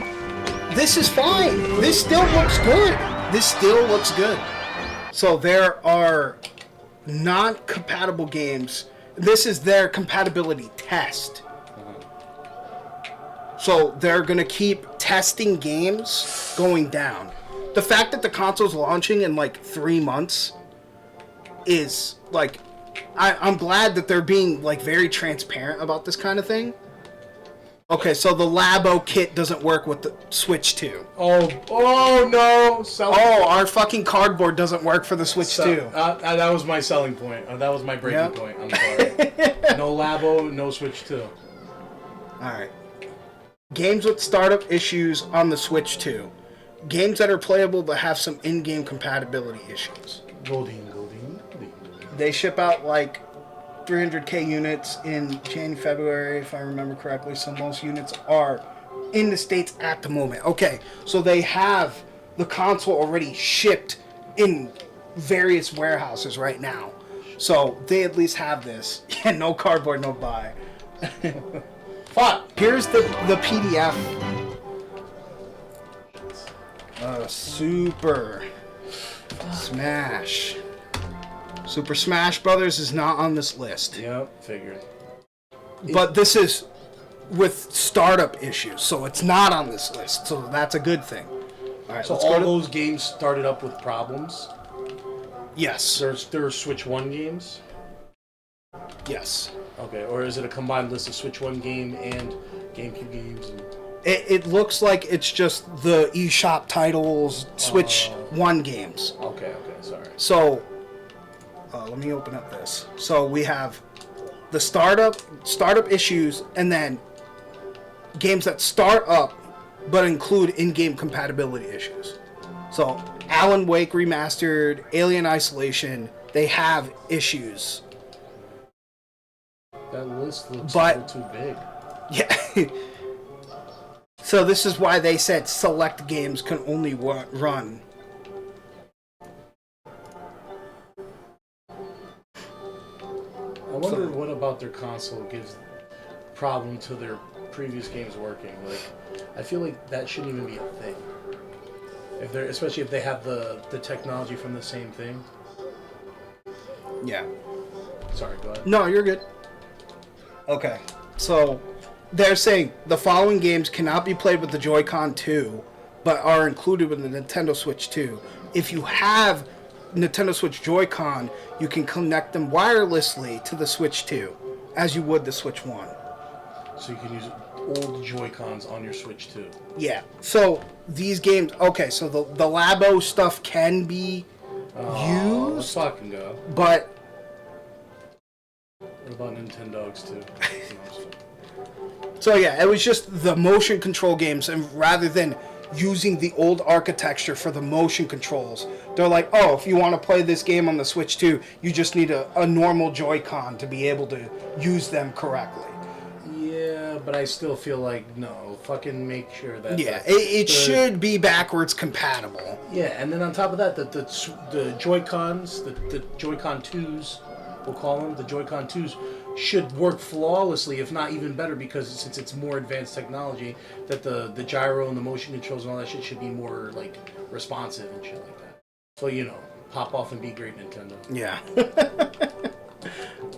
this is fine. This still looks good. This still looks good. So there are non-compatible games. This is their compatibility test. So they're going to keep testing games going down. The fact that the console's launching in like 3 months is like, I'm glad that they're being like very transparent about this kind of thing. Okay, so the Labo kit doesn't work with the Switch 2. Oh no! Our fucking cardboard doesn't work for the Switch 2. That was my selling point. That was my breaking point. I'm sorry. No Labo, no Switch 2. Alright. Games with startup issues on the Switch 2. Games that are playable but have some in-game compatibility issues. Golding. They ship out like 300k units in January, February, if I remember correctly. So most units are in the States at the moment. Okay, so they have the console already shipped in various warehouses right now. So they at least have this. Yeah, no cardboard, no buy. Fuck. Here's the PDF. Super Smash. Super Smash Brothers is not on this list. Yep, figured. But this is with startup issues, so it's not on this list. So that's a good thing. All right, so all those games started up with problems? Yes. There are Switch 1 games? Yes. Okay, or is it a combined list of Switch 1 game and GameCube games? It looks like it's just the eShop titles, Switch 1 games. Okay, sorry. So, let me open up this. So we have the startup issues, and then games that start up but include in-game compatibility issues. So Alan Wake Remastered, Alien Isolation, they have issues. That list looks a little too big. Yeah. So this is why they said select games can only run. I wonder what about their console gives problem to their previous games working. Like, I feel like that shouldn't even be a thing. Especially if they have the technology from the same thing. Yeah. Sorry, go ahead. No, you're good. Okay, so they're saying the following games cannot be played with the Joy-Con 2, but are included with the Nintendo Switch 2. If you have Nintendo Switch Joy-Con, you can connect them wirelessly to the Switch 2, as you would the Switch 1. So you can use old Joy-Cons on your Switch 2. Yeah. So these games, okay, so the Labo stuff can be used. Let's fucking go. But what about Nintendogs too? So yeah, it was just the motion control games, and rather than using the old architecture for the motion controls, they're like, oh, if you want to play this game on the Switch 2, you just need a normal Joy-Con to be able to use them correctly. Yeah, but I still feel like, no, fucking make sure that... Yeah, it should be backwards compatible. Yeah, and then on top of that, the Joy-Cons, the Joy-Con 2s we'll call them, the Joy-Con 2s, should work flawlessly, if not even better, because since it's more advanced technology, that the gyro and the motion controls and all that shit should be more, like, responsive and shit like that. So, you know, pop off and be great, Nintendo. Yeah.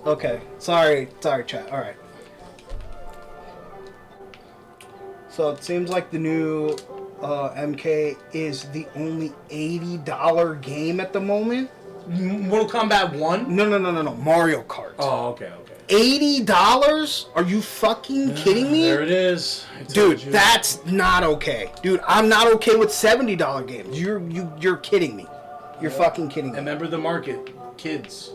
Okay. Sorry, chat. Alright. So it seems like the new MK is the only $80 game at the moment. Mortal Kombat 1? No. Mario Kart. Oh, okay. $80? Are you fucking kidding me? There it is. Dude, that's not okay. Dude, I'm not okay with $70 games. You're kidding me. You're fucking kidding me. And remember the market, kids.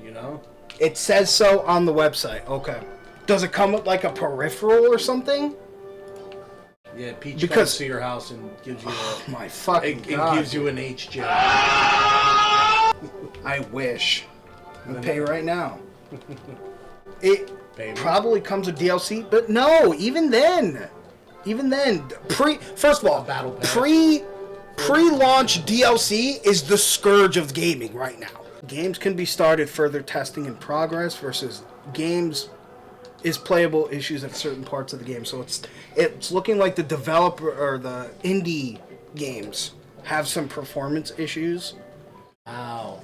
You know? It says so on the website. Okay. Does it come with like a peripheral or something? Yeah, Peach comes to your house and gives you my fucking it God. gives you an HJ. I wish. I'll pay right now. It probably comes with DLC, but no, even then, first of all, pre-launch DLC is the scourge of gaming right now. Games can be started further testing in progress versus games is playable issues at certain parts of the game. So it's looking like the developer or the indie games have some performance issues. Wow.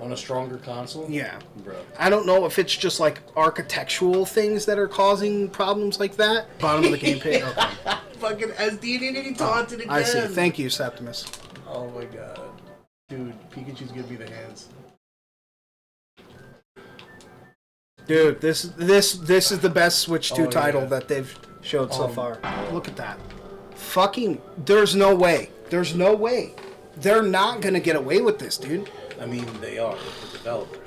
On a stronger console? Yeah. Bro. I don't know if it's just like architectural things that are causing problems like that. Bottom of the game page. Okay. Fucking SD taunted again. I see. Thank you, Septimus. Oh my god. Dude, Pikachu's giving me the hands. Dude, this is the best Switch 2 title yeah. that they've showed so far. Look at that. Fucking, there's no way. There's no way. They're not gonna get away with this, dude. I mean, they are, the developers.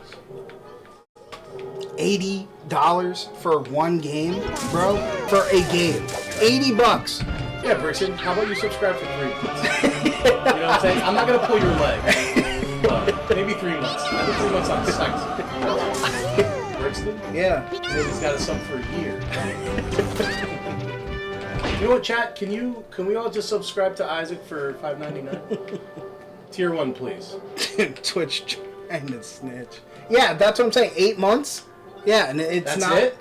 $80 for one game, bro? For a game. $80. Yeah, Brixton, how about you subscribe for 3 months? You know what I'm saying? I'm not gonna pull your leg. Maybe 3 months. I think 3 months on site. Brixton? Yeah. He's got a sub for a year. You know what, chat? Can we all just subscribe to Isaac for $5.99? Tier 1, please. Twitch and the snitch. Yeah, that's what I'm saying. 8 months? Yeah, and it's that's not. It?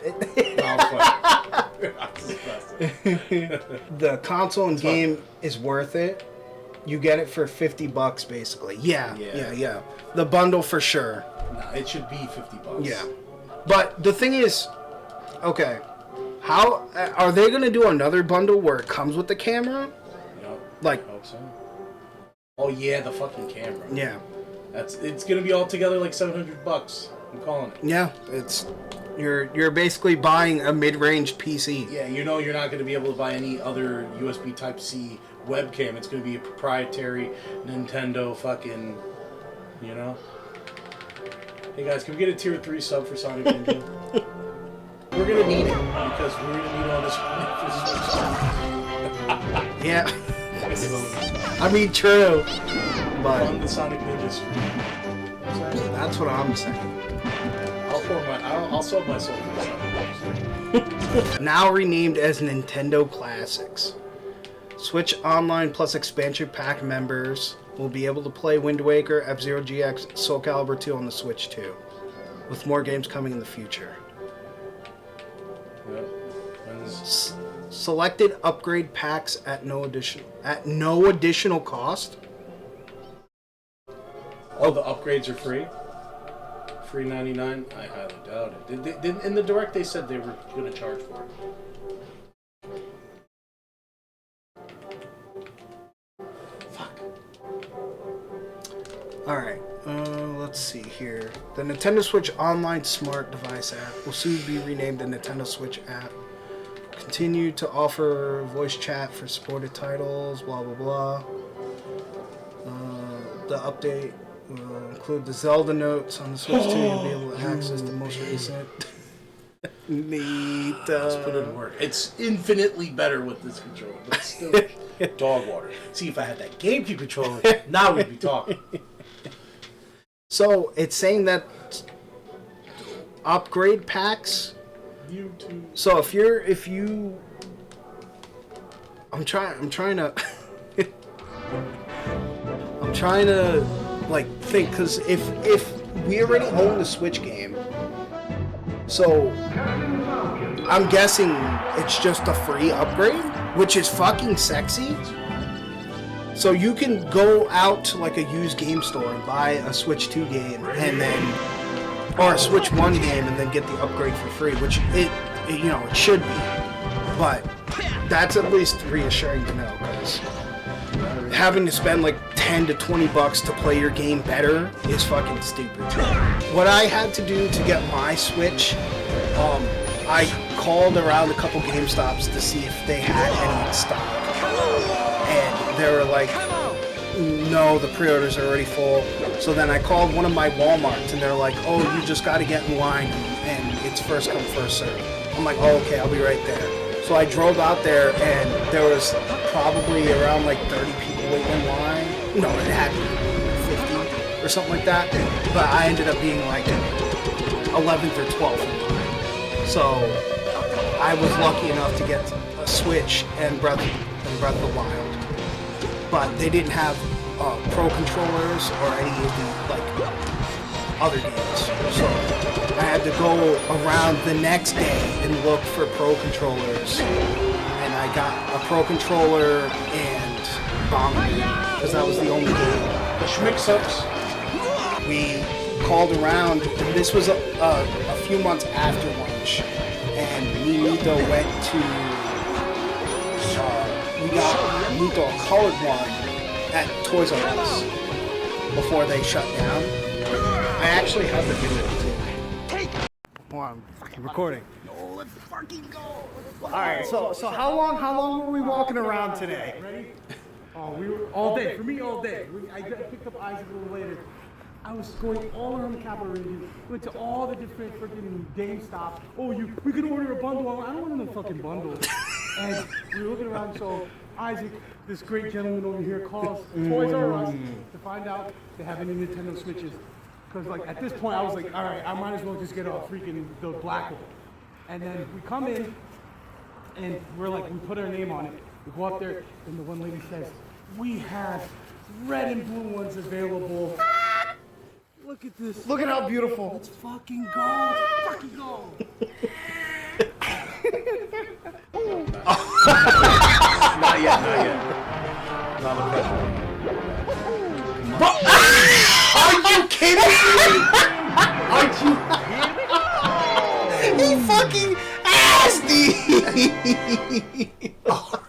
The console and game is worth it. You get it for $50 basically. Yeah. The bundle for sure. Nah, it should be $50. Yeah. But the thing is, okay, how are they gonna do another bundle where it comes with the camera? No. Like. I hope so. Oh yeah, the fucking camera. Yeah. It's gonna be all together like $700. I'm calling it. Yeah, you're basically buying a mid-range PC. Yeah, you know you're not gonna be able to buy any other USB Type-C webcam. It's gonna be a proprietary Nintendo fucking, you know. Hey guys, can we get a tier 3 sub for Sonic Ninja? We're gonna need it because we're gonna need all this money for Yeah. I mean, true. But on the Sonic Ninja stream. That's what I'm saying. I'll sell my soul for Sonic Ninja. Now renamed as Nintendo Classics. Switch Online Plus Expansion Pack members will be able to play Wind Waker, F-Zero GX, Soul Calibur 2 on the Switch 2, with more games coming in the future. Yep. Selected upgrade packs at no additional cost. Oh, the upgrades are free? Free $99? I highly doubt it. In the Direct, they said they were going to charge for it. Fuck. Alright, let's see here. The Nintendo Switch Online Smart Device app will soon be renamed the Nintendo Switch app. Continue to offer voice chat for supported titles, blah blah blah. The update will include the Zelda notes on the Switch 2. You'll be able to access the most recent. Neat. Let's put it in work. It's infinitely better with this controller, but still dog water. See, if I had that GameCube controller, now we'd be talking. So it's saying that upgrade packs. YouTube. So if you, I'm trying to like think, because if we already own the Switch game. So I'm guessing it's just a free upgrade, which is fucking sexy. So you can go out to like a used game store and buy a Switch 2 game and then, or a Switch 1 game and then get the upgrade for free, which it you know, it should be. But that's at least reassuring to know, because having to spend like 10 to 20 bucks to play your game better is fucking stupid. What I had to do to get my Switch, I called around a couple GameStops to see if they had any in stock. And they were like, no, the pre-orders are already full. So then I called one of my Walmarts and they're like, oh, you just got to get in line and it's first come, first serve. I'm like, oh, okay, I'll be right there. So I drove out there and there was probably around like 30 people waiting in line. No, it had to be 50 or something like that. But I ended up being like 11th or 12th in line. So I was lucky enough to get a Switch and Breath of the Wild. But they didn't have Pro controllers or any of the like other games. So I had to go around the next day and look for Pro controllers. And I got a Pro controller and Bomberman, because that was the only game. The Schmix-ups. We called around, and this was a few months after launch, and me and Nito went to, we got Nito a colored one at Toys R Us before they shut down. I actually have the video too. Hold on, fucking recording. No, let's fucking go. All right, so how long were we walking around today? Ready? Oh, we were all day. For me, all day. I picked up Isaac a little later. I was going all around the capital region. Went to all the different freaking GameStops. Oh, we could order a bundle. I don't want no fucking bundle. And we were looking around. So Isaac, this great gentleman over here, calls Toys R Us to find out they have any Nintendo Switches. Because like at this point, I was like, all right, I might as well just get a freaking the black one. And then we come in, and we're like, we put our name on it. We go up there, and the one lady says, we have red and blue ones available. Look at this. Look at how beautiful. Let's fucking go. Let's fucking go. Not yet. Not the pressure. Are you kidding me? Are you kidding me? He fucking asked me.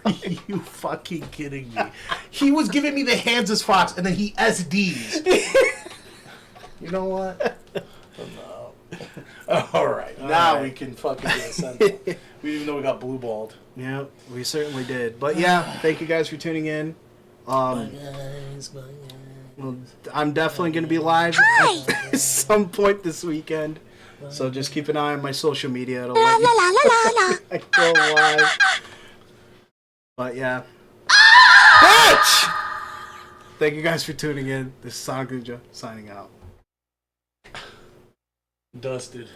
Are you fucking kidding me? He was giving me the hands as Fox, and then he SD'd. You know what? All right. Now we can fucking get a sense. We even though we got blue balled. Yeah, we certainly did. But yeah, thank you guys for tuning in. Bye guys. Well, I'm definitely going to be live at some point this weekend. So just keep an eye on my social media. It'll let you I go live. But yeah. Bitch! Thank you guys for tuning in. This is SonicNinja signing out. Dusted.